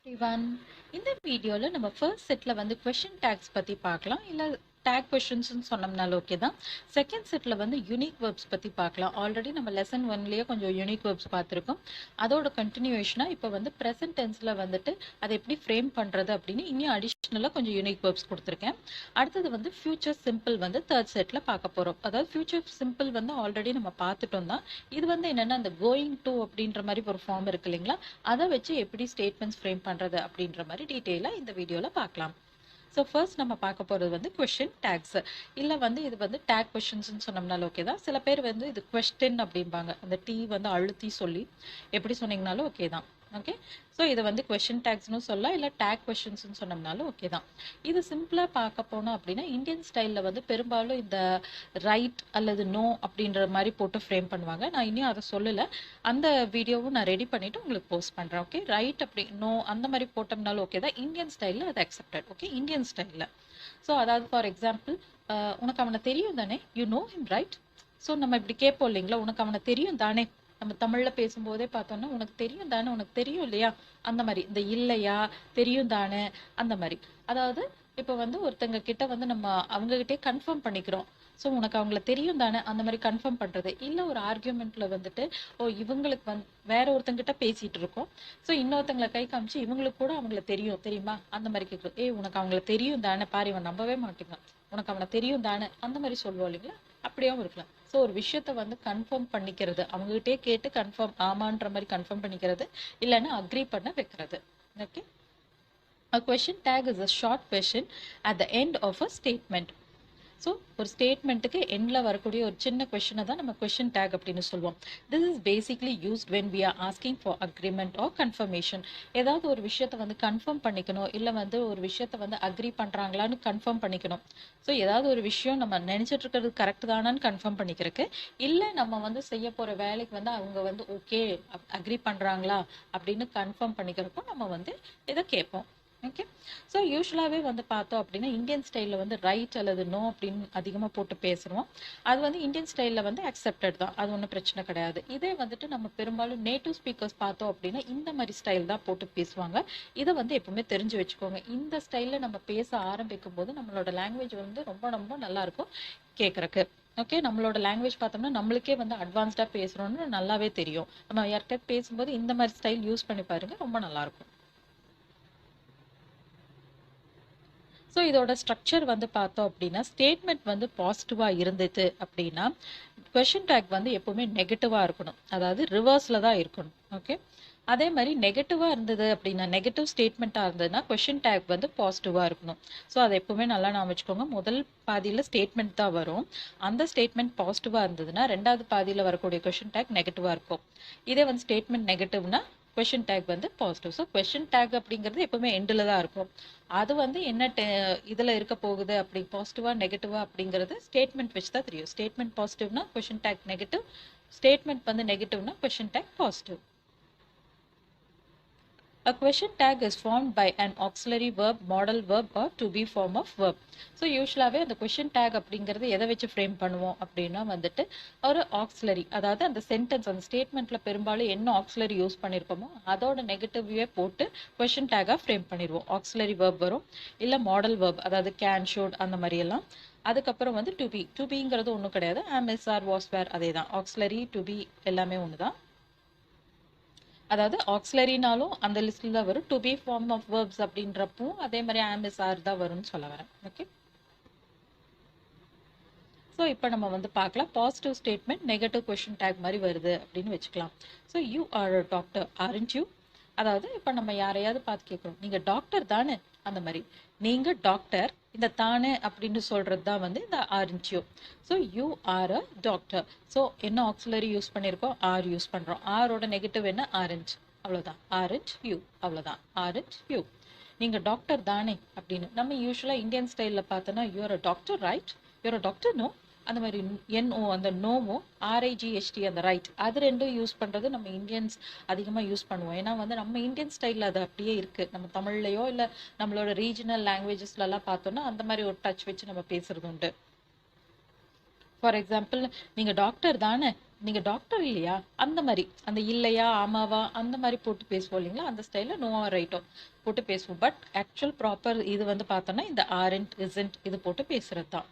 everyone. இந்த வீடியோல நம்ம ஃபர்ஸ்ட் செட்ல வந்து கொஸ்டின் டேக்ஸ் பத்தி பார்க்கலாம். இல்ல டேக் கொஸ்டின்ஸ்னு சொன்னோம்னாலும் ஓகே தான். செகண்ட் செட்ல வந்து யூனிக் வெர்ப்ஸ் பத்தி பார்க்கலாம். ஆல்ரெடி நம்ம லெசன் 1லயே கொஞ்சம் யூனிக் வெர்ப்ஸ் பார்த்துருக்கோம். அதோட கண்டினியூஷனா இப்போ வந்து ப்ரெசன்ட் டென்ஸ்ல வந்துட்டு அதை எப்படி ஃப்ரேம் பண்றது அப்படின்னு இன்னும் அடிஷ்னலாக கொஞ்சம் யூனிக் வெர்ப்ஸ் கொடுத்துருக்கேன். அடுத்தது வந்து ஃபியூச்சர் சிம்பிள் வந்து தேர்ட் செட்ல பார்க்க போறோம். அதாவது ஃபியூச்சர் சிம்பிள் வந்து ஆல்ரெடி நம்ம பார்த்துட்டோம் தான். இது வந்து என்னன்னா அந்த கோயிங் டு அப்படின்ற மாதிரி ஒரு ஃபார்ம் இருக்கு இல்லைங்களா, அதை வச்சு எப்படி ஸ்டேட்மெண்ட்ஸ் ஃப்ரேம் பண்றது அப்படின்ற மாதிரி டீட்டெயிலாக இந்த வீடியோல பார்க்கலாம். ஸோ ஃபர்ஸ்ட் நம்ம பார்க்க போகிறது வந்து கொஷின் டேக்ஸ். இல்லை வந்து இது வந்து டேக் கொஷின்ஸ்னு சொன்னோம்னாலும் ஓகே தான். சில பேர் வந்து இது கொஸ்டின் அப்படிம்பாங்க, அந்த டீ வந்து அழுத்தி சொல்லி எப்படி சொன்னீங்கனாலும் ஓகே தான். ஓகே, ஸோ இதை வந்து கொஷின் டேக்ஸ்னு சொல்லலாம், இல்லை டேக் கொஷின்ஸ்னு சொன்னோம்னாலும் ஓகே தான். இது சிம்பிளாக பார்க்க போனோம் அப்படின்னா இந்தியன் ஸ்டைலில் வந்து பெரும்பாலும் இந்த ரைட் அல்லது நோ அப்படின்ற மாதிரி போட்டு ஃப்ரேம் பண்ணுவாங்க. நான் இன்னும் அதை சொல்லலை, அந்த வீடியோவும் நான் ரெடி பண்ணிவிட்டு உங்களுக்கு போஸ்ட் பண்ணுறேன். ஓகே, ரைட் அப்படி நோ அந்த மாதிரி போட்டோம்னாலும் ஓகே தான். இந்தியன் ஸ்டைலில் அது அக்செப்டட். ஓகே, இந்தியன் ஸ்டைலில். ஸோ அதாவது ஃபார் எக்ஸாம்பிள், உனக்கு அவனை தெரியும் தானே, you know him right. So நம்ம இப்படி கேட்போம் இல்லைங்களா, உனக்கு அவனை தெரியும் தானே. நம்ம தமிழ்ல பேசும்போதே பார்த்தோம்னா உனக்கு தெரியும் தானே, உனக்கு தெரியும் இல்லையா, அந்த மாதிரி இந்த இல்லையா தெரியும் தானே அந்த மாதிரி. அதாவது இப்போ வந்து ஒருத்தங்க கிட்ட வந்து நம்ம அவங்க கிட்டே கன்ஃபார்ம் பண்ணிக்கிறோம். ஸோ உனக்கு அவங்கள தெரியும் தானே அந்த மாதிரி கன்ஃபார்ம் பண்றது. இல்லை ஒரு ஆர்கியூமெண்ட்ல வந்துட்டு இவங்களுக்கு வந்து வேற ஒருத்தங்கிட்ட பேசிட்டு இருக்கோம், ஸோ இன்னொருத்தங்களை கை காமிச்சு இவங்களுக்கு கூட அவங்கள தெரியும் தெரியுமா அந்த மாதிரி கேட்குறோம். உனக்கு அவங்கள தெரியும் தானே, பாரு இவன் நம்பவே மாட்டேங்க, உனக்கு அவனை தெரியும் தானே அந்த மாதிரி சொல்லுவோம் இல்லைங்களா, அப்படியாவும் இருக்கலாம். ஸோ ஒரு விஷயத்த வந்து கன்ஃபார்ம் பண்ணிக்கிறது, அவங்ககிட்டே கேட்டு கன்ஃபார்ம் ஆமான்ற மாதிரி கன்ஃபார்ம் பண்ணிக்கிறது, இல்லைன்னா அக்ரி பண்ண வைக்கிறது. Okay, a question tag is a short question at the end of a statement. So ஒரு ஸ்டேட்மெண்ட்டுக்கு எண்டில் வரக்கூடிய ஒரு சின்ன கொஷனை தான் நம்ம கொஷின் டேக் அப்படின்னு சொல்லுவோம். This is basically used when we are asking for agreement or confirmation. ஏதாவது ஒரு விஷயத்தை வந்து கன்ஃபார்ம் பண்ணிக்கணும், இல்லை வந்து ஒரு விஷயத்தை வந்து அக்ரி பண்ணுறாங்களான்னு கன்ஃபார்ம் பண்ணிக்கணும். ஸோ ஏதாவது ஒரு விஷயம் நம்ம நினச்சிட்டு இருக்கிறது கரெக்ட் தானான்னு கன்ஃபார்ம் பண்ணிக்கிறதுக்கு, இல்லை நம்ம வந்து செய்ய போகிற வேலைக்கு வந்து அவங்க வந்து ஓகே அக்ரி பண்ணுறாங்களா அப்படின்னு கன்ஃபார்ம் பண்ணிக்கிறப்போ நம்ம வந்து இதை கேட்போம். ஓகே, ஸோ யூஸ்வலாகவே வந்து பார்த்தோம் அப்படின்னா இந்தியன் ஸ்டைலில் வந்து ரைட் அல்லது நோ அப்படின்னு அதிகமாக போட்டு பேசுகிறோம். அது வந்து இந்தியன் ஸ்டைலில் வந்து அக்செப்டட் தான், அது ஒன்றும் பிரச்சனை கிடையாது. இதே வந்துட்டு நம்ம பெரும்பாலும் நேட்டிவ் ஸ்பீக்கர்ஸ் பார்த்தோம் அப்படின்னா இந்த மாதிரி ஸ்டைல் தான் போட்டு பேசுவாங்க. இதை வந்து எப்பவுமே தெரிஞ்சு வச்சுக்கோங்க. இந்த ஸ்டைலில் நம்ம பேச ஆரம்பிக்கும் போது நம்மளோட லாங்குவேஜ் வந்து ரொம்ப ரொம்ப நல்லாயிருக்கும் கேட்குறக்கு. ஓகே, நம்மளோட லாங்குவேஜ் பார்த்தோம்னா நம்மளுக்கே வந்து அட்வான்ஸ்டாக பேசுகிறோன்னு நல்லாவே தெரியும். நம்ம யார்கிட்ட பேசும்போது இந்த மாதிரி ஸ்டைல் யூஸ் பண்ணி பாருங்க, ரொம்ப நல்லாயிருக்கும். ஸோ இதோட ஸ்ட்ரக்சர் வந்து பார்த்தோம் அப்படின்னா ஸ்டேட்மெண்ட் வந்து பாசிட்டிவாக இருந்தது அப்படின்னா கொஷின் டேக் வந்து எப்போவுமே நெகட்டிவாக இருக்கணும், அதாவது ரிவர்ஸில் தான் இருக்கணும். ஓகே, அதே மாதிரி நெகட்டிவாக இருந்தது அப்படின்னா நெகட்டிவ் ஸ்டேட்மெண்ட்டாக இருந்ததுன்னா கொஷின் டேக் வந்து பாசிட்டிவாக இருக்கணும். ஸோ அதை எப்போவுமே நல்லா நான் வச்சுக்கோங்க. முதல் பாதியில் ஸ்டேட்மெண்ட் தான் வரும், அந்த ஸ்டேட்மெண்ட் பாசிட்டிவாக இருந்ததுன்னா ரெண்டாவது பாதியில் வரக்கூடிய கொஷின் டேக் நெகட்டிவாக இருக்கும். இதே வந்து ஸ்டேட்மெண்ட் நெகட்டிவ்னா கொஷின் டேக் வந்து பாசிட்டிவ். ஸோ கொஷின் டேக் அப்படிங்கிறது எப்பவுமே எண்டில் தான் இருக்கும். அது வந்து என்ன இதில் இருக்க போகுது அப்படி பாசிட்டிவா நெகட்டிவா அப்படிங்கிறது ஸ்டேட்மெண்ட் வச்சு தான் தெரியும். ஸ்டேட்மெண்ட் பாசிட்டிவ்னா கொஷின் டேக் நெகட்டிவ், ஸ்டேட்மெண்ட் வந்து நெகட்டிவ்னா question tag positive. A question tag is formed by an auxiliary verb, modal verb or to be form of verb. So யூஸ்வலாகவே அந்த கொஷின் டேக் அப்படிங்கிறது எதை வச்சு ஃப்ரேம் பண்ணுவோம் அப்படின்னா வந்துட்டு ஒரு ஆக்சிலரி, அதாவது அந்த சென்டென்ஸ் அந்த ஸ்டேட்மெண்ட்டில் பெரும்பாலும் என்ன ஆக்சிலரி யூஸ் பண்ணியிருக்கோமோ அதோட நெகட்டிவே போட்டு கொஷின் டேக்காக ஃப்ரேம் பண்ணிடுவோம். ஆக்சிலரி verb வரும், இல்லை மாடல் verb, அதாவது கேன் ஷுட் அந்த மாதிரியெல்லாம். அதுக்கப்புறம் வந்து டு பி, டு பிங்கிறது ஒன்றும் கிடையாது, ஆம் இஸ் ஆர் வாஸ் வேர் அதே தான். ஆக்சிலரி டு பி எல்லாமே ஒன்று தான். அதாவது ஆக்சிலரினாலும் அந்த லிஸ்ட்ல தான் வரும், to be form of verbs அப்படின்றப்போ அதே மாதிரி ஆம் இஸ் ஆர் தான் வரும்னு சொல்ல வரேன். ஓகே, ஸோ இப்போ நம்ம வந்து பார்க்கலாம் positive statement negative question take மாதிரி வருது அப்படின்னு வச்சுக்கலாம். So you are a doctor aren't you, அதாவது இப்போ நம்ம யாரையாவது பார்த்து கேட்குறோம் நீங்கள் டாக்டர் தானே அந்த மாதிரி, நீங்கள் டாக்டர் இந்த தானே அப்படின்னு சொல்கிறது தான் வந்து இந்த aren't you. So you are a doctor. So என்ன ஆக்சிலரி யூஸ் பண்ணியிருக்கோம், ஆர் யூஸ் பண்ணுறோம். ஆரோட நெகட்டிவ் என்ன, ஆரண்ட், அவ்வளோதான். ஆரண்ட் யூ, அவ்வளோதான். ஆரண்ட் யூ, நீங்கள் டாக்டர் தானே அப்படின்னு. நம்ம யூஸ்வலாக இந்தியன் ஸ்டைலில் பார்த்தோன்னா you are a doctor right, you are a doctor no அந்த மாதிரி. என்ஓ அந்த நோவும் ஆர்ஐஜிஎஸ்டி அந்த ரைட், அது ரெண்டும் யூஸ் பண்ணுறது நம்ம இந்தியன்ஸ் அதிகமாக யூஸ் பண்ணுவோம். ஏன்னா வந்து நம்ம இந்தியன் ஸ்டைலில் அது அப்படியே இருக்குது. நம்ம தமிழ்லையோ இல்லை நம்மளோட ரீஜனல் லாங்குவேஜஸ்லலாம் பார்த்தோன்னா அந்த மாதிரி ஒரு டச் வச்சு நம்ம பேசுறது உண்டு. ஃபார் எக்ஸாம்பிள், நீங்கள் டாக்டர் தானே நீங்க டாக்டர் இல்லையா, அந்த மாதிரி அந்த இல்லையா ஆமாவா அந்த மாதிரி போட்டு பேசுவோம் இல்லைங்களா, அந்த ஸ்டைலில் நோ ஆர் ரைட்டோ போட்டு பேசுவோம். பட் ஆக்சுவல் ப்ராப்பர் இது வந்து பார்த்தோன்னா இந்த ஆரண்ட் இசன்ட் இது போட்டு பேசுறது தான்.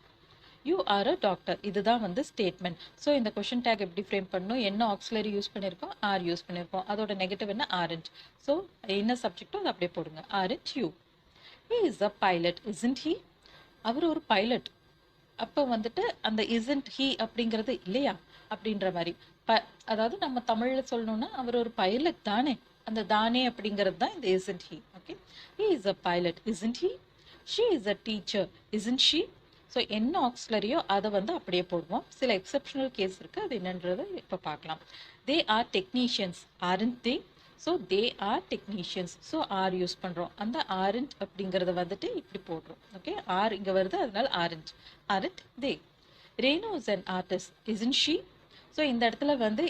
யூ ஆர் அ டாக்டர் இதுதான் வந்து ஸ்டேட்மெண்ட். ஸோ இந்த கொஷின் டேக் எப்படி ஃப்ரேம் பண்ணணும், என்ன ஆக்சிலரி யூஸ் பண்ணியிருக்கோம், ஆர் யூஸ் பண்ணியிருக்கோம், அதோட நெகட்டிவ் என்ன ஆரண்ட். ஸோ என்ன சப்ஜெக்டோ அதை அப்படியே போடுங்க, aren't you. He is a pilot isn't he, அவர் ஒரு பைலட். அப்போ வந்துட்டு அந்த இசன்ட் ஹி அப்படிங்கிறது இல்லையா அப்படின்ற மாதிரி அதாவது நம்ம தமிழ்ல சொல்லணும்னா அவர் ஒரு பைலட் தானே, அந்த தானே அப்படிங்கிறது தான் இந்த isn't he. Okay, he is a pilot isn't he. She is a teacher isn't she. So என்ன ஆக்சிலரியோ அதை வந்து அப்படியே போடுவோம். சில எக்ஸப்ஷனல் கேஸ் இருக்கு, அது என்னன்றது இப்போ பார்க்கலாம். They are technicians aren't they. So they are technicians. So are use பண்ணுறோம். அந்த ஆரண்ட் அப்படிங்கிறத வந்துட்டு இப்படி போடுறோம். ஓகே, ஆர் இங்கே வருது அதனால aren't. Aren't they. Renu is an artist isn't she. So இந்த இடத்துல வந்து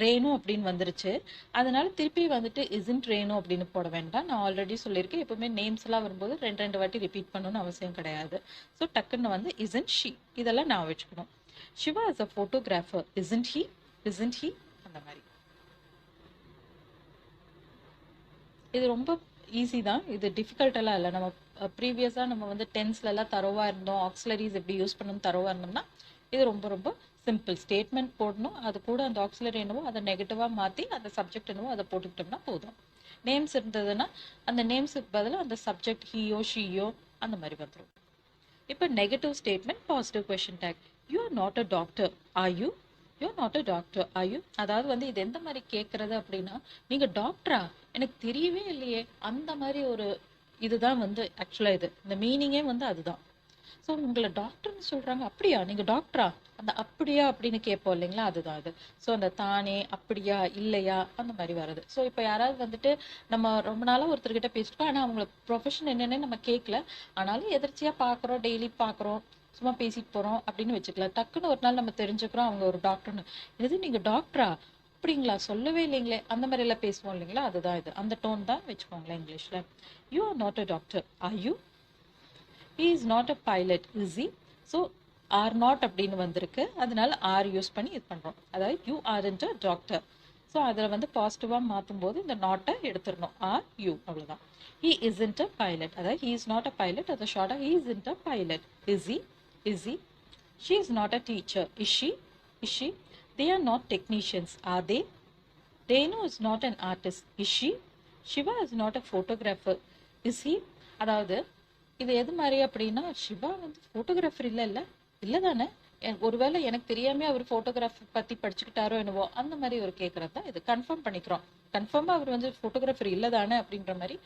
ரேணு அப்படின்னு வந்துருச்சு, அதனால திருப்பி வந்துட்டு இசன்ட் ரேணு அப்படின்னு போட வேண்டாம். நான் ஆல்ரெடி சொல்லியிருக்கேன், எப்பவுமே நேம்ஸ் எல்லாம் வரும்போது ரெண்டு ரெண்டு வாட்டி ரிப்பீட் பண்ணணும்னு அவசியம் கிடையாது. ஸோ டக்குன்னு வந்து இசன்ட் ஷி இதெல்லாம் நான் வச்சுக்கணும். Shiva is a photographer isn't he. Isn't he அந்த மாதிரி. இது ரொம்ப ஈஸி தான், இது டிஃபிகல்ட்டெல்லாம் இல்லை. நம்ம ப்ரீவியஸாக நம்ம வந்து டென்ஸ்லலாம் தரோவாக இருந்தோம், ஆக்சிலரிஸ் எப்படி யூஸ் பண்ணணும் தரோவாக இருந்தோம்னா இது ரொம்ப ரொம்ப சிம்பிள். ஸ்டேட்மெண்ட் போடணும், அது கூட அந்த ஆக்சிலரி என்னவோ அதை நெகட்டிவாக மாற்றி அந்த சப்ஜெக்ட் என்னவோ அதை போட்டுக்கிட்டோம்னா போதும். நேம்ஸ் இருந்ததுன்னா அந்த நேம்ஸுக்கு பதிலாக அந்த சப்ஜெக்ட் ஹீயோ ஷீயோ அந்த மாதிரி வந்துடும். இப்போ negative statement positive question take. You are not a doctor are you. You are not a doctor are you. அதாவது வந்து இது எந்த மாதிரி கேட்குறது அப்படின்னா, நீங்கள் டாக்டரா எனக்கு தெரியவே இல்லையே அந்த மாதிரி ஒரு இதுதான் வந்து ஆக்சுவலாக இது இந்த மீனிங்கே வந்து அதுதான். ஸோ உங்களை டாக்டர்னு சொல்கிறாங்க, அப்படியா நீங்கள் டாக்டரா, அந்த அப்படியா அப்படின்னு கேட்போம் இல்லைங்களா, அதுதான் அது. ஸோ அந்த தானே அப்படியா இல்லையா அந்த மாதிரி வருது. ஸோ இப்போ யாராவது வந்துட்டு நம்ம ரொம்ப நாளாக ஒருத்தர்கிட்ட பேசிட்டோம், ஆனால் அவங்கள ப்ரொஃபஷன் என்னென்னு நம்ம கேட்கல, ஆனாலும் எதிர்ச்சியாக பார்க்குறோம், டெய்லி பார்க்குறோம், சும்மா பேசிட்டு போகிறோம் அப்படின்னு வச்சுக்கலாம். டக்குன்னு ஒரு நாள் நம்ம தெரிஞ்சுக்கிறோம் அவங்க ஒரு டாக்டர்னு. இது நீங்கள் டாக்டரா அப்படிங்களா சொல்லவே இல்லைங்களே அந்த மாதிரி எல்லாம் பேசுவோம் இல்லைங்களா, அதுதான் இது. அந்த டோன் தான் வச்சுக்கோங்களேன் இங்கிலீஷில். You are not a doctor are you. He is not a pilot is he. So are not அப்படின்னு வந்திருக்கு, அதனால ஆர் யூஸ் பண்ணி இது பண்ணுறோம். அதாவது you aren't a doctor. So அதில் வந்து பாசிட்டிவாக மாற்றும் போது இந்த நாட்டை எடுத்துடணும், ஆர் யூ அவ்வளோதான். ஹீ இஸ்ன்ட் அ பைலட், அதாவது he is not a pilot, அதை ஷார்ட்டாக he isn't a pilot. Is he. Is he. She is not a teacher is she. Is she. They are not technicians, are they? Renu is not an artist, is she? Shiva is not a photographer, is he? அதாவது இது எது மாதிரி அப்படின்னா, சிவா வந்து photographer இல்லை இல்லை தானே, ஒருவேளை எனக்கு தெரியாமல் அவர் ஃபோட்டோகிராஃபர் பற்றி படிச்சுக்கிட்டாரோ என்னவோ அந்த மாதிரி ஒரு கேட்குறது தான் இது. கன்ஃபார்ம் பண்ணிக்கிறோம், கன்ஃபார்மாக அவர் வந்து ஃபோட்டோகிராஃபர் இல்லை தானே அப்படின்ற மாதிரி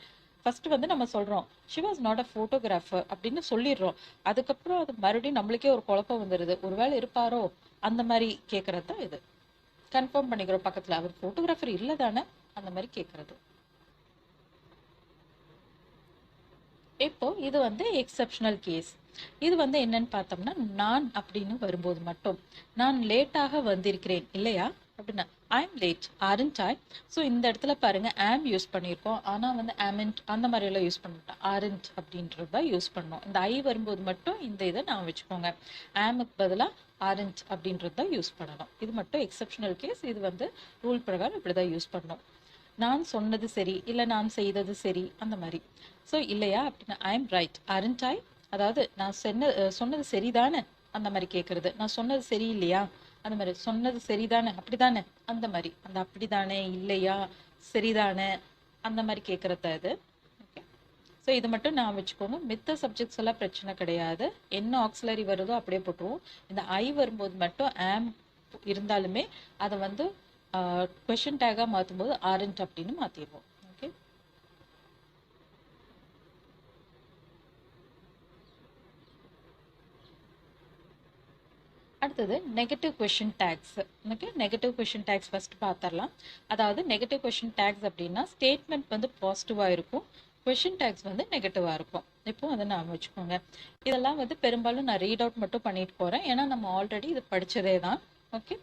ஃபர்ஸ்ட் வந்து நம்ம சொல்கிறோம் Shiva is not a photographer அப்படின்னு சொல்லிடுறோம். அதுக்கப்புறம் அது மறுபடியும் நம்மளுக்கே ஒரு குழப்பம் வந்துடுது, ஒருவேளை இருப்பாரோ அந்த மாதிரி கேட்குறது தான் இது. கன்ஃபார்ம் பண்ணிக்கிறோம் பக்கத்தில் அவர் ஃபோட்டோகிராஃபர் இல்லை தானே அந்த மாதிரி கேட்குறது. இப்போ இது வந்து எக்ஸப்ஷனல் கேஸ். இது வந்து என்னன்னு பார்த்தோம்னா, நான் அப்படின்னு வரும்போது மட்டும், நான் லேட்டாக வந்திருக்கிறேன் இல்லையா அப்படின்னா I am late aren't I. So இந்த இடத்துல பாருங்க ஆம் யூஸ் பண்ணியிருக்கோம், ஆனால் வந்து ஆமெண்ட் அந்த மாதிரி எல்லாம் யூஸ் பண்ணிட்டோம், ஆரண்ட் அப்படின்றத யூஸ் பண்ணோம். இந்த ஐ வரும்போது மட்டும் இந்த இதை நான் வச்சுக்கோங்க, ஆமுக்கு பதிலாக ஆரண்ட் அப்படின்றது தான் யூஸ் பண்ணணும். இது மட்டும் எக்ஸப்ஷனல் கேஸ், இது வந்து ரூல் பிரகாரம் இப்படி தான் யூஸ் பண்ணணும். நான் சொன்னது சரி இல்லை நான் செய்தது சரி அந்த மாதிரி. ஸோ இல்லையா அப்படின்னா ஐ எம் ரைட் ஆரண்ட் ஐ. அதாவது நான் சொன்னது சரிதானே அந்த மாதிரி கேட்குறது, நான் சொன்னது சரி இல்லையா அந்த மாதிரி, சொன்னது சரிதானே அப்படிதானே அந்த மாதிரி, அந்த அப்படிதானே இல்லையா சரிதானே அந்த மாதிரி கேட்குறத இது. ஓகே, ஸோ இது மட்டும் நான் வச்சுக்கோங்க. மித்த சப்ஜெக்ட்ஸ் எல்லாம் பிரச்சனை கிடையாது, என்ன ஆக்சிலரி வருதோ அப்படியே போட்டுருவோம். இந்த ஐ வரும்போது மட்டும் ஆம் இருந்தாலுமே அதை வந்து கொஷின் டேகாக மாற்றும் போது ஆரண்ட் அப்படின்னு மாற்றிடுவோம். ஓகே, அடுத்தது negative question tags. Okay, negative question tags first பார்த்துடலாம். அதாவது நெகட்டிவ் கொஷின் டேக்ஸ் அப்படின்னா ஸ்டேட்மெண்ட் வந்து பாசிட்டிவாக இருக்கும், கொஷின் டேக்ஸ் வந்து நெகட்டிவாக இருக்கும். இப்போ அதை நான் வச்சுக்கோங்க. இதெல்லாம் வந்து பெரும்பாலும் நான் ரீட் அவுட் மட்டும் பண்ணிட்டு போகிறேன், ஏன்னா நம்ம ஆல்ரெடி இது படித்ததே தான். Okay,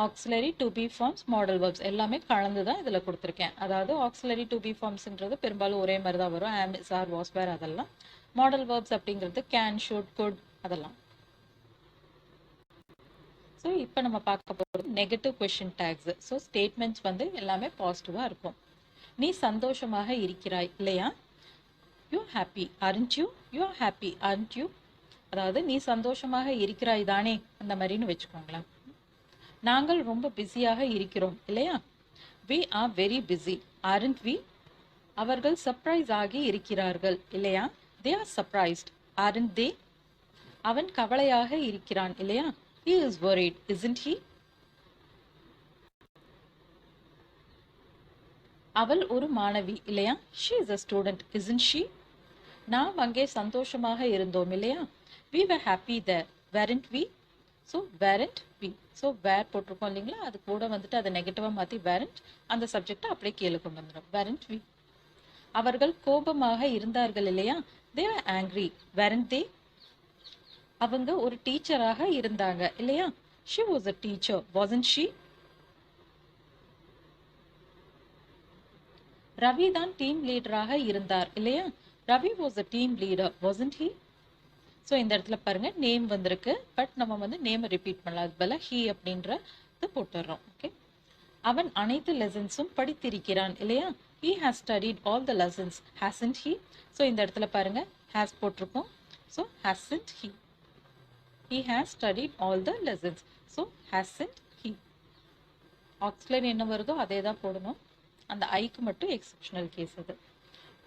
auxiliary to be forms modal verbs எல்லாமே கலந்து தான் இதில் கொடுத்துருக்கேன். அதாவது ஆக்சிலரி டு பி ஃபார்ம்ஸ்ன்றது பெரும்பாலும் ஒரே மாதிரி தான் வரும், ஆம் இஸ் ஆர் வாஸ் வேர் அதெல்லாம். மாடல் வேர்ப்ஸ் அப்படிங்கிறது கேன் ஷுட் குட் அதெல்லாம். ஸோ இப்போ நம்ம பார்க்க போகிறது negative question tags. So statements வந்து எல்லாமே பாசிட்டிவாக இருக்கும். நீ சந்தோஷமாக இருக்கிறாய் இல்லையா? You happy aren't you? You are happy aren't you? அதாவது நீ சந்தோஷமாக இருக்கிறாய் தானே, அந்த மாதிரின்னு வச்சுக்கோங்களேன். நாங்கள் ரொம்ப பிஸியாக இருக்கிறோம் இல்லையா? we are very busy aren't we? அவர்கள் சர்ப்ரைஸ் ஆகி இருக்கிறார்கள் இல்லையா? they are surprised aren't they? அவன் கவலையாக இருக்கிறான் இல்லையா? he is worried isn't he? அவள் ஒரு மாணவி இல்லையா? she is a student isn't she? நாம் அங்கே சந்தோஷமாக இருந்தோம் இல்லையா? we were happy there weren't we? So weren't we, so were போட்டிருக்கோம் இல்லைங்களா? அது கூட வந்துட்டு அதை நெகட்டிவாக மாற்றி weren't, அந்த சப்ஜெக்டை அப்படியே கீழே கொண்டு வந்துடும். weren't we? அவர்கள் கோபமாக இருந்தார்கள் இல்லையா? they were angry weren't they? அவங்க ஒரு டீச்சராக இருந்தாங்க இல்லையா? she was a teacher wasn't she? Ravi தான் டீம் லீடராக இருந்தார் இல்லையா? Ravi was a team leader wasn't he? So இந்த இடத்துல பாருங்க நேம் வந்திருக்கு, பட் நம்ம வந்து நேமை ரிப்பீட் பண்ணலாம். அது பதிலாக ஹீ அப்படின்றது போட்டுடுறோம். ஓகே, அவன் அனைத்து லெசன்ஸும் படித்திருக்கிறான் இல்லையா? he has studied all the lessons hasn't he? So இந்த இடத்துல பாருங்க has போட்டிருக்கோம். So hasn't he? he has studied all the lessons. So hasn't he? ஆக்ஸ்லைன் என்ன வருதோ அதே தான் போடணும். அந்த ஐக்கு மட்டும் எக்ஸப்ஷனல் கேஸ் அது.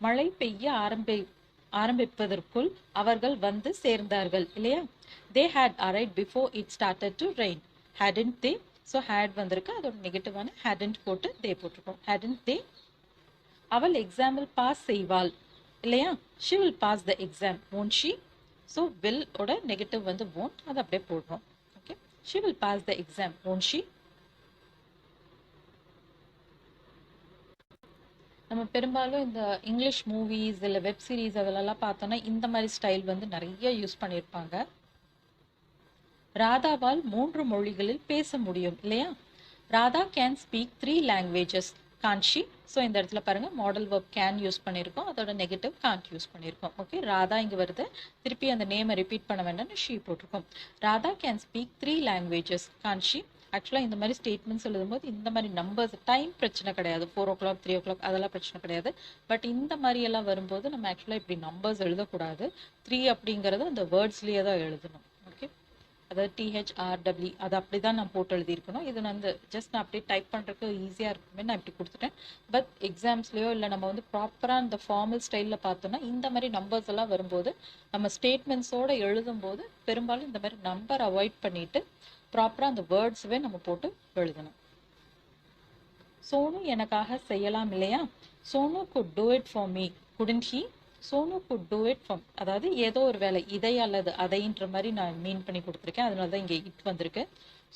மழை பெய்ய ஆரம்பிப்பதற்குள் அவர்கள் வந்து சேர்ந்தார்கள் இல்லையா? they had arrived before it started to rain hadn't they? So had வந்திருக்கு, அதோட நெகட்டிவான hadn't போட்டு they போட்டிருக்கோம். hadn't they? அவள் எக்ஸாம்பிள் பாஸ் செய்வாள் இல்லையா? she will pass the exam won't she? So will ஓட நெகட்டிவ் வந்து won't, அதை அப்படியே போடுறோம். Okay, she will pass the exam won't she? நம்ம பெரும்பாலும் இந்த இங்கிலீஷ் மூவிஸ் இல்லை வெப் சீரிஸ் அதிலெல்லாம் பார்த்தோன்னா இந்த மாதிரி ஸ்டைல் வந்து நிறைய யூஸ் பண்ணியிருப்பாங்க. ராதாவால் 3 மொழிகளில் பேச முடியும் இல்லையா? Radha can speak 3 languages can't she? So இந்த இடத்துல பாருங்க மாடல் வெர்ப் கேன் யூஸ் பண்ணியிருக்கோம், அதோட நெகட்டிவ் can't யூஸ் பண்ணியிருக்கோம். ஓகே, ராதா இங்கே வருது, திருப்பி அந்த நேமை ரிப்பீட் பண்ண வேண்டாம்னு ஷீ போட்டிருக்கோம். Radha can speak 3 languages can't she? ஆக்சுவலாக இந்த மாதிரி ஸ்டேட்மெண்ட்ஸ் எழுதும்போது இந்த மாதிரி நம்பர்ஸ் டைம் பிரச்சனை கிடையாது, 4 o'clock 3 o'clock அதெல்லாம் பிரச்சனை கிடையாது. பட் இந்த மாதிரி எல்லாம் வரும்போது நம்ம ஆக்சுவலாக இப்படி நம்பர்ஸ் எழுதக்கூடாது. 3 அப்படிங்கிறது அந்த வேர்ட்ஸ்லேயே தான் எழுதணும். ஓகே, அதாவது THRW அது அப்படி தான் நான் போட்டு எழுதியிருக்கணும். இது நான் வந்து ஜஸ்ட் நான் அப்படியே டைப் பண்ணுறதுக்கு ஈஸியாக இருக்குமே நான் இப்படி கொடுத்துட்டேன். பட் எக்ஸாம்ஸ்லேயோ இல்லை நம்ம வந்து ப்ராப்பராக இந்த ஃபார்மல் ஸ்டைலில் பார்த்தோன்னா இந்த மாதிரி நம்பர்ஸ் எல்லாம் வரும்போது நம்ம ஸ்டேட்மெண்ட்ஸோடு எழுதும்போது பெரும்பாலும் இந்த மாதிரி நம்பர் அவாய்ட் பண்ணிவிட்டு ப்ராப்பராக அந்த வேர்ட்ஸவே நம்ம போட்டு எழுதணும். சோனு எனக்காக செய்யலாம் இல்லையா? Sonu could do it for me couldn't he? Sonu could do it for, அதாவது ஏதோ ஒரு வேலை இதை அல்லது அதைன்ற மாதிரி நான் மீன் பண்ணி கொடுத்துருக்கேன், அதனால தான் இங்கே இட் வந்திருக்கு.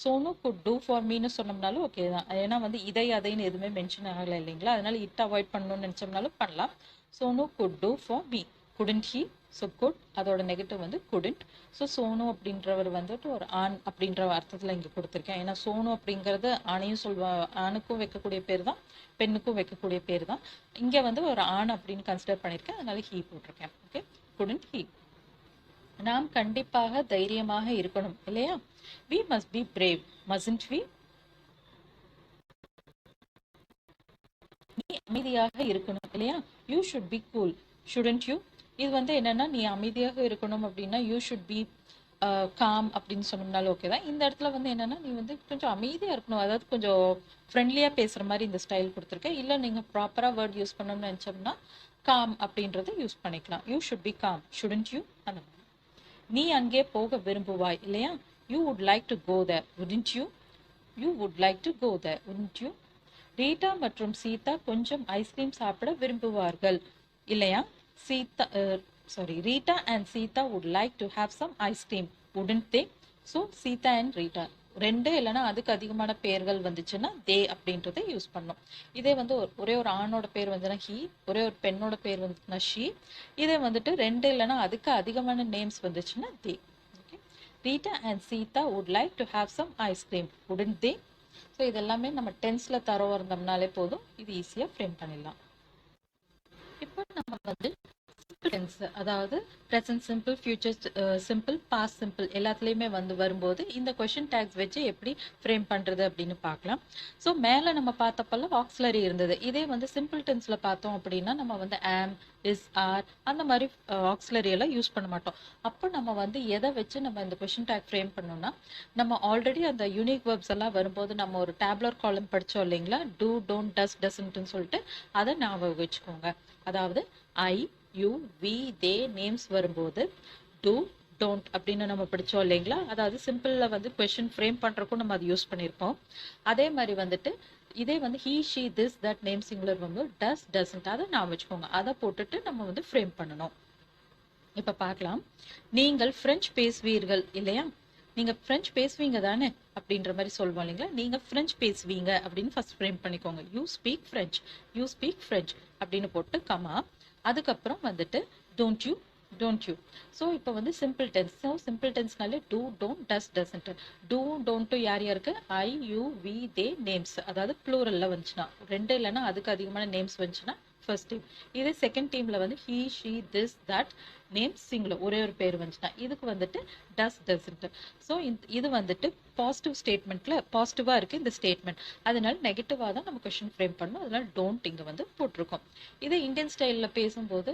சோனு could do for meன்னு சொன்னோம்னாலும் ஓகே தான், ஏன்னா வந்து இதை அதைன்னு எதுவுமே மென்ஷன் ஆகலை இல்லைங்களா? அதனால இட் அவாய்ட் பண்ணணும்னு நினச்சோம்னாலும் பண்ணலாம். Sonu could do for me couldn't he? So could அதோட நெகட்டிவ் வந்து couldn't. ஸோ சோனு அப்படின்றவர் வந்துட்டு ஒரு ஆண் அப்படின்ற அர்த்தத்தில் இங்கே கொடுத்துருக்கேன். ஏன்னா சோனு அப்படிங்கிறது ஆணையும் ஆணுக்கும் வைக்கக்கூடிய பேர் தான், பெண்ணுக்கும் வைக்கக்கூடிய பேர் தான். இங்கே வந்து ஒரு ஆண் அப்படின்னு கன்சிடர் பண்ணியிருக்கேன், அதனால ஹீ போட்டிருக்கேன். Okay, couldn't he? நாம் கண்டிப்பாக தைரியமாக இருக்கணும் இல்லையா? we must be brave mustn't we? நீ அமைதியாக இருக்கணும் இல்லையா? you should be cool shouldn't you? இது வந்து என்னன்னா நீ அமைதியாக இருக்கணும் அப்படின்னா யூ ஷுட் பி காம் அப்படின்னு சொன்னோம்னாலும் ஓகே தான். இந்த இடத்துல வந்து என்னன்னா நீ வந்து கொஞ்சம் அமைதியாக இருக்கணும், அதாவது கொஞ்சம் ஃப்ரெண்ட்லியாக பேசுகிற மாதிரி இந்த ஸ்டைல் கொடுத்துருக்கேன். இல்லை நீங்கள் ப்ராப்பராக வேர்ட் யூஸ் பண்ணணும்னு நினச்சோம்னா காம் அப்படின்றத யூஸ் பண்ணிக்கலாம். You should be calm shouldn't you? அந்த மாதிரி. நீ அங்கே போக விரும்புவாய் இல்லையா? You would like to go there wouldn't you? You would like to go there wouldn't you? Rita மற்றும் சீதா கொஞ்சம் ஐஸ்கிரீம் சாப்பிட விரும்புவார்கள் இல்லையா? Rita and Sita would like to have some ice cream wouldn't they? So Sita and Rita ரெண்டு இல்லைன்னா அதுக்கு அதிகமான பேர்கள் வந்துச்சுன்னா தே அப்படின்றத யூஸ் பண்ணோம். இதே வந்து ஒரே ஒரு ஆணோட பேர் வந்துன்னா ஹீ, ஒரே ஒரு பெண்ணோட பேர் வந்துச்சுன்னா ஷீ. இதே வந்துட்டு ரெண்டு இல்லைன்னா அதுக்கு அதிகமான நேம்ஸ் வந்துச்சுன்னா they. Okay, Rita and Sita would like to have some ice cream wouldn't they? So இதெல்லாமே நம்ம டென்ஸில் தரவா இருந்தோம்னாலே போதும், இது ஈஸியாக ஃப்ரேம் பண்ணிடலாம். இப்போ நம்ம வந்து டென்ஸ், அதாவது present simple, future simple, past simple எல்லாத்துலேயுமே வந்து வரும்போது இந்த கொஷின் டேக்ஸ் வச்சு எப்படி ஃப்ரேம் பண்ணுறது அப்படின்னு பார்க்கலாம். ஸோ மேலே நம்ம பார்த்தப்பெல்லாம் ஆக்ஸிலரி இருந்தது. இதே வந்து சிம்பிள் டென்ஸில் பார்த்தோம் அப்படின்னா நம்ம வந்து ஆம், இஸ், ஆர் அந்த மாதிரி ஆக்ஸிலரி எல்லாம் யூஸ் பண்ண மாட்டோம். அப்போ நம்ம வந்து எதை வச்சு நம்ம இந்த கொஷின் டேக் ஃப்ரேம் பண்ணோம்னா, நம்ம ஆல்ரெடி அந்த யூனிக் வேர்ப்ஸ் எல்லாம் வரும்போது நம்ம ஒரு டேப்லர் காலம் படித்தோம் இல்லைங்களா, டூ, டோன்ட், டஸ், டசன்ட்னு சொல்லிட்டு அதை ஞாபகம் வச்சுக்கோங்க. அதாவது ஐ, யூ, வி, தே நேம்ஸ் வரும்போது டூ, டோன்ட் அப்படின்னு நம்ம படித்தோம் இல்லைங்களா, அதாவது சிம்பிளில் வந்து கொஷின் ஃப்ரேம் பண்ணுறக்கும் நம்ம அது யூஸ் பண்ணியிருப்போம். அதே மாதிரி வந்துட்டு இதே வந்து he, she, this, that name singular வந்து டஸ், டசன்ட் அதை நான் வச்சுக்கோங்க. அதை போட்டுட்டு நம்ம வந்து ஃப்ரேம் பண்ணணும். இப்போ பார்க்கலாம். நீங்கள் ஃப்ரெஞ்ச் பேசுவீர்கள் இல்லையா, நீங்கள் ஃப்ரெஞ்ச் பேசுவீங்க தானே அப்படின்ற மாதிரி சொல்லுவோம் இல்லைங்களா. நீங்கள் ஃப்ரெஞ்ச் பேசுவீங்க அப்படின்னு ஃபர்ஸ்ட் ஃப்ரேம் பண்ணிக்கோங்க. You speak French, you speak French அப்படின்னு போட்டு கமா, அதுக்கப்புறம் வந்துட்டு don't you, don't you. So இப்போ வந்து சிம்பிள் டென்ஸ். ஸோ சிம்பிள் டென்ஸ்னாலே do, don't, does, doesn't. Do, don't யார் யாருக்கு, I, you, we, they names, அதாவது ப்ளூரலில் வந்துச்சுன்னா, ரெண்டு இல்லைன்னா அதுக்கு அதிகமான நேம்ஸ் வந்துச்சுன்னா ஃபர்ஸ்ட் டீம். இதே செகண்ட் டீமில் வந்து he, she, this, that name singular ஒரே ஒரு பேர் வந்துச்சுன்னா இதுக்கு வந்துட்டு டஸ், டசன்ட். ஸோ இது வந்துட்டு பாசிட்டிவ் ஸ்டேட்மெண்ட்டில் பாசிட்டிவாக இருக்குது இந்த ஸ்டேட்மெண்ட், அதனால நெகட்டிவாக தான் நம்ம கொஷின் ஃப்ரேம் பண்ணணும். அதனால டோன்ட் இங்கே வந்து போட்டிருக்கோம். இதே இந்தியன் ஸ்டைலில் பேசும்போது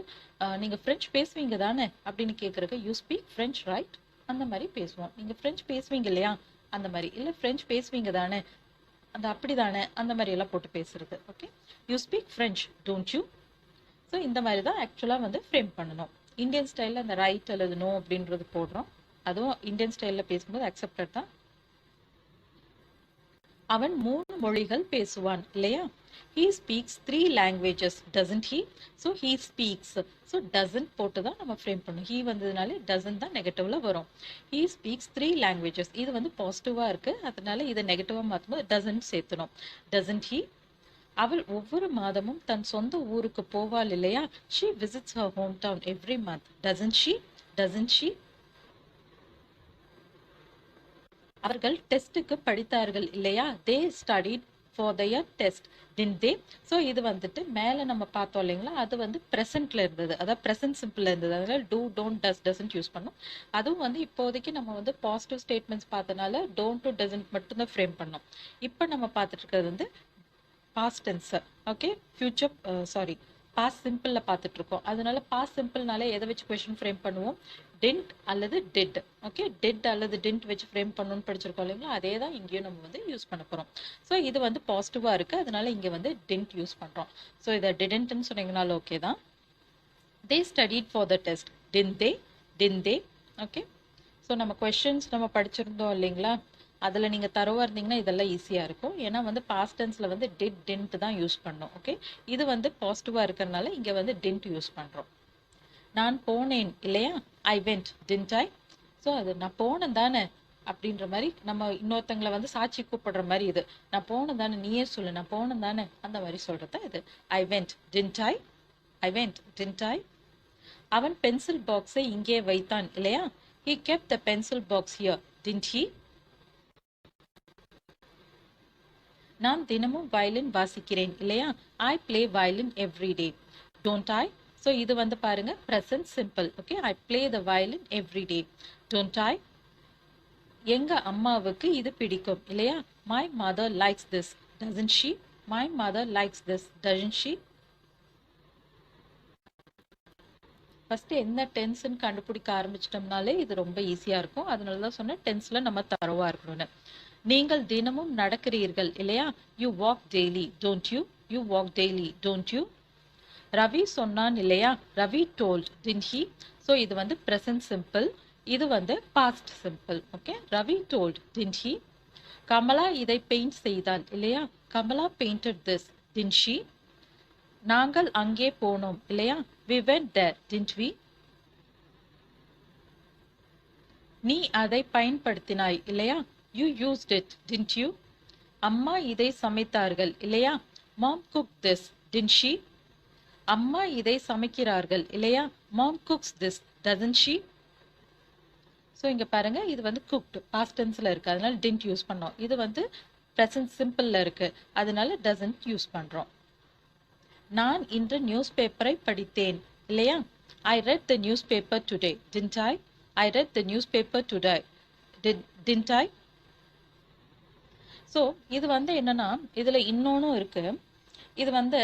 நீங்கள் ஃப்ரெஞ்ச் பேசுவீங்க தானே அப்படின்னு கேட்குறக்கு யூ ஸ்பீக் ஃப்ரெஞ்ச் ரைட் அந்த மாதிரி பேசுவோம். நீங்கள் ஃப்ரெஞ்ச் பேசுவீங்க இல்லையா அந்த மாதிரி, இல்லை ஃப்ரெஞ்ச் பேசுவீங்க தானே அந்த அப்படி தானே அந்த மாதிரி எல்லாம் போட்டு பேசுறது. Okay, you speak French don't you. So இந்த மாதிரி தான் ஆக்சுவலாக வந்து ஃப்ரேம் பண்ணணும். இந்தியன் ஸ்டைலில் அந்த ரைட் அல்லது நோ அப்படின்றது போடுறோம், அதுவும் இந்தியன் ஸ்டைலில் பேசும்போது அக்செப்டட் தான். அவன் 3 மொழிகள் பேசுவான் இல்லையா, he speaks 3 languages doesn't he. so he speaks, so doesn't போட்டு தான் நம்ம ஃப்ரேம் பண்ணணும். he வந்ததுனாலே doesn't தான் நெகட்டிவ்ல வரும். he speaks 3 languages இது வந்து பாசிட்டிவா இருக்கு, அதனால இதை நெகட்டிவா மாற்றும்போது doesn't சேர்த்தணும். doesn't he. அவள் ஒவ்வொரு மாதமும் தன் சொந்த ஊருக்கு போவாள் இல்லையா, she visits her hometown every month doesn't she, doesn't she. அவர்கள் டெஸ்ட்டுக்கு படித்தார்கள் இல்லையா, they studied for their test didn't they. So இது வந்துட்டு மேலே நம்ம பார்த்தோம் இல்லைங்களா, அது வந்து ப்ரெசென்ட்ல இருந்தது, அதாவது ப்ரெசென்ட் சிம்பிள்ல இருந்தது, அதனால do, don't, does, doesn't use பண்ணோம். அதுவும் வந்து இப்போதைக்கு நம்ம வந்து பாசிட்டிவ் ஸ்டேட்மெண்ட்ஸ் பார்த்தனால டோன்ட் டு டசன்ட் மட்டும்தான் ஃப்ரேம் பண்ணோம். இப்போ நம்ம பார்த்துட்டு இருக்கிறது வந்து past tense. Okay, future sorry past சிம்பிளில் பார்த்துட்டு இருக்கோம். அதனால பாஸ்ட் சிம்பிள்னாலே எதை வச்சு கொஷின் ஃப்ரேம் பண்ணுவோம், டென்ட் அல்லது டெட். ஓகே, டெட் அல்லது டென்ட் வச்சு ஃப்ரேம் பண்ணணும்னு படிச்சிருக்கோம் இல்லைங்களா, அதே தான் இங்கேயும் நம்ம வந்து யூஸ் பண்ண போகிறோம். ஸோ இது வந்து பாசிட்டிவாக இருக்குது, அதனால இங்கே வந்து டென்ட் யூஸ் பண்ணுறோம். ஸோ இதை டிடென்ட்னு சொன்னீங்கனாலும் ஓகே தான். they studied for the test didn't they, didn't they. Okay, so நம்ம கொஷின்ஸ் நம்ம படிச்சிருந்தோம் இல்லைங்களா, அதில் நீங்கள் தரவாக இருந்தீங்கன்னா இதெல்லாம் ஈஸியாக இருக்கும். ஏன்னா வந்து பாஸ்ட் டென்ஸில் வந்து டிட், டென்ட் தான் யூஸ் பண்ணோம். ஓகே, இது வந்து பாசிட்டிவாக இருக்கிறதுனால இங்கே வந்து டென்ட் யூஸ் பண்ணுறோம். நான் போனேன் இல்லையா, I went didn't I. So அது நான் போனேன் தானே அப்படின்ற மாதிரி நம்ம இன்னொருத்தங்களை வந்து சாட்சி கூப்பிடுற மாதிரி இது, நான் போனேன் தானே நீயே சொல்லு, நான் போனேன் தானே அந்த மாதிரி சொல்கிறது தான் இது. I went didn't I, I went didn't I. அவன் பென்சில் பாக்ஸை இங்கே வைத்தான் இல்லையா, he kept the pencil box here didn't he. நான் தினமும் வயலின் வாசிக்கிறேன் இல்லையா, I play violin every day don't I. So இது வந்து பாருங்க present simple. Okay, I play the violin every day don't I. எங்க அம்மாவுக்கு இது பிடிக்கும் இல்லையா, my mother likes this doesn't she, my mother likes this doesn't she. First என்ன டென்ஸ்ன்னு கண்டுபிடிக்க ஆரம்பிச்சிட்டோம்னாலே இது ரொம்ப ஈஸியாக இருக்கும். அதனால தான் சொன்னேன் டென்ஸில் நம்ம தரவாக இருக்கணும்னு. நீங்கள் தினமும் நடக்கிறீர்கள் இல்லையா, you walk daily don't you, you walk daily don't you. Ravi சொன்னான் இல்லையா, Ravi told didn't he. So இது வந்து ப்ரெசன்ட் சிம்பிள், இது வந்து past simple. Okay, Ravi told didn't he. Kamala இதை பெயிண்ட் செய்தாள் இல்லையா, Kamala painted this didn't she. நாங்கள் அங்கே போனோம் இல்லையா, we went there didn't we. நீ அதை பயன்படுத்தினாய் இல்லையா, you used it didn't you. அம்மா இதை சமைத்தார்கள் இல்லையா, mom cooked this didn't she. அம்மா இதை சமைக்கிறார்கள் இல்லையா, mom cooks this doesn't she. So இங்க பாருங்க இது வந்து cooked past tenseல இருக்கு, அதனால didn't யூஸ் பண்ணோம். இது வந்து present simpleல இருக்கு, அதனால doesn't யூஸ் பண்றோம். நான் இன்று நியூஸ் பேப்பரை படித்தேன் இல்லையா, I read the newspaper today, didn't I? I read the newspaper today, didn't I? So இது வந்து என்னன்னா இதில் இன்னொன்றும் இருக்கு. இது வந்து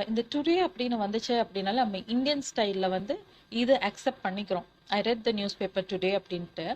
இந்த டுடே அப்படின்னு வந்துச்சு அப்படின்னால நம்ம இந்தியன் ஸ்டைலில் வந்து இது அக்செப்ட் பண்ணிக்கிறோம். ஐ read the news paper today அப்படின்ட்டு.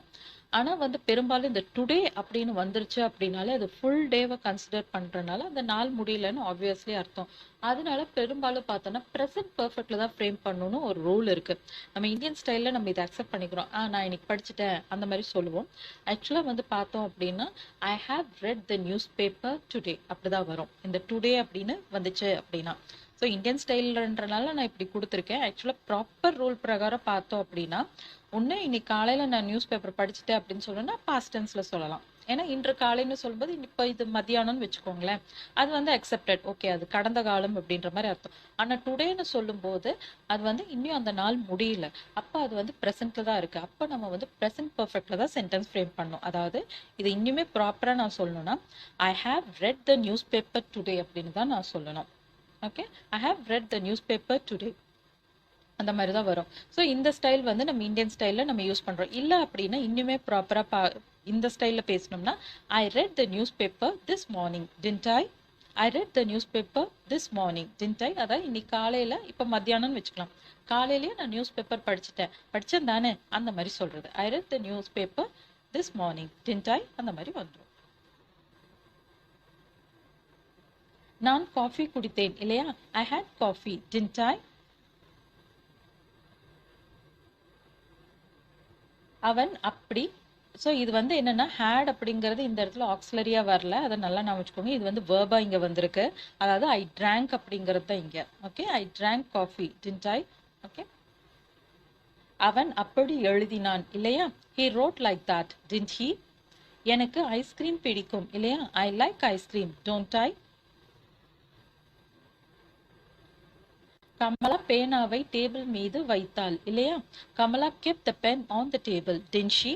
ஆனால் வந்து பெரும்பாலும் இந்த டுடே அப்படின்னு வந்துருச்சு அப்படின்னாலே அது ஃபுல் டேவை கன்சிடர் பண்ணுறதுனால அந்த நாள் முடியலன்னு ஆப்வியஸ்லி அர்த்தம். அதனால பெரும்பாலும் பார்த்தோன்னா ப்ரெசன்ட் பர்ஃபெக்டில் தான் ஃப்ரேம் பண்ணணும்னு ஒரு ரூல் இருக்குது. நம்ம இந்தியன் ஸ்டைலில் நம்ம இதை அக்செப்ட் பண்ணிக்கிறோம். நான் இன்னைக்கு படிச்சுட்டேன் அந்த மாதிரி சொல்லுவோம். ஆக்சுவலாக வந்து பார்த்தோம் அப்படின்னா I have red the news paper today அப்படிதான் வரும் இந்த டுடே அப்படின்னு வந்துச்சு அப்படின்னா. ஸோ இந்தியன் ஸ்டைல்ன்றனால நான் இப்படி கொடுத்துருக்கேன். ஆக்சுவலாக ப்ராப்பர் ரூல் பிரகாரம் பார்த்தோம் அப்படின்னா ஒன்று இன்னைக்கு காலையில் நான் நியூஸ் பேப்பர் படிச்சுட்டேன் அப்படின்னு சொல்லணும்னா பாஸ்ட் டென்ஸில் சொல்லலாம். ஏன்னா இன்று காலைன்னு சொல்லும்போது இப்போ இது மத்தியானம்னு வச்சுக்கோங்களேன், அது வந்து அக்செப்டட், ஓகே, அது கடந்த காலம் அப்படின்ற மாதிரி அர்த்தம். ஆனால் டுடேன்னு சொல்லும்போது அது வந்து இன்னும் அந்த நாள் முடியல, அப்போ அது வந்து ப்ரெசென்ட்ல தான் இருக்கு. அப்போ நம்ம வந்து ப்ரெசென்ட் பர்ஃபெக்ட்ல தான் சென்டென்ஸ் ஃப்ரேம் பண்ணணும். அதாவது இது இன்னுமே ப்ராப்பராக நான் சொல்லணும்னா I have red the news paper today அப்படின்னு தான் நான் சொல்லணும். Okay, I have red the news paper today அந்த மாதிரி தான் வரும். ஸோ இந்த ஸ்டைல் வந்து நம்ம இந்தியன் ஸ்டைலில் நம்ம யூஸ் பண்ணுறோம். இல்லை அப்படின்னா இன்னுமே ப்ராப்பராக இந்த ஸ்டைலில் பேசணும்னா I read the newspaper this morning, didn't I? I read the newspaper this morning, didn't I? அதாவது இன்னைக்கு காலையில், இப்போ மத்தியானம்னு வச்சுக்கலாம், காலையிலேயே நான் நியூஸ் பேப்பர் படித்தேன் தானே, அந்த மாதிரி சொல்கிறது. I read the newspaper this morning, didn't I? அந்த மாதிரி வந்துடும். நான் காஃபி குடித்தேன் இல்லையா, I had coffee, didn't I? அவன் அப்படி. ஸோ இது வந்து என்னன்னா ஹேட் அப்படிங்கிறது இந்த இடத்துல ஆக்சிலரியா வரல, அதை நல்லா நான் வச்சுக்கோங்க. இது வந்து வேர்பா இங்க வந்திருக்கு. அதாவது ஐ ட்ராங்க் அப்படிங்கிறது தான் இங்க. Okay, I drank coffee, didn't I? Okay, அவன் அப்படி எழுதினான் இல்லையா, he wrote like that, didn't he? எனக்கு ஐஸ்கிரீம் பிடிக்கும் இல்லையா, I like ice cream, don't I? Kamala பேனாவை டேபிள் மீது வைத்தாள் இல்லையா, Kamala kept the pen on the table, didn't she?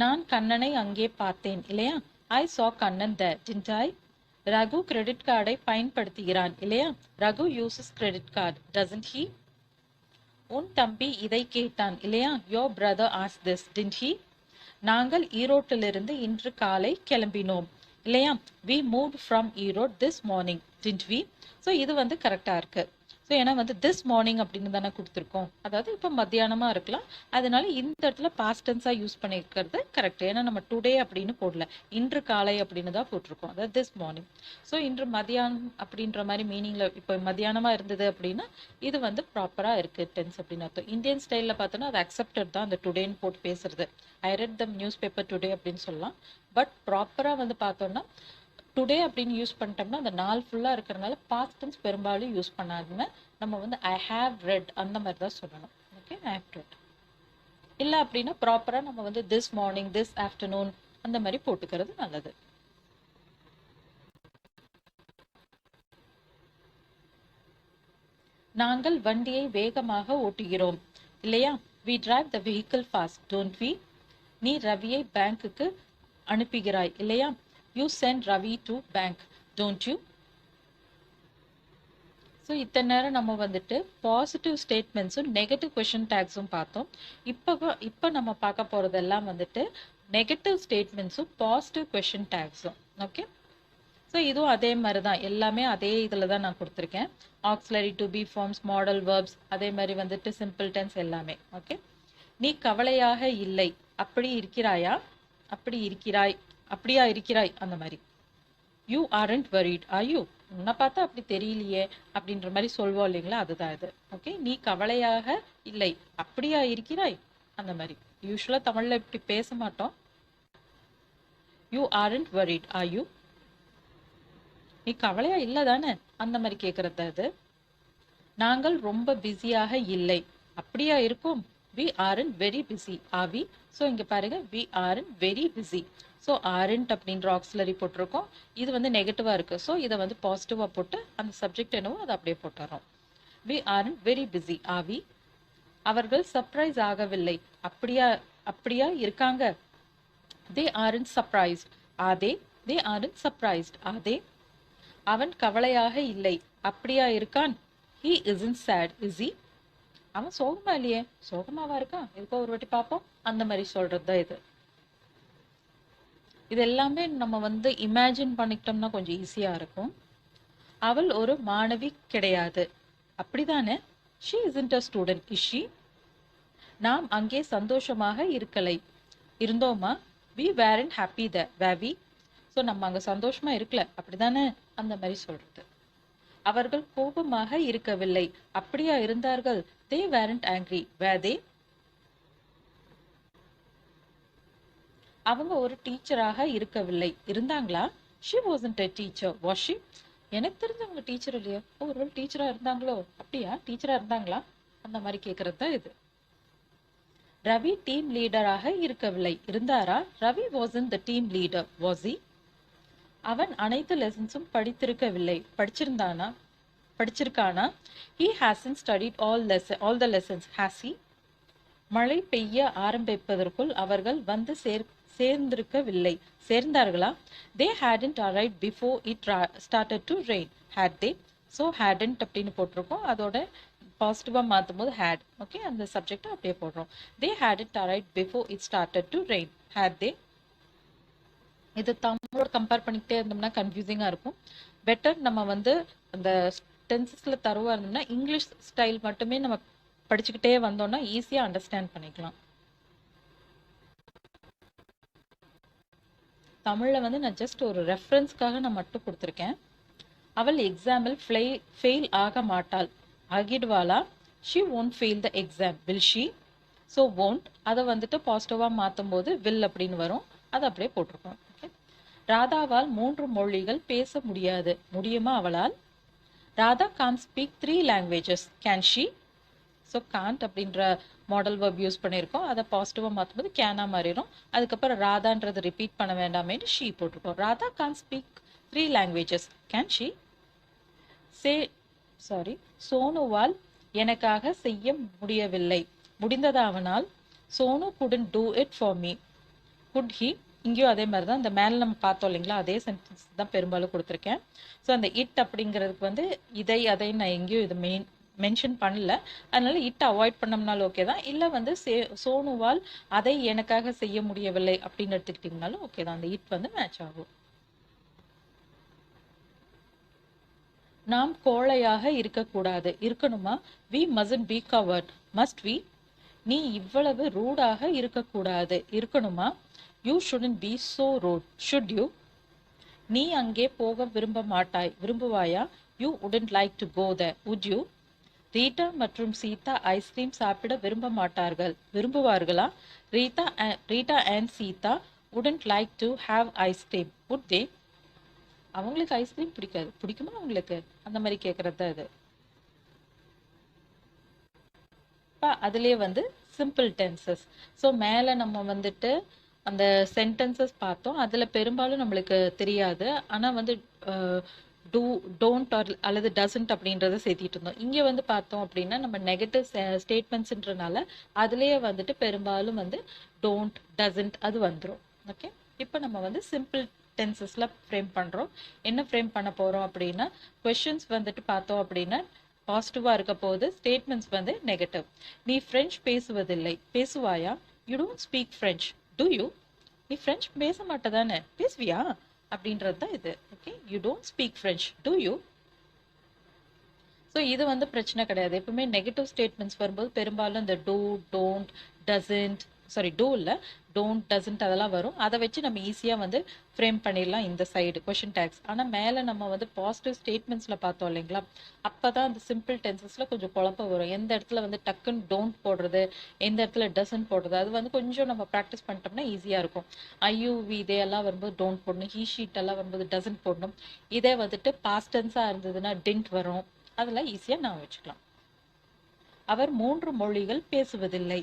நான் கண்ணனை அங்கே பார்த்தேன் இல்லையா, I saw Kannan there, didn't I? Raghu credit கார்டை பயன்படுத்துகிறான் இல்லையா, Raghu uses credit card, doesn't he? உன் தம்பி இதை கேட்டான் இல்லையா, your brother asked this, didn't he? நாங்கள் ஈரோட்டிலிருந்து இன்று காலை கிளம்பினோம் இல்லையா, we moved from Erode this morning, didn't we? So இது வந்து கரெக்டா இருக்கு. ஸோ ஏன்னா வந்து திஸ் மார்னிங் அப்படின்னு தானே கொடுத்துருக்கோம், அதாவது இப்போ மத்தியானமா இருக்கலாம். அதனால இந்த இடத்துல பாஸ்ட் டென்ஸா யூஸ் பண்ணியிருக்கிறது கரெக்ட். ஏன்னா நம்ம டுடே அப்படின்னு போடல, இன்று காலை அப்படின்னு தான் போட்டிருக்கோம், அதாவது திஸ் மார்னிங். ஸோ இன்று மத்தியானம் அப்படின்ற மாதிரி மீனிங்ல இப்போ மத்தியானமா இருந்தது அப்படின்னா இது வந்து ப்ராப்பரா இருக்கு டென்ஸ் அப்படின்னு அர்த்தம். இந்தியன் ஸ்டைல்ல பார்த்தோன்னா அது அக்செப்டட் தான் அந்த டுடேன்னு போட்டு பேசுறது. ஐ read the news paper today அப்படின்னு சொல்லலாம். பட் ப்ராப்பரா வந்து பார்த்தோம்னா டுடே அப்படின்னு யூஸ் பண்ணிட்டோம்னா அந்த நாள் ஃபுல்லாக இருக்கிறதுனால பாஸ்ட் டென்ஸ் பெரும்பாலும் யூஸ் பண்ணாதுன்னு நம்ம வந்து ஐ ஹாவ் ரெட் அந்த மாதிரி தான் சொல்லணும். Okay, I have red. இல்லை அப்படின்னா ப்ராப்பராக நம்ம வந்து திஸ் மார்னிங், திஸ் ஆஃப்டர்நூன் அந்த மாதிரி போட்டுக்கிறது நல்லது. நாங்கள் வண்டியை வேகமாக ஓட்டுகிறோம் இல்லையா, we drive the vehicle fast, don't we? நீ ரவியை பேங்க்குக்கு அனுப்புகிறாய் இல்லையா, you send Ravi to bank, don't you? So இத்தனை நேரம் நம்ம வந்துட்டு பாசிட்டிவ் ஸ்டேட்மெண்ட்ஸும் நெகட்டிவ் கொஷின் டேக்ஸும் பார்த்தோம். இப்போ நம்ம பார்க்க போகிறதெல்லாம் வந்துட்டு நெகட்டிவ் ஸ்டேட்மெண்ட்ஸும் பாசிட்டிவ் கொஷின் டேக்ஸும். ஓகே, ஸோ இதுவும் அதே மாதிரி தான், எல்லாமே அதே இதில் தான் நான் கொடுத்துருக்கேன். Auxiliary to be forms, modal verbs, அதே மாதிரி வந்துட்டு சிம்பிள் டென்ஸ் எல்லாமே. ஓகே, நீ கவலையாக இல்லை, அப்படி இருக்கிறாயா, அப்படி இருக்கிறாய், அப்படியா இருக்கிறாய், அந்த மாதிரி. You aren't worried, are you? உன்னை பார்த்தா அப்படி தெரியலையே அப்படின்ற மாதிரி சொல்வோம் இல்லைங்களா, அதுதான் இது. ஓகே, நீ கவலையாக இல்லை, அப்படியா இருக்கிறாய், அந்த மாதிரி. யூஸ்வலா தமிழ்ல இப்படி பேச மாட்டோம். You aren't worried, are you? நீ கவலையா இல்லை தானே, அந்த மாதிரி கேட்கறது அது. நாங்கள் ரொம்ப பிஸியாக இல்லை, அப்படியா இருக்கும், we aren't very busy, are we? So இங்க பாருங்க, we aren't very busy. So aren't அப்படின்ற ஆக்சிலரி போட்டிருக்கோம், இது வந்து நெகட்டிவா இருக்கு. ஸோ இதை வந்து பாசிட்டிவா போட்டு அந்த சப்ஜெக்ட் என்னவோ அதை அப்படியே போட்டுறோம். we aren't very busy, are we? அவர்கள் சர்ப்ரைஸ் ஆகவில்லை, அப்படியா இருக்காங்க, they aren't surprised, are they? they aren't surprised, are they? அவன் கவலையாக இல்லை, அப்படியா இருக்கான், he isn't sad, is he? அவன் சோகமா இல்லையே, சோகமாவா இருக்கான், இதுக்கோ ஒரு வாட்டி பார்ப்போம், அந்த மாதிரி சொல்றது தான் இது. இது எல்லாமே நம்ம வந்து இமேஜின் பண்ணிக்கிட்டோம்னா கொஞ்சம் ஈஸியா இருக்கும். அவள் ஒரு மாணவி கிடையாது, அப்படிதானே? She isn't a student, is she? நாம் அங்கே சந்தோஷமாக இருக்கலை, இருந்தோமா? we weren't happy there, were we? So நம்ம அங்க சந்தோஷமா இருக்கல, அப்படிதானே? அந்த மாதிரி சொல்றது. அவர்கள் கோபமாக இருக்கவில்லை, அப்படியா இருந்தார்கள்? they weren't angry, were they? அவங்க ஒரு டீச்சராக இருக்கவில்லை, இருந்தாங்களா? she wasn't a teacher, was she? எனக்கு தெரிஞ்சவங்க டீச்சர் இல்லையா, ஒருவேளை டீச்சரா இருந்தாங்களோ, அப்படியா டீச்சரா இருந்தாங்களா, அந்த மாதிரி கேட்கறது தான் இது. ரவி டீம் லீடராக இருக்கவில்லை, இருந்தாரா? Ravi wasn't the team leader, was he? அவன் அனைத்து லெசன்ஸும் படித்திருக்கவில்லை, படிச்சிருக்கானா? he hasn't studied all the lessons, has he? மழை பெய்ய ஆரம்பிப்பதற்குள் அவர்கள் வந்து சேர்ந்திருக்கவில்லை, சேர்ந்தார்களா? they hadn't arrived before it started to rain, had they? so hadn't அப்படின்னு போட்டிருக்கோம், அதோட பாசிட்டிவா மாத்தும் போது had. ஓகே, அந்த சப்ஜெக்ட் அப்படியே போடுறோம். they hadn't arrived before it started to rain, had they? இது தமிழோட கம்பேர் பண்ணிக்கிட்டே இருந்தோம்னா கன்ஃபியூசிங்கா இருக்கும். பெட்டர் நம்ம வந்து அந்த டென்சஸ்ல தருவா இருந்தோம்னா இங்கிலீஷ் ஸ்டைல் மட்டுமே நம்ம படிச்சுக்கிட்டே வந்தோம்னா ஈஸியா அண்டர்ஸ்டாண்ட் பண்ணிக்கலாம். தமிழ்ல வந்து நான் ஜஸ்ட் ஒரு ரெஃபரன்ஸ்க்காக நான் மட்டும் கொடுத்துருக்கேன். அவள் எக்ஸாம்பிள் ஃபெயில் ஆக மாட்டாள், ஆகிடுவாளா? she won't fail the exam, will she? so won't அதை வந்துட்டு பாசிட்டிவா மாத்தும் போது will அப்படின்னு வரும், அதை அப்படியே போட்டிருக்கோம். ஓகே, ராதாவால் 3 மொழிகள் பேச முடியாது, முடியுமா அவளால்? Radha can't speak 3 languages, can she? So can't அப்படின்ற மாடல் verb யூஸ் பண்ணியிருக்கோம், அதை பாசிட்டிவாக மாற்றும் போது கேனா மாறிடும். அதுக்கப்புறம் ராதான்றது ரிப்பீட் பண்ண வேண்டாமேன்னு ஷீ போட்டிருக்கோம். Radha can't speak 3 languages, can she? சோனுவால் எனக்காக செய்ய முடியவில்லை, முடிந்ததா அவனால்? Sonu couldn't do it for me, could he? இங்கேயும் அதே மாதிரி தான், இந்த மேலே நம்ம பார்த்தோம் இல்லைங்களா, அதே சென்டென்ஸ் தான் பெரும்பாலும் கொடுத்துருக்கேன். ஸோ அந்த இட் அப்படிங்கிறதுக்கு வந்து இதை அதை நான் எங்கேயும் இது மென்ஷன் பண்ணல, அதனால இட் அவாய்ட் பண்ணோம்னாலும் ஓகே தான். இல்லை வந்து சோனுவால் அதை எனக்காக செய்ய முடியவில்லை அப்படின்னு எடுத்துக்கிட்டிங்கனாலும் ஓகே தான், அந்த இட் வந்து மேட்ச் ஆகும். நாம் கோழையாக இருக்கக்கூடாது, இருக்கணுமா? we mustn't be coward, must we? நீ இவ்வளவு ரூடாக இருக்கக்கூடாது, இருக்கணுமா? you shouldn't be so rude, should you? நீ அங்கே போக விரும்புவாயா? you wouldn't like to go there, would you? Rita மற்றும் சீதா ஐஸ்கிரீம் சாப்பிட விரும்புவார்களா? Rita and Sita wouldn't like to have ice cream, would they? அவங்களுக்கு ஐஸ்கிரீம் பிடிக்காது, பிடிக்குமா அவங்களுக்கு, அந்த மாதிரி கேட்கறது தான் இது. அதுலயே வந்து சிம்பிள் டென்சஸ். ஸோ மேல நம்ம வந்துட்டு அந்த சென்டென்சஸ் பார்த்தோம், அதுல பெரும்பாலும் நம்மளுக்கு தெரியாது, ஆனா வந்து டோன்ட் அல்லது டசன்ட் அப்படின்றத சேர்த்திட்டு இருந்தோம். இங்க வந்து பார்த்தோம் அப்படின்னா நம்ம நெகட்டிவ் ஸ்டேட்மெண்ட்ஸ்ன்றனால அதுலயே வந்துட்டு பெரும்பாலும் வந்து டோன்ட் டசன்ட் அது வந்துடும். ஓகே, இப்போ நம்ம வந்து சிம்பிள் டென்சஸ்ல ஃப்ரேம் பண்றோம். என்ன ஃப்ரேம் பண்ண போறோம் அப்படின்னா, கொஸ்டின்ஸ் வந்துட்டு பார்த்தோம் அப்படின்னா பாசிட்டிவா இருக்க போது, ஸ்டேட்மெண்ட்ஸ் வந்து நெகட்டிவ். நீ பிரெஞ்சு பேசுவதில்லை, பேசுவாயா? You don't speak French, do you? நீ பிரெஞ்சு பேச மாட்டதானே, பேசுவியா அப்படின்றது தான் இது. Okay, you don't speak French, do you? So இது வந்து பிரச்சனை கிடையாது. எப்பவுமே நெகட்டிவ் ஸ்டேட்மெண்ட்ஸ் வரும்போது பெரும்பாலும் இந்த டூ, டோன்ட், டசன்ட், டூ இல்லை, டோன்ட், டசன்ட் அதெல்லாம் வரும். அதை வச்சு நம்ம ஈஸியாக வந்து ஃப்ரேம் பண்ணிடலாம் இந்த சைடு கொஷின் டேக்ஸ். ஆனால் மேலே நம்ம வந்து பாசிட்டிவ் ஸ்டேட்மெண்ட்ஸில் பார்த்தோம் இல்லைங்களா, அப்போ தான் அந்த சிம்பிள் டென்சஸில் கொஞ்சம் குழப்பம் வரும். எந்த இடத்துல வந்து டக்குன்னு டோன்ட் போடுறது, எந்த இடத்துல டசன்ட் போடுறது, அது வந்து கொஞ்சம் நம்ம ப்ராக்டிஸ் பண்ணிட்டோம்னா ஈஸியாக இருக்கும். ஐயூவி இதெல்லாம் வரும்போது டோன்ட் போடணும், ஹீ ஷீட் எல்லாம் வரும்போது டசன்ட் போடணும். இதே வந்துட்டு பாஸ்ட் டென்ஸாக இருந்ததுன்னா டின்ட் வரும், அதெல்லாம் ஈஸியாக நான் வச்சுக்கலாம். அவர் 3 மொழிகள் பேசுவதில்லை,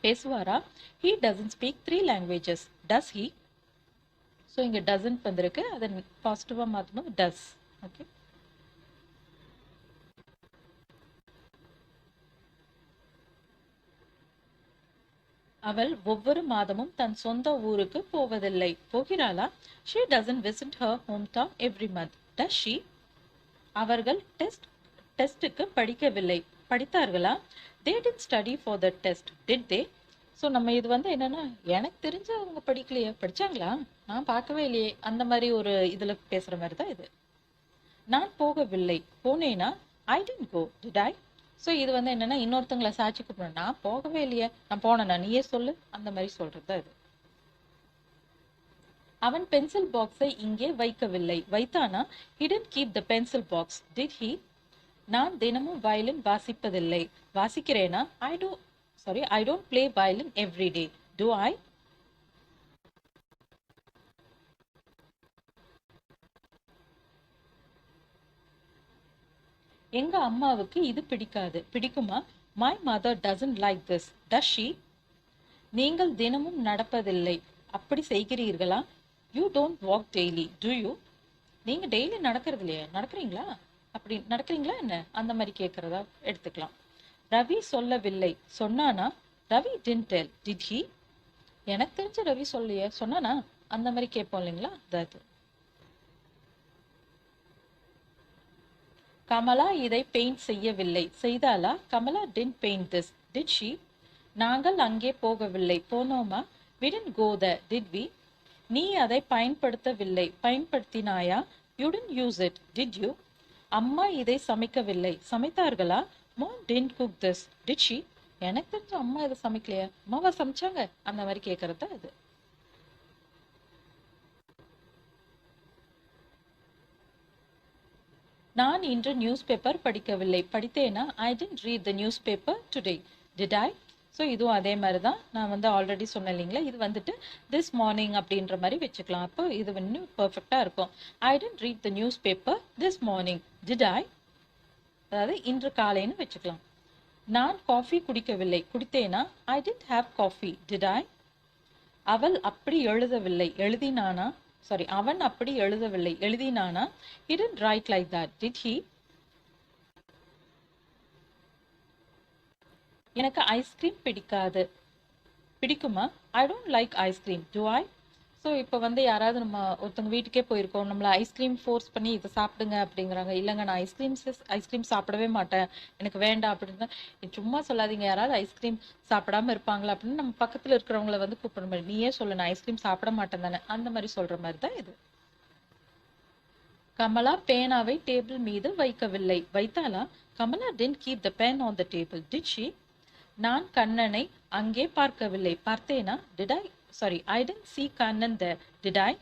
பேசுவாரா? he doesn't speak 3 languages, does he? So இங்கே டசன்ட் வந்திருக்கு, அதை பாசிட்டிவாக மாற்றும்போது டஸ். ஓகே, அவள் ஒவ்வொரு மாதமும் தன் சொந்த ஊருக்கு போவதில்லை, போகிறாளா? she doesn't visit her hometown every month, does she? அவர்கள் டெஸ்ட்டுக்கு படிக்கவில்லை, படித்தார்களா? They didn't study for the test, did they? So நம்ம இது வந்து என்னன்னா, எனக்கு தெரிஞ்சு அவங்க படிக்கலையே, படிச்சாங்களா? நான் பார்க்கவே இல்லையே, அந்த மாதிரி ஒரு இதுல பேசுற மாதிரி தான் இது. நான் போகவில்லை, போனேனா? I didn't go, did I? So இது வந்து என்னன்னா, இன்னொருத்தங்களை சாட்சி கூப்பிடணும். நான் போகவே இல்லையே, நான் போனேனா, நீயே சொல்லு, அந்த மாதிரி சொல்றது தான் இது. அவன் பென்சில் பாக்ஸை இங்கே வைக்கவில்லை, வைத்தானா? He didn't keep the pencil box, did he? நான் தினமும் violin வாசிப்பதில்லை, வாசிக்கிறேனா? I don't play violin every day, do I? எங்க அம்மாவுக்கு இது பிடிக்காது, பிடிக்குமா? My mother doesn't like this, does she? நீங்கள் தினமும் நடப்பதில்லை, அப்படி செய்கிறீர்களா? You don't walk daily, do you? நீங்க டெய்லி நடக்கிறது இல்லையா, நடக்கிறீங்களா? அப்படி நடக்கிறீங்களா என்ன, அந்த மாதிரி கேட்கறதா எடுத்துக்கலாம். ரவி சொல்லவில்லை, சொன்னானா? Ravi didn't tell, did he? எனக்கு தெரிஞ்ச ரவி சொல்லியே, சொன்னானா? அந்த மாதிரி கேட்போம் இல்லைங்களா, அதாவது. கமலா இதை பெயிண்ட் செய்யவில்லை, செய்தாலா? Kamala didn't paint this, did she? நாங்கள் அங்கே போகவில்லை, போனோமா? We didn't go there, did we? நீ அதை பயன்படுத்தவில்லை, பயன்படுத்தினாயா? You didn't use it, did you? அம்மா இதை சமைக்கவில்லை, சமைத்தார்களா? Mom didn't cook this, did she? எனக்கு தெரிஞ்ச அம்மா இதை சமைக்கலையா, அம்மாவா சமைச்சாங்க, அந்த மாதிரி கேட்கறது தான் இது. நான் இன்று நியூஸ் பேப்பர் படிக்கவில்லை, படித்தேனா? I didn't read the newspaper today, did I? So இதுவும் அதே மாதிரி தான், நான் வந்து ஆல்ரெடி சொன்னேன் இல்லைங்களா, இது வந்துட்டு திஸ் மார்னிங் அப்படின்ற மாதிரி வச்சுக்கலாம். அப்போ இது இன்னும் பர்ஃபெக்டாக இருக்கும். I didn't read the newspaper this morning, did I? அதாவது இன்று காலைன்னு வச்சுக்கலாம். நான் coffee குடிக்கவில்லை, குடித்தேனா? I didn't have coffee, did I? அவள் அப்படி எழுதவில்லை, எழுதினானா? அவன் அப்படி எழுதவில்லை, எழுதினானா? He didn't write like that, did he? எனக்கு ஐஸ்கிரீம் பிடிக்காது, பிடிக்குமா? I don't like ice cream, do I? So இப்போ வந்து யாராவது நம்ம ஒருத்தவங்க வீட்டுக்கே போயிருக்கோம், நம்மளை ஐஸ்கிரீம் ஃபோர்ஸ் பண்ணி இதை சாப்பிடுங்க அப்படிங்கிறாங்க. இல்லைங்க, நான் ஐஸ்கிரீம் சாப்பிடவே மாட்டேன், எனக்கு வேண்டாம் அப்படின்னா, சும்மா சொல்லாதீங்க, யாராவது ஐஸ்கிரீம் சாப்பிடாம இருப்பாங்களா அப்படின்னு நம்ம பக்கத்தில் இருக்கிறவங்கள வந்து கூப்பிடுற மாதிரி, நீயே சொல்லு, நான் ஐஸ்கிரீம் சாப்பிட மாட்டேன் தானே, அந்த மாதிரி சொல்ற மாதிரி தான் இது. கமலா பேனாவை டேபிள் மீது வைக்கவில்லை, வைத்தாலா? Kamala didn't keep the pen on the table, did she? நான் கண்ணனை அங்கே பார்க்கவில்லை, பார்த்தேனா? I didn't see Kannan there, did I?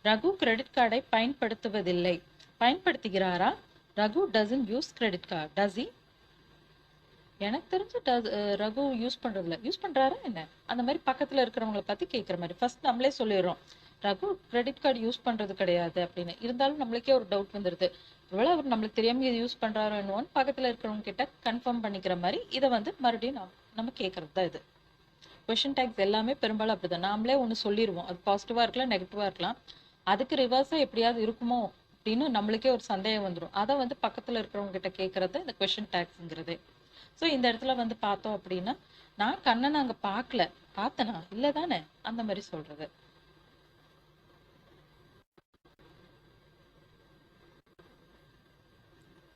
Raghu credit கார்டை பயன்படுத்துவதில்லை, பயன்படுத்துகிறாரா? Raghu doesn't use credit card, does he? எனக்கு தெரிஞ்ச ரகு யூஸ் பண்றதில்ல, யூஸ் பண்றாரா என்ன, அந்த மாதிரி பக்கத்துல இருக்கிறவங்களை பத்தி கேட்குற மாதிரி. ஃபர்ஸ்ட் நம்மளே சொல்லிடுறோம், ரகு கிரெடிட் கார்டு யூஸ் பண்றது கிடையாது அப்படின்னு. இருந்தாலும் நம்மளுக்கே ஒரு டவுட் வந்துடுது, ஒருவேளை அவர் நம்மளுக்கு தெரியாம இது யூஸ் பண்றாரோ என்னவோன்னு பக்கத்துல இருக்கிறவங்க கிட்ட கன்ஃபார்ம் பண்ணிக்கிற மாதிரி இதை வந்து மறுபடியும் நம்ம கேட்கறது தான் இது. கொஷின் டேக்ஸ் எல்லாமே பெரும்பாலும் அப்படிதான், நாமளே ஒன்று சொல்லிடுவோம், அது பாசிட்டிவா இருக்கலாம், நெகட்டிவா இருக்கலாம், அதுக்கு ரிவர்ஸா எப்படியாவது இருக்குமோ அப்படின்னு நம்மளுக்கே ஒரு சந்தேகம் வந்துடும். அதை வந்து பக்கத்துல இருக்கிறவங்க கிட்ட கேட்கறது இந்த கொஷின் டேக்ஸ்ங்கிறது. ஸோ இந்த இடத்துல வந்து பார்த்தோம் அப்படின்னா, நான் கண்ணனை அங்க பார்க்கல, பார்த்தனா இல்லை தானே, அந்த மாதிரி சொல்றது.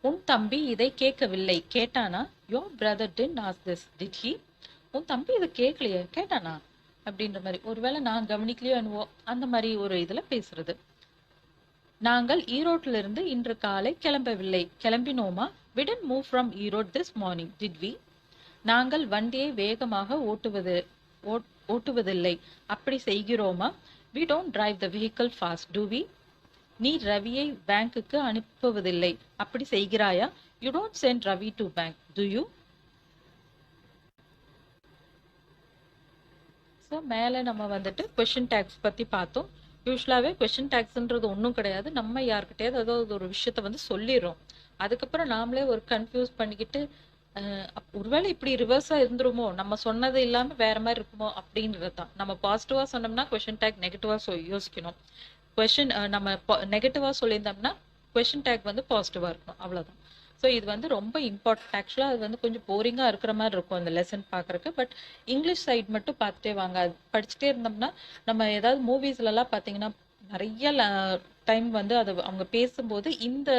உன் தம்பி இதை கேட்கவில்லை, கேட்டானா? Your brother didn't ask this, did he? உன் தம்பி இதை கேட்கலையே, கேட்டானா அப்படின்ற மாதிரி. ஒருவேளை நான் கவனிக்கலையோ என்னவோ, அந்த மாதிரி ஒரு இதுல பேசுறது. நாங்கள் ஈரோட்டிலிருந்து இன்று காலை கிளம்பவில்லை, கிளம்பினோமா? We didn't move from Erode this morning, did we? நாங்கள் வண்டியை வேகமாக ஓட்டுவதில்லை, அப்படி செய்கிறோமா? We don't drive the vehicle fast, do we? நீ ரவியை பேங்குக்கு அனுப்புவதில்லை, அப்படி செய்கிறாயா? You don't send Ravi to bank, do you? So மேலே நம்ம வந்துட்டு கொஷின் டேக்ஸ் பற்றி பார்த்தோம். யூஸ்வலாகவே கொஷின் டேக்ஸ்ன்றது ஒன்றும் கிடையாது, நம்ம யார்கிட்டயாவது ஏதாவது ஒரு விஷயத்த வந்து சொல்லிடுறோம், அதுக்கப்புறம் நாமளே ஒரு கன்ஃபியூஸ் பண்ணிக்கிட்டு ஒருவேளை இப்படி ரிவர்ஸாக இருந்துருமோ, நம்ம சொன்னது இல்லாமல் வேற மாதிரி இருக்குமோ அப்படின்றது தான். நம்ம பாசிட்டிவாக சொன்னோம்னா கொஷின் டேக் நெகட்டிவாக யோசிக்கணும், நம்ம நெகட்டிவாக சொல்லியிருந்தோம்னா கொஷின் டேக் வந்து பாசிட்டிவாக இருக்கணும், அவ்வளோதான். ஸோ இது வந்து ரொம்ப இம்பார்ட்டன்ட். ஆக்சுவலாக அது வந்து கொஞ்சம் போரிங்காக இருக்கிற மாதிரி இருக்கும் அந்த லெசன் பார்க்குறக்கு. பட் இங்கிலீஷ் சைட் மட்டும் பார்த்துட்டே வாங்க, அது படிச்சுட்டே இருந்தோம்னா நம்ம ஏதாவது மூவிஸ்லலாம் பார்த்தீங்கன்னா நிறைய டைம் வந்து அதை அவங்க பேசும்போது இந்த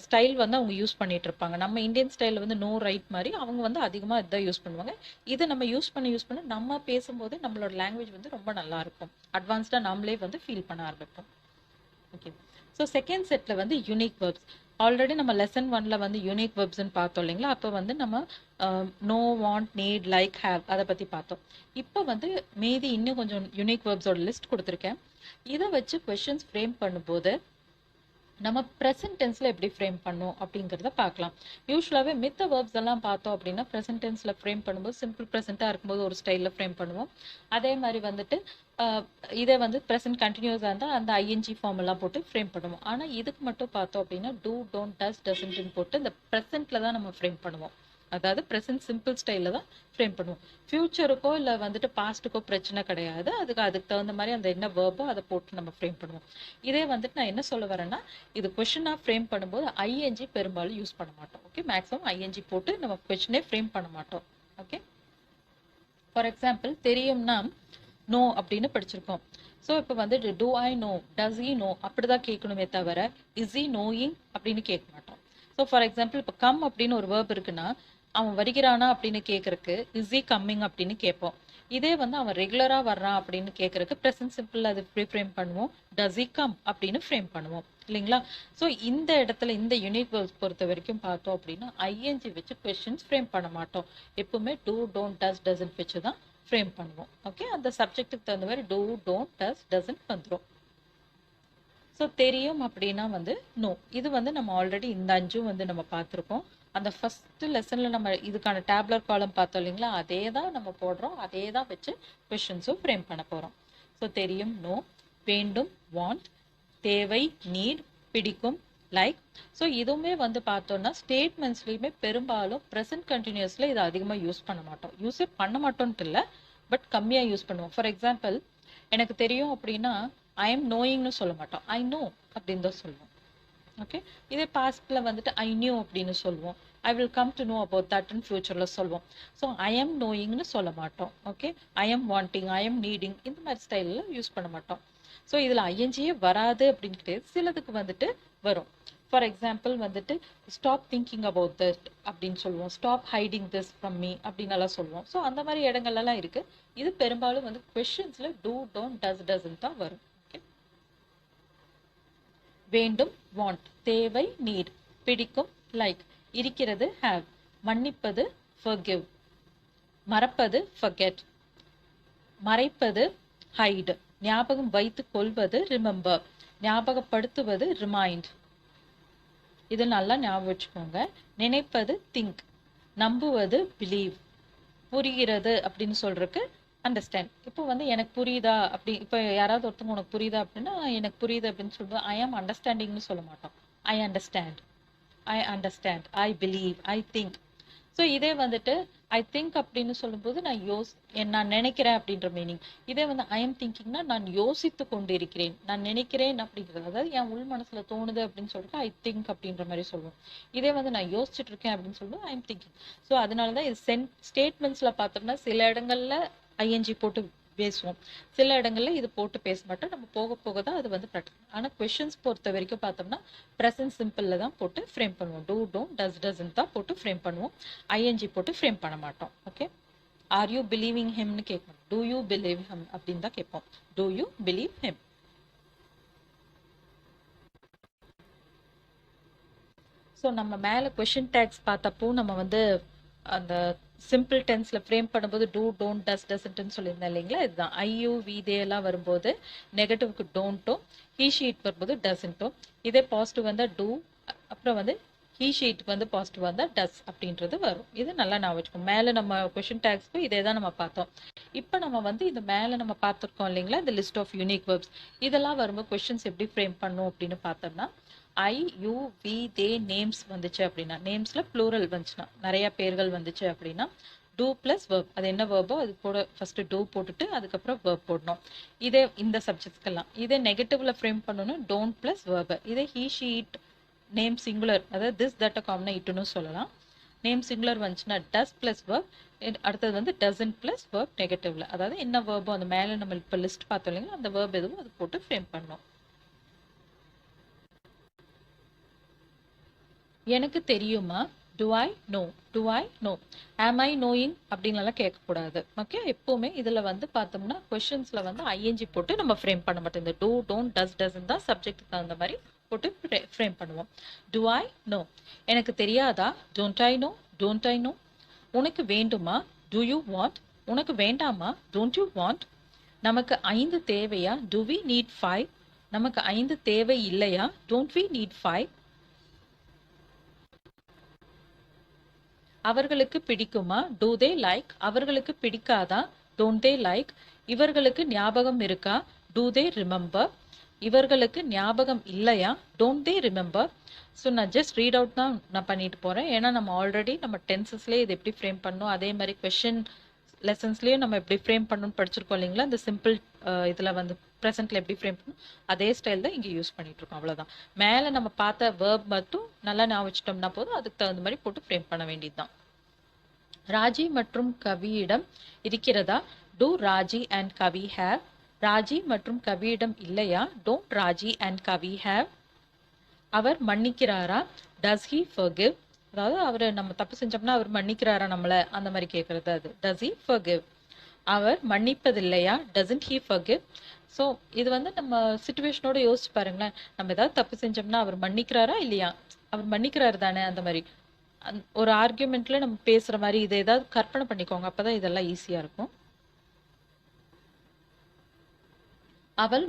ஸ்டைல் வந்து அவங்க யூஸ் பண்ணிட்டு இருப்பாங்க. நம்ம இந்தியன் ஸ்டைலில் வந்து நோ ரைட் மாதிரி அவங்க வந்து அதிகமாக இதான் யூஸ் பண்ணுவாங்க. இதை நம்ம யூஸ் பண்ண நம்ம பேசும்போது நம்மளோட லாங்குவேஜ் வந்து ரொம்ப நல்லா இருக்கும். அட்வான்ஸ்டாக நம்மளே வந்து ஃபீல் பண்ண ஆரம்பிப்போம். ஓகே, ஸோ செகண்ட் செட்டில் வந்து யூனிக் வேர்ப்ஸ். ஆல்ரெடி நம்ம லெசன் 1ல் வந்து யூனிக் வேர்ப்ஸ்ன்னு பார்த்தோம் இல்லைங்களா? அப்போ வந்து நம்ம know, want, need, like, have அதை பற்றி பார்த்தோம். இப்போ வந்து மீதி இன்னும் கொஞ்சம் யூனிக் வேர்ப்ஸோட லிஸ்ட் கொடுத்துருக்கேன். இதை வச்சு கொஷின்ஸ் ஃப்ரேம் பண்ணும்போது நம்ம ப்ரெசன்ட் டென்ஸில் எப்படி ஃப்ரேம் பண்ணோம் அப்படிங்கிறத பார்க்கலாம். யூஸ்வலாகவே மித்த வேர்ப்ஸ் எல்லாம் பார்த்தோம் அப்படின்னா ப்ரெசன்ட் டென்ஸில் ஃப்ரேம் பண்ணும்போது சிம்பிள் ப்ரெசென்ட்டாக இருக்கும்போது ஒரு ஸ்டைலில் ஃப்ரேம் பண்ணுவோம். அதே மாதிரி வந்துட்டு இதை வந்து ப்ரெசன்ட் கண்டினியூஸாக இருந்தால் அந்த ஐஎன்ஜி ஃபார்ம் எல்லாம் போட்டு ஃப்ரேம் பண்ணுவோம். ஆனால் இதுக்கு மட்டும் பார்த்தோம் அப்படின்னா டூ, டோன்ட், டஸ், டசன்ட்னு போட்டு இந்த ப்ரெசென்ட்டில் தான் நம்ம ஃப்ரேம் பண்ணுவோம். அதாவது ப்ரெசன்ட் சிம்பிள் ஸ்டைலில் தான் ஃப்ரேம் பண்ணுவோம். ஃபியூச்சருக்கோ இல்லை வந்துட்டு பாஸ்ட்டுக்கோ பிரச்சனை கிடையாது. அதுக்கு தகுந்த மாதிரி அந்த என்ன வேர்போ அதை போட்டு நம்ம ஃப்ரேம் பண்ணுவோம். இதே வந்துட்டு நான் என்ன சொல்ல வரேன்னா, இது கொஷனாக ஃப்ரேம் பண்ணும்போது ஐஎன்ஜி பெரும்பாலும் யூஸ் பண்ண மாட்டோம். ஓகே, மேக்ஸிமம் ஐஎன்ஜி போட்டு நம்ம கொஷனே ஃப்ரேம் பண்ண மாட்டோம். ஓகே, ஃபார் எக்ஸாம்பிள் தெரியும்னா நோ அப்படின்னு படிச்சிருக்கோம். ஸோ இப்போ வந்து do I know, does he know அப்படிதான் கேட்கணுமே தவிர இஸ் ஈ நோயிங் அப்படின்னு கேட்க மாட்டோம். ஸோ ஃபார் எக்ஸாம்பிள் இப்போ கம் அப்படின்னு ஒரு வேர்ப் இருக்குன்னா அவன் வருகிறானா அப்படின்னு கேட்கறக்கு இஸ் ஈ கம்மிங் அப்படின்னு கேட்போம். இதே வந்து அவன் ரெகுலராக வர்றான் அப்படின்னு கேட்கறக்கு ப்ரெசன்ட் சிம்பிள் அது ஃப்ரேம் பண்ணுவோம். டஸ் ஈ கம் அப்படின்னு ஃப்ரேம் பண்ணுவோம் இல்லைங்களா? ஸோ இந்த இடத்துல இந்த யூனிக் வேர்ப்ஸ் பொறுத்த வரைக்கும் பார்த்தோம் அப்படின்னா ஐஎன்ஜி வச்சு கொஸ்டின்ஸ் ஃப்ரேம் பண்ண மாட்டோம். எப்பவுமே டூ, டோன்ட், டஸ், டசன்ட் வச்சு தான் ஃப்ரேம் பண்ணுவோம். ஓகே, அந்த சப்ஜெக்ட்டுக்கு தகுந்த மாதிரி டூ, டோன்ட், டஸ், டசன்ட் வந்துடும். ஸோ தெரியும் அப்படின்னா வந்து நோ. இது வந்து நம்ம ஆல்ரெடி இந்த 5 வந்து நம்ம பார்த்துருக்கோம். அந்த ஃபர்ஸ்ட் லெசன்ல நம்ம இதுக்கான டேப்லர் காலம் பார்த்தோம் இல்லைங்களா? அதே தான் நம்ம போடுறோம். அதே தான் வச்சு கொஷின்ஸும் ஃப்ரேம் பண்ண போகிறோம். ஸோ தெரியும் நோ, வேண்டும் வாண்ட், தேவை நீட், பிடிக்கும் லைக். ஸோ இதுவுமே வந்து பார்த்தோம்னா ஸ்டேட்மெண்ட்ஸ்லையுமே பெரும்பாலும் ப்ரெசன்ட் கண்டினியூஸில் இதை அதிகமாக யூஸ் பண்ண மாட்டோம். யூஸே பண்ண மாட்டோன்ட்டு இல்லை, பட் கம்மியாக யூஸ் பண்ணுவோம். ஃபார் எக்ஸாம்பிள் எனக்கு தெரியும் அப்படின்னா ஐ எம் நோயிங்னு சொல்ல மாட்டோம், ஐ நோ அப்படின்னு தான் சொல்லுவோம். ஓகே, இதே பாஸ்ட்ல வந்துட்டு ஐ நியூ அப்படின்னு சொல்லுவோம். I will come to know about தட்னு ஃபியூச்சர்ல சொல்லுவோம். ஸோ ஐ எம் நோயிங்னு சொல்ல மாட்டோம். Okay, I am wanting, I am needing இந்த மாதிரி ஸ்டைலில் யூஸ் பண்ண மாட்டோம். ஸோ இதில் ஐஎன்ஜியே வராது அப்படின்ட்டு சிலதுக்கு வந்துட்டு வரும். ஃபார் எக்ஸாம்பிள் வந்துட்டு ஸ்டாப் திங்கிங் அபவுட் தட் அப்படின்னு சொல்லுவோம். Stop hiding this from me அப்படின்னு எல்லாம் சொல்லுவோம். ஸோ அந்த மாதிரி இடங்கள்லாம் இருக்கு. இது பெரும்பாலும் வந்து கொஸ்டின்ஸ்ல டூ, டோன்ட், டஸ், டசன்ட் தான் வரும். வேண்டும் வாண்ட், தேவை நீட், பிடிக்கும் லைக், இருக்கிறது ஹேவ், மன்னிப்பது forgive, மறப்பது forget, மறைப்பது hide, ஞாபகம் வைத்துக் கொள்வது remember, ஞாபகப்படுத்துவது remind. இது நல்லா ஞாபகம் வச்சுக்கோங்க. நினைப்பது think, நம்புவது believe, புரிகிறது அப்படின்னு சொல்றதுக்கு அண்டர்ஸ்டாண்ட். இப்போ வந்து எனக்கு புரியுதா அப்படி இப்போ யாராவது ஒருத்தவங்க உனக்கு புரியுதா அப்படின்னா எனக்கு புரியுது அப்படின்னு சொல்லுவோம். ஐ ஆம் அண்டர்ஸ்டாண்டிங்னு சொல்ல மாட்டோம். I understand, I understand, I believe, I think. So இதே வந்துட்டு ஐ திங்க் அப்படின்னு சொல்லும்போது நான் நினைக்கிறேன் அப்படின்ற மீனிங். இதே வந்து ஐ எம் திங்கிங்னா நான் யோசித்து கொண்டிருக்கிறேன், நான் நினைக்கிறேன் அப்படிங்கிறது, அதாவது என் உள் மனசுல தோணுது அப்படின்னு சொல்லிட்டு ஐ திங்க் அப்படின்ற மாதிரி சொல்லுவோம். இதே வந்து நான் யோசிச்சுட்டு இருக்கேன் அப்படின்னு சொல்லும்போது ஐ எம் திங்கிங். ஸோ அதனாலதான் இது ஸ்டேட்மெண்ட்ஸ்ல பார்த்தோம்னா சில இடங்கள்ல ஐஎன்ஜி போட்டு பேசுவோம், சில இடங்கள்ல இது போட்டு பேச மாட்டோம். நம்ம போக போக தான் அது வந்து ப்ராக்டிஸ். ஆனா கொஸ்டின்ஸ் பொறுத்த வரைக்கும் பார்த்தோம்னா ப்ரெசன்ட் சிம்பிள்ல தான் போட்டு ஃப்ரேம் பண்ணுவோம். டூ, டோன்ட், டஸ், டசன்ட் தான் போட்டு ஃப்ரேம் பண்ணுவோம். ஐஎன்ஜி போட்டு ஃப்ரேம் பண்ண மாட்டோம். ஓகே, ஆர் யூ பிலீவிங் ஹிம்னு கேட்கணும். டூ யூ பிலீவ் ஹிம் அப்படின்னு தான் கேட்போம். Do you believe him. So நம்ம மேலே கொஷின் டேக்ஸ் பார்த்தப்போ நம்ம வந்து அந்த சிம்பிள் டென்ஸ்ல ஃப்ரேம் பண்ணும்போது டூ, டோன்ட், டஸ், டசன்ட்னு சொல்லியிருந்தேன் இல்லைங்களா? இதுதான் ஐயூ வி தே எல்லாம் வரும்போது நெகட்டிவ்க்கு டோன்ட்டும், ஹீ ஷீட் வரும்போது டசன்ட்டும். இதே பாசிட்டிவ் வந்தால் டூ, அப்புறம் வந்து ஹீ ஷீட் வந்து பாசிட்டிவ் வந்தால் டஸ் அப்படின்றது வரும். இது நல்லா நான் வச்சுக்கோம். மேலே நம்ம கொஷின் டேக்ஸ்க்கு இதே தான் நம்ம பார்த்தோம். இப்போ நம்ம வந்து இது மேலே நம்ம பார்த்துருக்கோம் இல்லைங்களா, இந்த லிஸ்ட் ஆஃப் யூனிக் வேர்ப்ஸ். இதெல்லாம் வரும்போது கொஷின்ஸ் எப்படி ஃப்ரேம் பண்ணும் அப்படின்னு பார்த்தோம்னா I you we they names வந்துச்சு அப்படின்னா, நேம்ஸ்ல ப்ளூரல் வந்துச்சுன்னா நிறைய பேர்கள் வந்துச்சு அப்படின்னா டூ பிளஸ் வேர்ப், அது என்ன வேர்போ அது கூட ஃபர்ஸ்ட் டூ போட்டுட்டு அதுக்கப்புறம் வேர்ப் போடணும். இதே இந்த சப்ஜெக்ட்ஸ்க்கெல்லாம். இதே நெகட்டிவ்ல ஃப்ரேம் பண்ணணும் டோன்ட் பிளஸ் வேர்ப். இதே ஹீ ஷீட் நேம் சிங்குலர், அதாவது திஸ் தட் காமனா இட்டுன்னு சொல்லலாம். நேம் சிங்குலர் வந்துச்சுன்னா டஸ் பிளஸ் வேர்ப். அடுத்தது வந்து டசன்ட் பிளஸ் வேர்ப் நெகட்டிவ்ல, அதாவது என்ன வேர்போ அந்த மேலே நம்ம இப்போ லிஸ்ட் பார்த்தோம் இல்லைங்களா, அந்த வேர்ப் எதுவும் அது போட்டு ஃப்ரேம் பண்ணணும். எனக்கு தெரியுமா? To I no? To I no? ஆம் ஐ நோயிங் அப்படின்லாம் கேட்கக்கூடாது. ஓகே, எப்போவுமே இதில் வந்து பார்த்தோம்னா கொஷின்ஸில் வந்து ஐஎன்ஜி போட்டு நம்ம ஃப்ரேம் பண்ண மாட்டோம். இந்த டூ, டோன்ட், டஸ், டஸ்ன்னு தான் சப்ஜெக்ட்டுக்கு தகுந்த மாதிரி போட்டு ஃப்ரேம் பண்ணுவோம். Do I know? எனக்கு தெரியாதா? Don't I know? Don't I know? உனக்கு வேண்டுமா? Do you want? உனக்கு வேண்டாமா? Don't you want? நமக்கு 5 தேவையா? Do we need 5? நமக்கு 5 தேவை இல்லையா? Don't we need 5? அவர்களுக்கு பிடிக்குமா? Do they like? அவர்களுக்கு பிடிக்காதா? Don't they like? இவர்களுக்கு ஞாபகம் இருக்கா? Do they remember? இவர்களுக்கு ஞாபகம் இல்லையா? Don't they remember? ஸோ நான் ஜஸ்ட் ரீட் அவுட் தான் நான் பண்ணிட்டு போகிறேன். ஏன்னா நம்ம ஆல்ரெடி நம்ம டென்சஸ்லேயே இது எப்படி ஃப்ரேம் பண்ணணும், அதே மாதிரி கொஷின் லெசன்ஸ்லேயும் நம்ம எப்படி ஃப்ரேம் பண்ணணும்னு படிச்சிருக்கோம் இல்லைங்களா? இந்த சிம்பிள் இதில் வந்து ப்ரெசென்ட்டில் எப்படி ஃப்ரேம் பண்ணணும் அதே ஸ்டைல் தான் இங்கே யூஸ் பண்ணிட்டு இருக்கோம். அவ்வளோதான். மேலே நம்ம பார்த்த வேர்ப் மட்டும் நல்லா ஞாபகம் வச்சிட்டோம்னா போதும், அதுக்கு தகுந்த மாதிரி போட்டு ஃப்ரேம் பண்ண வேண்டியது தான். ராஜி மற்றும் கவியிடம் இருக்கிறதா? Do Raji and Kavi have? Raji மற்றும் கவியிடம் இல்லையா? Don't Raji and Kavi have? அவர் மன்னிக்கிறாரா? Does he forgive? அதாவது அவர் நம்ம தப்பு செஞ்சோம்னா அவர் மன்னிக்கிறாரா நம்மள, அந்த மாதிரி கேட்கறது அது. Does he forgive? அவர் மன்னிப்பதில்லையா? Doesn't he forgive? ஸோ இது வந்து நம்ம சுச்சுவேஷனோட யோசிச்சு பாருங்களேன். நம்ம ஏதாவது தப்பு செஞ்சோம்னா அவர் மன்னிக்கிறாரா இல்லையா? அவர் மன்னிக்கிறாரு தானே, அந்த மாதிரி ஒரு ஆர்கியூமெண்ட்ல நம்ம பேசுற மாதிரி இதை ஏதாவது கற்பனை பண்ணிக்கோங்க. அப்பதான் இதெல்லாம் ஈஸியா இருக்கும். அவள்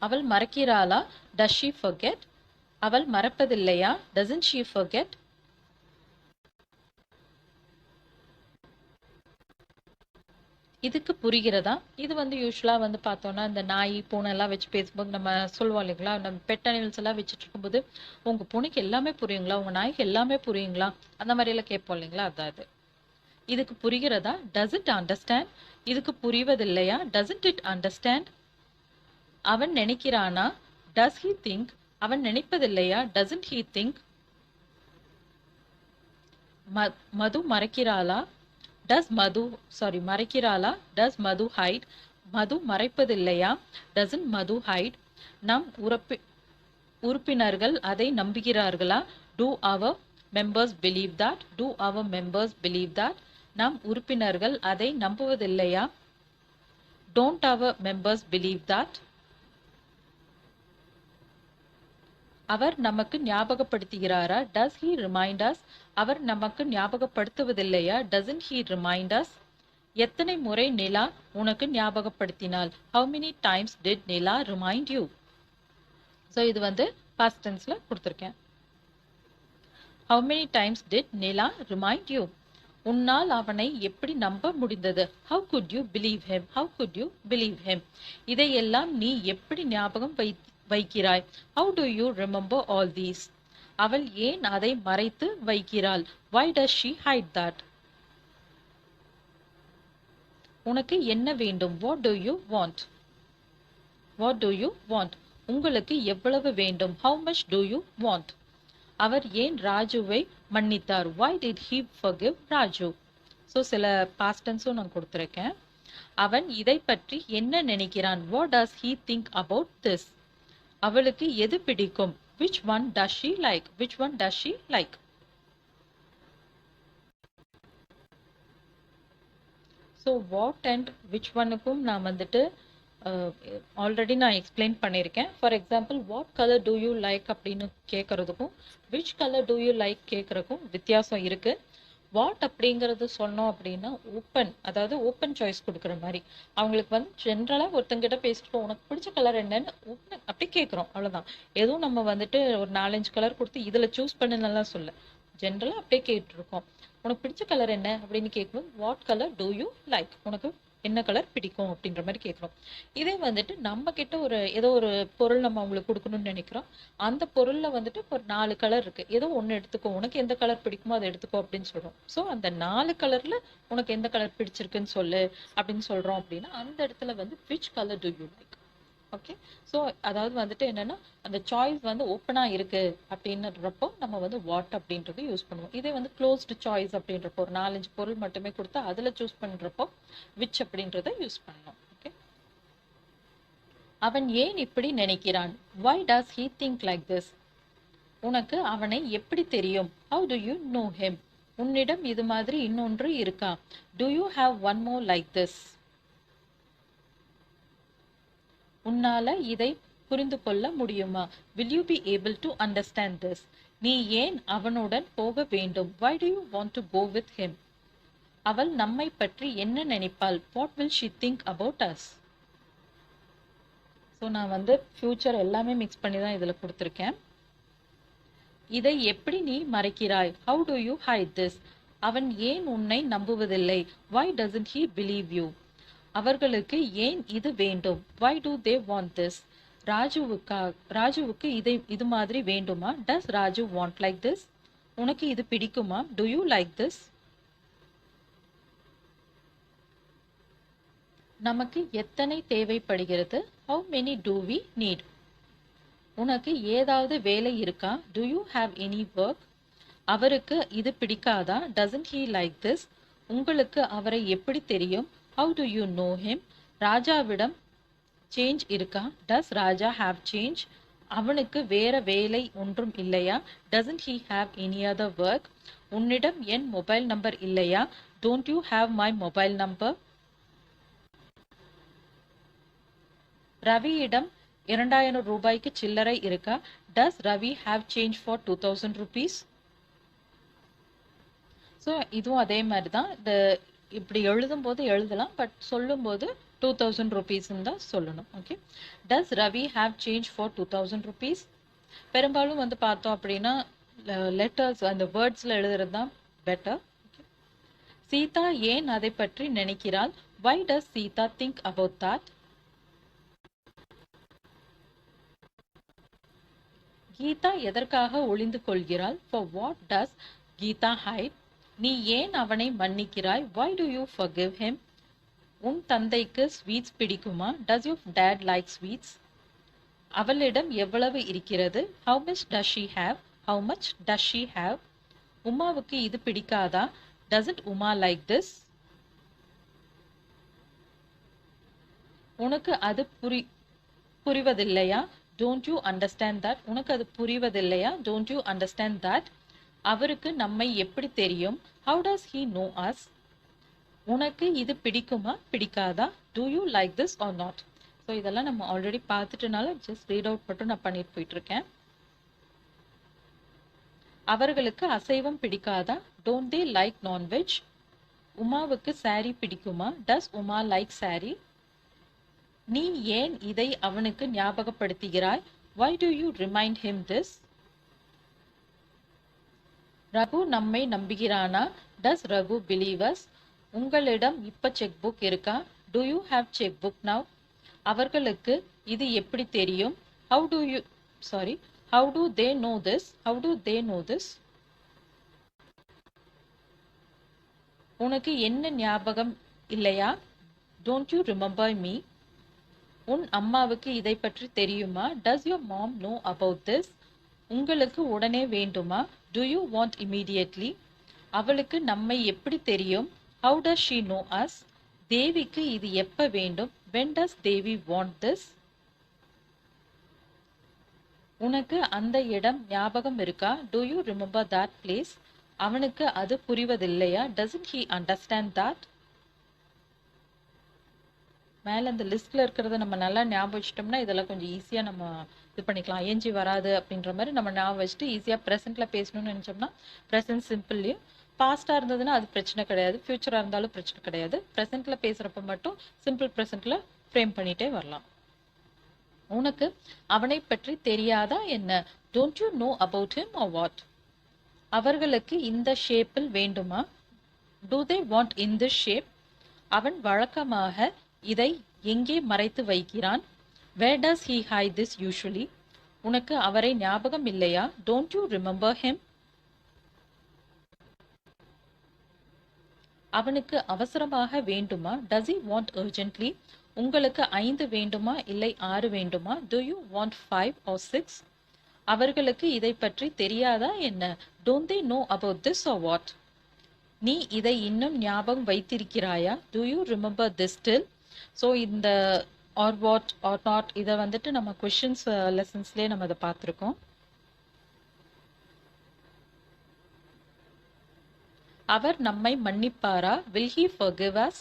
அவள் மறக்கிறாளா? டஸ் ஷி ஃபர்கெட்? அவள் மறப்பதில்லையா? Doesn't she forget? இதுக்கு புரிகிறதா? இது வந்து யூஸ்வலா வந்து பார்த்தோம்னா இந்த நாய் பூனை எல்லாம் வச்சு பேசும்போது நம்ம சொல்லுவோம் இல்லைங்களா? நம்ம பெட் அனிமல்ஸ் எல்லாம் வச்சுட்டு இருக்கும்போது உங்க பூனைக்கு எல்லாமே புரியுங்களா? உங்க நாய்க்கு எல்லாமே புரியுங்களா? அந்த மாதிரி எல்லாம் கேட்போம் இல்லைங்களா? அதாவது இதுக்கு புரிகிறதா? Does it understand? இதுக்கு புரிவதில்லையா? Doesn't it understand? அவன் நினைக்கிறானா? டஸ் ஹி திங்க்? அவன் நினைப்பதில்லையா? Doesn't he think? மது மறைக்கிறாளா? மறைக்கிறாளா? Does Madhu hide? மது மறைப்பதில்லையா? Doesn't Madhu hide? நம் உறுப்பினர்கள் அதை நம்புகிறார்களா? Do our members believe that? Do our members believe that? நம் உறுப்பினர்கள் அதை நம்புவதில்லையா? Don't our members believe that? அவர் நமக்கு ஞாபகப்படுத்துகிறாரா? Does he remind us? அவர் நமக்கு ஞாபகப்படுத்துவதில்லையா? Doesn't he remind us? எத்தனை முறை நிலா உனக்கு ஞாபகப்படுத்தினாள்? How many times did Nila remind you? So இது வந்து பாஸ்ட் டென்ஸ்ல கொடுத்துருக்கேன். How many times did Nila remind you? உன்னால் அவனை எப்படி நம்ப முடிந்தது? How could you believe him? How could you believe him? இதையெல்லாம் நீ எப்படி ஞாபகம் வைக்கிறாய்? How do you remember all these? அவள் ஏன் அதை மறைத்து வைக்கிறாள்? Why does she hide that? உனக்கு என்ன வேண்டும்? What do you want? What do you want? உங்களுக்கு எவ்வளவு வேண்டும்? How much do you want? அவர் ஏன் ராஜுவை மன்னித்தார்? வை did he forgive Raju? So சில பாஸ்ட் டென்ஸும் நான் கொடுத்துருக்கேன். அவன் இதை பற்றி என்ன நினைக்கிறான்? What does he think about this? அவளுக்கு எது பிடிக்கும்? which one does she like? which one does she like? so what and which one-க்கும் நான் வந்துட்டு ஆல்ரெடி நான் எக்ஸ்பிளைன் பண்ணியிருக்கேன். For example what colour do you like அப்படின்னு கேட்குறதுக்கும் which colour do you like கேட்குறதுக்கும் வித்தியாசம் இருக்குது. வாட் அப்படிங்கிறது சொன்னோம் அப்படின்னா ஓப்பன், அதாவது ஓப்பன் சாய்ஸ் கொடுக்குற மாதிரி. அவங்களுக்கு வந்து ஜென்ரலாக ஒருத்தங்கிட்ட பேசிட்டு உனக்கு பிடிச்ச கலர் என்னன்னு ஓப்பன் அப்படி கேட்குறோம், அவ்வளோதான். எதுவும் நம்ம வந்துட்டு ஒரு 4-5 கலர் கொடுத்து இதில் சூஸ் பண்ணுன்னெல்லாம் சொல்ல, ஜென்ரலாக அப்படியே கேட்டுருக்கோம். உனக்கு பிடிச்ச கலர் என்ன அப்படின்னு கேட்கும்போது what colour do you like? உனக்கு என்ன கலர் பிடிக்கும் அப்படின்ற மாதிரி கேட்குறோம். இதே வந்துட்டு நம்ம கிட்ட ஏதோ ஒரு பொருள் நம்ம அவங்களுக்கு கொடுக்கணும்னு நினைக்கிறோம். அந்த பொருள்ல வந்துட்டு ஒரு 4 கலர் இருக்கு, ஏதோ ஒன்று எடுத்துக்கோ, உனக்கு எந்த கலர் பிடிக்குமோ அதை எடுத்துக்கோ அப்படின்னு சொல்றோம். ஸோ அந்த 4 கலர்ல உனக்கு எந்த கலர் பிடிச்சிருக்குன்னு சொல்லு அப்படின்னு சொல்றோம். அப்படின்னா அந்த இடத்துல வந்து which colour to you like? Okay. So அதாவது வந்துட்டு என்னன்னா அந்த சாய்ஸ் வந்து ஓப்பனாக இருக்கு அப்படின்றப்போ நம்ம வந்து வாட் அப்படின்றது யூஸ் பண்ணுவோம். இதே வந்து க்ளோஸ்டு சாய்ஸ் அப்படின்றப்போ ஒரு 4-5 பொருள் மட்டுமே கொடுத்தா அதில் சூஸ் பண்ணுறப்போ விச் அப்படின்றத யூஸ் பண்ணணும். ஓகே. அவன் ஏன் இப்படி நினைக்கிறான்? Why does he think like this? உனக்கு அவனை எப்படி தெரியும்? How do you know him? உன்னிடம் இது மாதிரி இன்னொன்று இருக்கா? Do you have one more like this? உன்னால இதை புரிந்து கொள்ள முடியுமா? Will you be able to understand this? நீ ஏன் அவனுடன் போக வேண்டும்? Why do you want to go with him? அவள் நம்மை பற்றி என்ன நினைப்பாள்? What will she think about us? So நான் ஃபியூச்சர் எல்லாமே மிக்ஸ் பண்ணி தான் இதில் கொடுத்துருக்கேன். இதை எப்படி நீ மறைக்கிறாய்? How do you hide this? அவன் ஏன் உன்னை நம்புவதில்லை? Why doesn't he believe you? அவர்களுக்கு ஏன் இது வேண்டும்? Why do they want this? ராஜுவுக்கு இது மாதிரி வேண்டுமா? Does Raju want like this? உனக்கு இது பிடிக்குமா? Do you like this? நமக்கு எத்தனை தேவைப்படுகிறது? How many do we need? உனக்கு ஏதாவது வேலை இருக்கா? Do you have any work? அவருக்கு இது பிடிக்காதா? Doesn't he like this? உங்களுக்கு அவரை எப்படி தெரியும்? How do you know him? ராஜாவிடம் சேஞ்ச் இருக்கா? Does Raja have change? அவனுக்கு வேற வேலை ஒன்றும் இல்லையா? Doesn't he have any other work? உன்னிடம் என் மொபைல் நம்பர் இல்லையா? Don't you have my mobile number? ரவியிடம் 2000 ரூபாய்க்கு சில்லறை இருக்கா? Does Ravi have change for 2000 rupees? So இதுவும் அதே மாதிரி தான். இப்படி எழுதும்போது எழுதலாம், பட் சொல்லும்போது 2000 rupeesன்னு தான் சொல்லணும். Okay, Does Ravi have change for 2000 rupees? பெரும்பாலும் பார்த்தோம் அப்படின்னா லெட்டர்ஸ் அந்த வேர்ட்ஸில் எழுதுறது தான் பெட்டர். சீதா ஏன் அதை பற்றி நினைக்கிறாள்? Why does Sita think about that? Geetha எதற்காக ஒளிந்து கொள்கிறாள்? For what does Geeta hide? நீ ஏன் அவனை மன்னிக்கிறாய்? Why do you forgive him? உன் தந்தைக்கு ஸ்வீட்ஸ் பிடிக்குமா? Does your dad like sweets? அவளிடம் எவ்வளவு இருக்கிறது? How much does she have? How much does she have? உமாவுக்கு இது பிடிக்காதா? Doesn't Uma like this? உனக்கு அது புரிவதில்லையா? Don't you understand that? உனக்கு அது புரிவதில்லையா? Don't you understand that? அவருக்கு நம்மை எப்படி தெரியும்? How does he know us? உனக்கு இது பிடிக்குமா பிடிக்காதா? Do you like this or not? So இதெல்லாம் நம்ம ஆல்ரெடி பார்த்துட்டனால ஜஸ்ட் ரீட் அவுட் மட்டும் நான் பண்ணிட்டு போயிட்டு இருக்கேன். அவர்களுக்கு அசைவம் பிடிக்காதா? Don't they like non-veg? உமாவுக்கு சாரி பிடிக்குமா? Does Uma like saree? நீ ஏன் இதை அவனுக்கு ஞாபகப்படுத்துகிறாய்? Why do you remind him this? Raghu நம்மை நம்புகிறானா? Does Raghu believe us? உங்களிடம் இப்ப செக் புக் இருக்கா? Do you have check book now? அவர்களுக்கு இது எப்படி தெரியும்? How do they know this? How do they know this? உனக்கு என்ன ஞாபகம் இல்லையா? Don't you remember me? உன் அம்மாவுக்கு இதை பற்றி தெரியுமா? Does your mom know about this? உங்களுக்கு உடனே வேண்டுமா? Do you want immediately? அவளுக்கு நம்மை எப்படி தெரியும்? How does she know us? தேவிக்கு இது எப்ப வேண்டும்? When does Devi want this? உனக்கு அந்த இடம் ஞாபகம் இருக்கா? Do you remember that place? அவனுக்கு அது புரிவதில்லையா? Doesn't he understand that? மேலே அந்த லிஸ்ட்டில் இருக்கிறத நம்ம நல்லா ஞாபகம் வச்சிட்டோம்னா இதெல்லாம் கொஞ்சம் ஈஸியாக நம்ம இது பண்ணிக்கலாம். ஏஞ்சி வராது அப்படின்ற மாதிரி நம்ம ஞாபகம் வச்சுட்டு ஈஸியாக ப்ரெசென்ட்டில் பேசணும்னு நினச்சோம்னா ப்ரெசென்ட் சிம்பிள்லையும், பாஸ்ட்டாக இருந்ததுன்னா அது பிரச்சனை கிடையாது, ஃப்யூச்சராக இருந்தாலும் பிரச்சனை கிடையாது. ப்ரெசென்ட்டில் பேசுகிறப்ப மட்டும் சிம்பிள் ப்ரெசென்ட்டில் ஃப்ரேம் பண்ணிகிட்டே வரலாம். உனக்கு அவனை பற்றி தெரியாதா என்ன? Don't you know about him or what? அவர்களுக்கு இந்த ஷேப்பில் வேண்டுமா? Do they want in this shape? அவன் வழக்கமாக இதை எங்கே மறைத்து வைக்கிறான்? Where does he hide this usually? உனக்கு அவரை ஞாபகம் இல்லையா? Don't you remember him? அவனுக்கு அவசரமாக வேண்டுமா? Does he want urgently? உங்களுக்கு 5 வேண்டுமா இல்லை 6 வேண்டுமா? Do you want 5 or 6? அவர்களுக்கு இதை பற்றி தெரியாதா என்ன? Don't they know about this or what? நீ இதை இன்னும் ஞாபகம் வைத்திருக்கிறாயா? Do you remember this still? So இந்த ஆர் வாட் ஆர் நாட் இதை நம்ம கொஷின்ஸ் லெசன்ஸ்லேயே நம்ம அதை பார்த்துருக்கோம். அவர் நம்மை மன்னிப்பாரா? will he forgive us?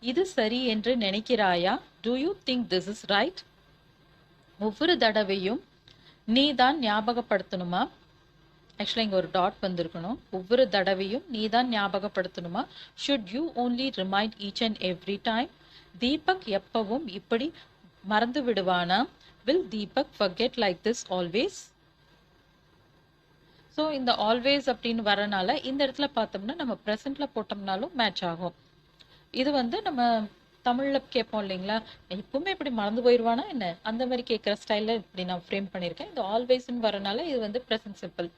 இது சரி என்று நினைக்கிறாயா? do you think this is right? ஒவ்வொரு தடவையும் நீ தான் ஞாபகப்படுத்தணுமா? ஆக்சுவலாக இங்கே ஒரு டாட் வந்திருக்கணும். ஒவ்வொரு தடவையும் நீ தான் ஞாபகப்படுத்தணுமா? should you only remind each and every time? Deepak எப்பவும் இப்படி மறந்து விடுவானா? will Deepak forget like this always? So இந்த ஆல்வேஸ் அப்படின்னு வரனால இந்த இடத்துல பார்த்தோம்னா நம்ம ப்ரெசென்ட்ல போட்டோம்னாலும் மேட்ச் ஆகும். இது வந்து நம்ம தமிழ்ல கேட்போம் இல்லைங்களா, எப்பவுமே இப்படி மறந்து போயிடுவானா என்ன, அந்த மாதிரி கேட்குற ஸ்டைலில் இப்படி நான் ஃப்ரேம் பண்ணியிருக்கேன். இது ஆல்வேஸ்ன்னு வரனால இது வந்து ப்ரெசன்ட் சிம்பிள்.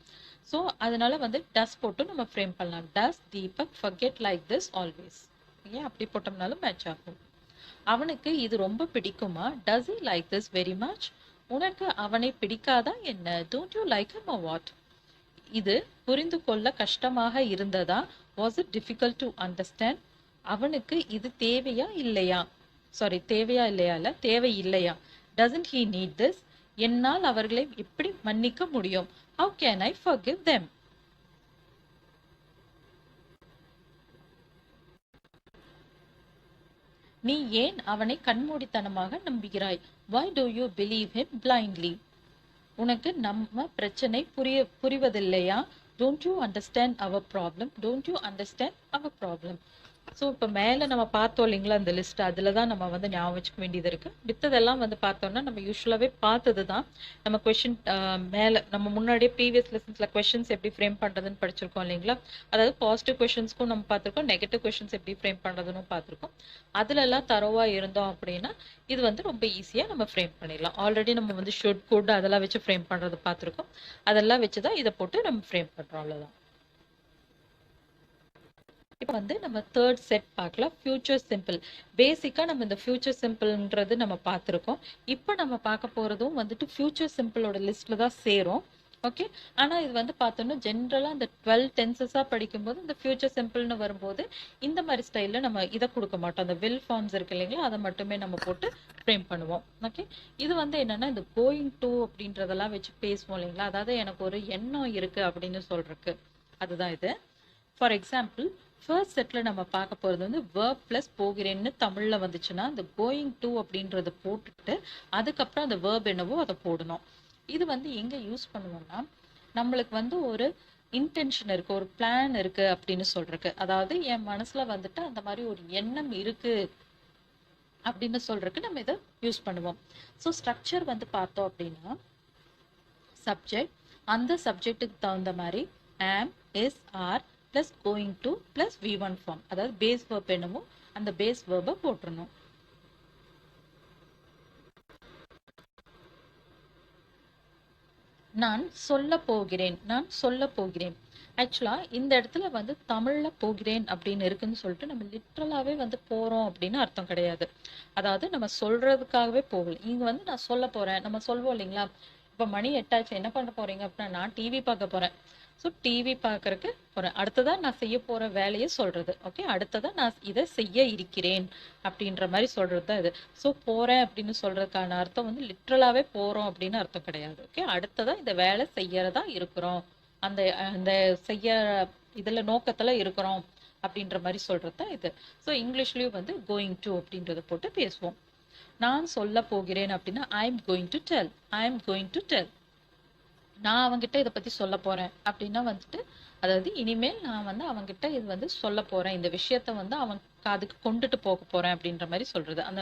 ஸோ அதனால வந்து டஸ் போட்டு நம்ம ஃப்ரேம் பண்ணலாம். டஸ் Deepak forget like this always? ஏன் அப்படி போட்டோம்னாலும் மேட்ச் ஆகும். அவனுக்கு இது ரொம்ப பிடிக்குமா? does he like this very much? உனக்கு அவனை பிடிக்காதா என்ன? don't you like him or what? இது புரிந்து கொள்ள கஷ்டமாக இருந்ததா? was it difficult to understand? அவனுக்கு இது தேவையா இல்லையா? தேவையா இல்லையா இல்ல தேவை இல்லையா? doesn't he need this? என்னால் அவர்களை எப்படி மன்னிக்க முடியும்? how can I forgive them? நீ ஏன் அவனை கண்மூடித்தனமாக நம்புகிறாய்? why do you believe him blindly? உனக்கு நம்ம பிரச்சனை புரிவதில்லையா? don't you understand our problem? don't you understand our problem? So இப்போ மேலே நம்ம பார்த்தோம் இல்லைங்களா அந்த லிஸ்ட், அதில் தான் நம்ம வந்து ஞாபகம் வச்சுக்க வேண்டியது இருக்குது. மித்ததெல்லாம் வந்து பார்த்தோம்னா நம்ம யூஸ்வலாகவே பார்த்தது தான். நம்ம கொஷின் மேலே நம்ம முன்னாடியே ப்ரீவியஸ் லெசன்ஸில் கொஷின்ஸ் எப்படி ஃப்ரேம் பண்ணுறதுன்னு படிச்சிருக்கோம் இல்லைங்களா. அதாவது பாசிட்டிவ் கொஷின்ஸ்க்கும் நம்ம பார்த்துருக்கோம், நெகட்டிவ் கொஷின்ஸ் எப்படி ஃப்ரேம் பண்ணுறதுன்னு பார்த்துருக்கோம். அதுலலாம் தரோவாக இருந்தோம் அப்படின்னா இது வந்து ரொம்ப ஈஸியாக நம்ம ஃப்ரேம் பண்ணிடலாம். ஆல்ரெடி நம்ம வந்து ஷுட் குட் அதெல்லாம் வச்சு ஃப்ரேம் பண்ணுறது பார்த்துருக்கோம். அதெல்லாம் வச்சு தான் இதை போட்டு நம்ம ஃப்ரேம் பண்ணுறோம், அவ்வளோதான். இப்போ வந்து நம்ம தேர்ட் செட் பார்க்கலாம், ஃபியூச்சர் சிம்பிள். பேசிக்காக நம்ம இந்த ஃபியூச்சர் சிம்பிள்ன்றது நம்ம பார்த்துருக்கோம். இப்போ நம்ம பார்க்க போகிறதும் வந்துட்டு ஃபியூச்சர் சிம்பிளோட லிஸ்ட்டில் தான் சேரும். ஓகே, ஆனால் இது வந்து பார்த்தோம்னா ஜென்ரலாக இந்த 12 டென்சஸாக படிக்கும்போது இந்த ஃபியூச்சர் சிம்பிள்னு வரும்போது இந்த மாதிரி ஸ்டைலில் நம்ம இதை கொடுக்க மாட்டோம். அந்த வில் ஃபார்ம்ஸ் இருக்கு இல்லைங்களா, அதை மட்டுமே நம்ம போட்டு ஃப்ரேம் பண்ணுவோம். ஓகே, இது வந்து என்னென்னா இந்த கோயிங் டு அப்படின்றதெல்லாம் வச்சு பேசுவோம் இல்லைங்களா, அதாவது எனக்கு ஒரு எண்ணம் இருக்குது அப்படின்னு சொல்கிறதுக்கு அதுதான் இது. ஃபார் எக்ஸாம்பிள் ஃபர்ஸ்ட் செட்டில் நம்ம பார்க்க போகிறது வந்து verb ப்ளஸ் போகிறேன்னு தமிழில் வந்துச்சுன்னா இந்த கோயிங் டு அப்படின்றத போட்டுட்டு அதுக்கப்புறம் அந்த verb என்னவோ அதை போடணும். இது வந்து எங்கே யூஸ் பண்ணுவோம்னா நம்மளுக்கு வந்து ஒரு இன்டென்ஷன் இருக்குது, ஒரு பிளான் இருக்குது அப்படின்னு சொல்கிறதுக்கு. அதாவது என் மனசில் வந்துட்டு அந்த மாதிரி ஒரு எண்ணம் இருக்குது அப்படின்னு சொல்கிறதுக்கு நம்ம இதை யூஸ் பண்ணுவோம். ஸோ ஸ்ட்ரக்சர் வந்து பார்த்தோம் அப்படின்னா சப்ஜெக்ட், அந்த சப்ஜெக்ட்டுக்கு தகுந்த மாதிரி am, is, are plus going to plus v1 form, அதாவது பேஸ் verb என்னமோ அந்த பேஸ் verb போட்டுறணும். நான் சொல்ல போகிறேன். ஆக்சுவலா இந்த இடத்துல வந்து தமிழ்ல போகிறேன் அப்படின்னு இருக்குன்னு சொல்லிட்டு நம்ம லிட்ரலாவே வந்து போறோம் அப்படின்னு அர்த்தம் கிடையாது. அதாவது நம்ம சொல்றதுக்காகவே போகல. இங்க வந்து நான் சொல்ல போறேன், நம்ம சொல்வோம் இல்லைங்களா, இப்ப மணி 8 ஆச்சு, என்ன பண்ண போறீங்க அப்படின்னா நான் டிவி பார்க்க போறேன். ஸோ டிவி பார்க்கறதுக்கு போகிறேன். அடுத்ததான் நான் செய்ய போகிற வேலையை சொல்கிறது. ஓகே, அடுத்ததான் நான் இதை செய்ய இருக்கிறேன் அப்படின்ற மாதிரி சொல்கிறது தான் இது. ஸோ போகிறேன் அப்படின்னு சொல்கிறதுக்கான அர்த்தம் வந்து லிட்ரலாகவே போகிறோம் அப்படின்னு அர்த்தம் கிடையாது. ஓகே, அடுத்ததான் இந்த வேலை செய்யறதா இருக்கிறோம், அந்த அந்த செய்ய இதில் நோக்கத்தில் இருக்கிறோம் அப்படின்ற மாதிரி சொல்கிறது தான் இது. ஸோ இங்கிலீஷ்லேயும் வந்து கோயிங் டு அப்படின்றத போட்டு பேசுவோம். நான் சொல்ல போகிறேன் அப்படின்னா ஐ எம் கோயிங் டு டெல். நான் அவங்கிட்ட இதை பற்றி சொல்ல போகிறேன் அப்படின்னா வந்துட்டு அதாவது இனிமேல் நான் வந்து அவங்கிட்ட இது வந்து சொல்ல போகிறேன், இந்த விஷயத்த வந்து அவன் காதுக்கு கொண்டுட்டு போக போகிறேன் அப்படின்ற மாதிரி சொல்கிறது. அந்த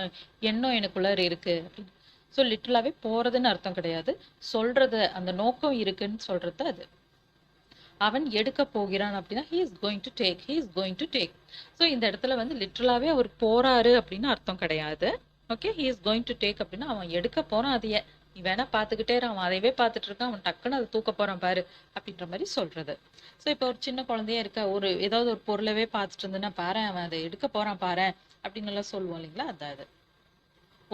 எண்ணம் எனக்குள்ளே இருக்குது அப்படின்னு. ஸோ லிட்டரலாகவே போகிறதுன்னு அர்த்தம் கிடையாது, சொல்கிறது அந்த நோக்கம் இருக்குன்னு சொல்கிறது அது. அவன் எடுக்க போகிறான் அப்படின்னா he is going to take. So இந்த இடத்துல வந்து லிட்டரலாகவே அவர் போகிறாரு அப்படின்னு அர்த்தம் கிடையாது. Okay, he is going to take அப்படின்னா அவன் எடுக்க போகிறான், அதையே நீ வேணா பார்த்துக்கிட்டே அவன் அதையவே பார்த்துட்டு இருக்கான், அவன் டக்குன்னு அதை தூக்க போறான் பாரு அப்படின்ற மாதிரி சொல்றது. ஸோ இப்போ ஒரு சின்ன குழந்தையா இருக்க ஒரு ஏதாவது ஒரு பொருளவே பார்த்துட்டு இருந்ததுன்னா பாரு அவன் அதை எடுக்க போறான் பாரு அப்படின்னு எல்லாம் சொல்லுவோம் இல்லைங்களா, அதாவது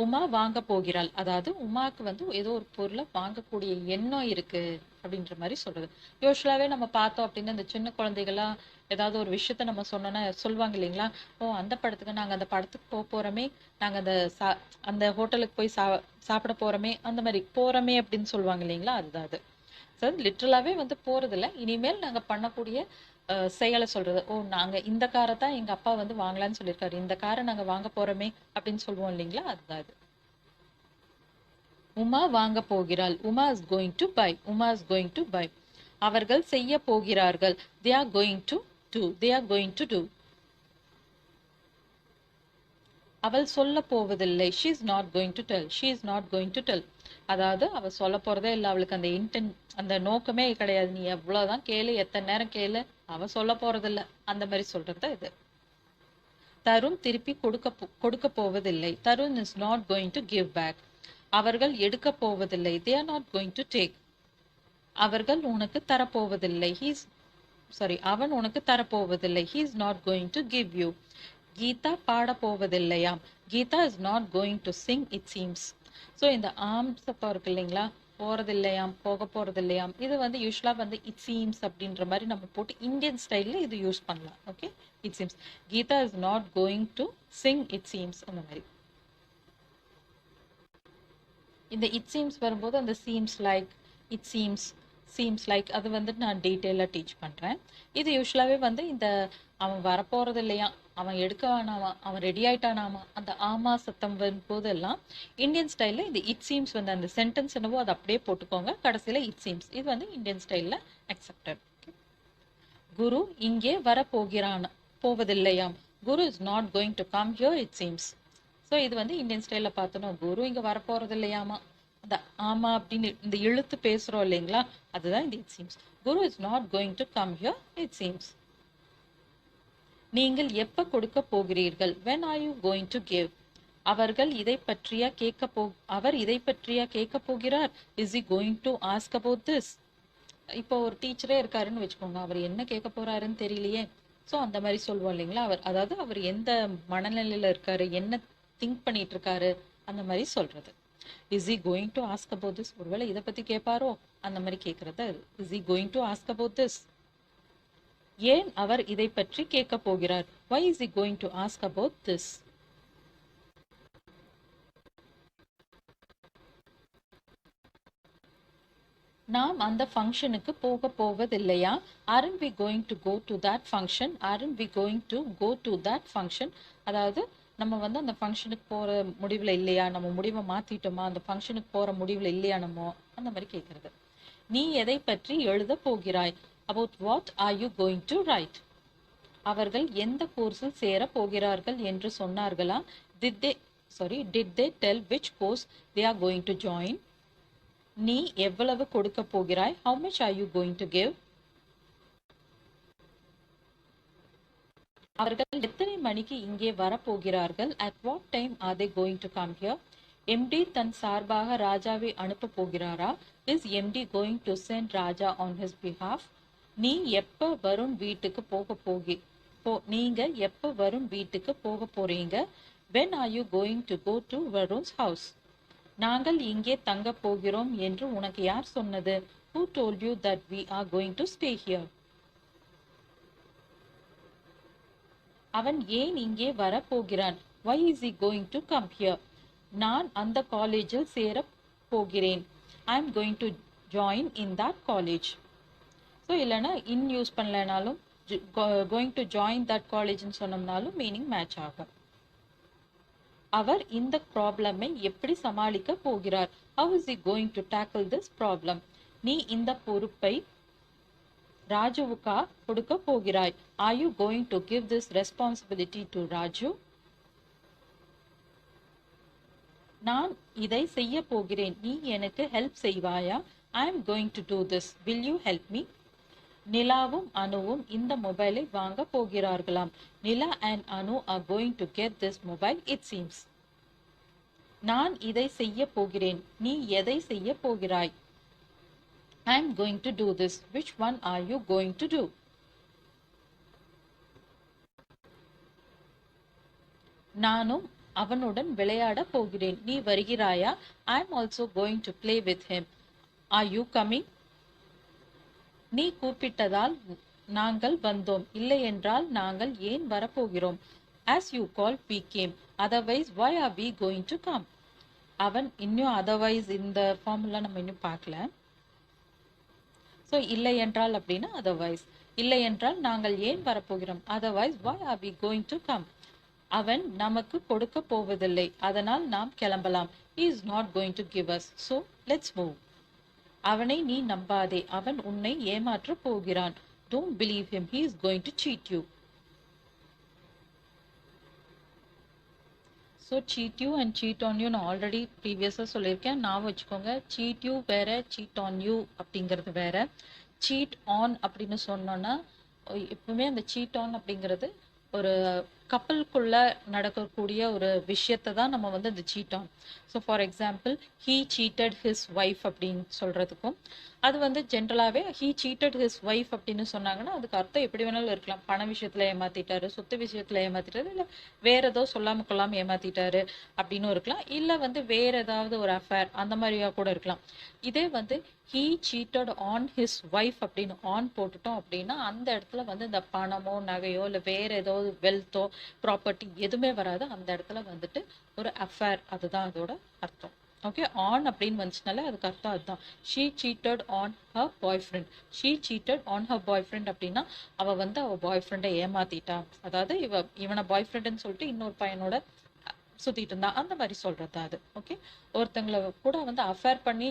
உமா வாங்க போகிறாள், அதாவது உமாக்கு வந்து ஏதோ ஒரு பொருளை வாங்கக்கூடிய எண்ணம் இருக்கு அப்படின்ற மாதிரி சொல்றது. யூஸ்வலாவே நம்ம பார்த்தோம் அப்படின்னா இந்த சின்ன குழந்தைகள்லாம் ஏதாவது ஒரு விஷயத்த நம்ம சொன்னோன்னா சொல்லுவாங்க இல்லைங்களா, ஓ அந்த படத்துக்கு நாங்கள் அந்த படத்துக்கு போகிறோமே, நாங்கள் அந்த ஹோட்டலுக்கு போய் சாப்பிட போகிறோமே, அந்த மாதிரி போகிறோமே அப்படின்னு சொல்லுவாங்க இல்லைங்களா, அதுதான் அது. ஸோ லிட்ரலாகவே வந்து போகிறதில்ல, இனிமேல் நாங்கள் பண்ணக்கூடிய செயலை சொல்றது. ஓ, நாங்க இந்த காரை தான் எங்க அப்பா வந்து வாங்கலாம்னு சொல்லியிருக்காரு, இந்த காரை நாங்க வாங்க போறோமே அப்படின்னு சொல்லுவோம் இல்லைங்களா, அதுதான் இது. உமா வாங்க போகிறாள். Uma is going to buy. Uma is going to buy. அவர்கள் செய்ய போகிறார்கள். they are going to do. they are going to do. அவள் சொல்ல போவதில்லை. she is not going to tell. she is not going to tell. அதாவது அவள் சொல்ல போறதே இல்லை, அவளுக்கு அந்த அந்த நோக்கமே கிடையாது. நீ எவ்வளவுதான் கேளு, எத்தனை நேரம் கேளு, அவ சொல்ல போறதில்லை, அந்த மாதிரி சொல்றது இது. தருண் திருப்பி கொடுக்க போவதில்லை. Tarun is not going to give back. அவர்கள் எடுக்க போவதில்லை. they are not going to take. அவர்கள் உனக்கு தரப்போவதில்லை. அவன் உனக்கு தரப்போவதில்லை. he is not going to give you. Geeta பாட போவதில்லையாம். Geeta is not going to sing it seems. So இந்த ஆம்ஸ் அப்போ இருக்கு இல்லைங்களா, போறதில்லையாம், போக போறதில்லையாம், இது வந்து யூஸ்வலா வந்து இட் சீம்ஸ் அப்படின்ற மாதிரி நம்ம போட்டு இந்தியன் ஸ்டைல்ல இது யூஸ் பண்ணலாம். Okay, it seems. Geeta is not going to sing it seems. அந்த மாதிரி இந்த இட் சீம்ஸ் வரும்போது அந்த seems like, it seems like அது வந்து நான் டீட்டெயிலாக டீச் பண்ணுறேன். இது யூஸ்வலாகவே வந்து இந்த அவன் வரப்போறது இல்லையா, அவன் எடுக்க வேணாமா, அவன் ரெடி ஆயிட்டானாமா, அந்த ஆமா சத்தம் வரும்போதெல்லாம் இந்தியன் ஸ்டைலில் இந்த இட் சீம்ஸ் வந்து அந்த சென்டென்ஸ் என்னவோ அதை அப்படியே போட்டுக்கோங்க, கடைசியில் இட் சீம்ஸ். இது வந்து இந்தியன் ஸ்டைலில் அக்செப்டட். குரு இங்கே போவதில்லையாம். Guru is not going to come here it seems. So இது வந்து இந்தியன் ஸ்டைலில் பார்த்தோன்னா, குரு இங்கே வரப்போறது இல்லையாமா, அந்த ஆமா அப்படின்னு இந்த இழுத்து பேசுகிறோம் இல்லைங்களா, அதுதான் இந்த it seems. Guru is not going to come here it seems. நீங்கள் எப்ப கொடுக்க போகிறீர்கள்? when are you going to give? அவர் இதை பற்றியா கேட்க போகிறார்? is he going to ask about this? இப்போ ஒரு டீச்சரே இருக்காருன்னு வச்சுக்கோங்க, அவர் என்ன கேட்க போறாருன்னு தெரியலையே, ஸோ அந்த மாதிரி சொல்லுவோம் இல்லைங்களா. அவர் எந்த மனநிலையில இருக்காரு, என்ன திங்க் பண்ணிட்டு இருக்காரு, அந்த மாதிரி சொல்றது. is he going to ask about this? ஒருவேளை இதை பத்தி கேட்பாரோ, அந்த மாதிரி கேட்கறத is he going to ask about this? ஏன் அவர் இதை பற்றி கேட்க போகிறார்? why is he going to ask about this? நாம் அந்த ஃபங்க்ஷனுக்கு போவதில்லையா? aren't we going to go to that function? aren't we going to go to that function? அதாவது நம்ம வந்து அந்த ஃபங்க்ஷனுக்கு போற முடிவுல இல்லையா, நம்ம முடிவை மாத்திட்டோமா, அந்த ஃபங்க்ஷனுக்கு போற முடிவுல இல்லையா நம்ம, அந்த மாதிரி கேட்கறது. நீ எதை பற்றி எழுத போகிறாய்? about what are you going to write? அவர்கள் எந்த கோர்ஸில் சேர போகிறார்கள் என்று சொன்னார்களா? did they tell which course they are going to join? நீ எவ்வளவு கொடுக்க போகிறாய்? how much are you going to give? அவர்கள் எத்தனை மணிக்கு இங்கே வரப்போகிறார்கள்? at what time are they going to come here? MD தன் சார்பாக ராஜாவை அனுப்ப போகிறாரா? is MD going to send Raja on his behalf? நீ எப்ப வருண் வீட்டுக்கு நீங்க எப்ப வருண் வீட்டுக்கு போக போறீங்க? when are you going to go to Varun's house? நாங்கள் இங்கே தங்க போகிறோம் என்று உனக்கு யார் சொன்னது? who told you that we are going to stay here? அவன் ஏன் இங்கே வர போகிறான்? why is he going to come here? நான் அந்த காலேஜில் சேர போகிறேன். I am going to join in that college. So இல்லைன்னா இன் யூஸ் பண்ணலனாலும் கோயிங் டு ஜாயின் தட் காலேஜ்னு சொன்னோம்னாலும் மீனிங் மேட்ச் ஆகும். அவர் இந்த ப்ராப்ளமை எப்படி சமாளிக்க போகிறார்? how is he going to tackle this problem? நீ இந்த பொறுப்பை ராஜுவுக்கா கொடுக்க போகிறாய்? are you going to give this responsibility to Raju? நான் இதை செய்ய போகிறேன், நீ எனக்கு ஹெல்ப் செய்வாயா? I am going to do this, will you help me? நிலாவும் அனுவும் இந்த மொபைலை வாங்க போகிறார்களாம். நிலா and Anu are going to get this mobile it seems. நான் இதை செய்ய போகிறேன், நீ எதை செய்ய போகிறாய்? I am going to do this, which one are you going to do? நானும் அவனுடன் விளையாட போகிறேன், நீ வருகிறாயா? I am also going to play with him, are you coming? நீ கூப்பிட்டதால் நாங்கள் வந்தோம், இல்லை என்றால் நாங்கள் ஏன் வரப்போகிறோம்? as you called we came, otherwise why are we going to come? அவன் இன்னும் otherwise இந்த ஃபார்முலா நம்ம இன்னும் பார்க்கல. ஸோ இல்லை என்றால் அப்படின்னா otherwise, இல்லை என்றால் நாங்கள் ஏன் வரப்போகிறோம், otherwise why are we going to come. அவன் நமக்கு கொடுக்க போவதில்லை, அதனால் நாம் கிளம்பலாம். he is not going to give us, so let's move. அவனை நீ நம்பாதே, அவன் உன்னை ஏமாற்ற போகிறான். don't believe him, he is going to cheat you. So cheat you and cheat on you நான் ஆல்ரெடி ப்ரீவியஸாக சொல்லியிருக்கேன், நான் வச்சுக்கோங்க. cheat you வேற, cheat on you அப்படிங்கிறது வேற. cheat on அப்படின்னு சொன்னோன்னா எப்பவுமே அந்த cheat on அப்படிங்கிறது ஒரு கப்பலுக்குள்ள நடக்கக்கூடிய ஒரு விஷயத்தை தான் நம்ம வந்து அந்த cheat on. So for example he cheated his wife அப்படின்னு சொல்றதுக்கும், அது வந்து ஜென்ரலாகவே he cheated his wife அப்படின்னு சொன்னாங்கன்னா அதுக்கு அர்த்தம் எப்படி வேணாலும் இருக்கலாம். பண விஷயத்துல ஏமாத்திட்டாரு, சொத்து விஷயத்துல ஏமாத்திட்டாரு, இல்லை வேற ஏதோ சொல்லாம கொள்ளாம ஏமாத்திட்டாரு அப்படின்னு இருக்கலாம், இல்லை வந்து வேற ஏதாவது ஒரு அஃபேர் அந்த மாதிரியா கூட இருக்கலாம். இதே வந்து he cheated on his wife அப்படின்னு ஆன் போட்டுட்டோம் அப்படின்னா அந்த இடத்துல வந்து இந்த பணமோ நகையோ இல்லை வேற ஏதோ வெல்த்தோ ப்ராப்பர்ட்டி எதுவுமே வராது. அந்த இடத்துல வந்துட்டு ஒரு அஃபேர், அதுதான் அதோட அர்த்தம். ஓகே, ஆன் அப்படின்னு வந்துச்சுனாலே அதுக்கு அர்த்தம் அதுதான். she cheated on her boyfriend. she cheated on her boyfriend அப்படின்னா அவ வந்து அவ பாய் ஃப்ரெண்டை ஏமாத்திட்டா, அதாவது இவனை பாய் ஃப்ரெண்டுன்னு சொல்லிட்டு இன்னொரு பையனோட சுத்திட்டு இருந்தா, அந்த மாதிரி சொல்றது அது. ஓகே, ஒருத்தங்களை கூட வந்து அஃபேர் பண்ணி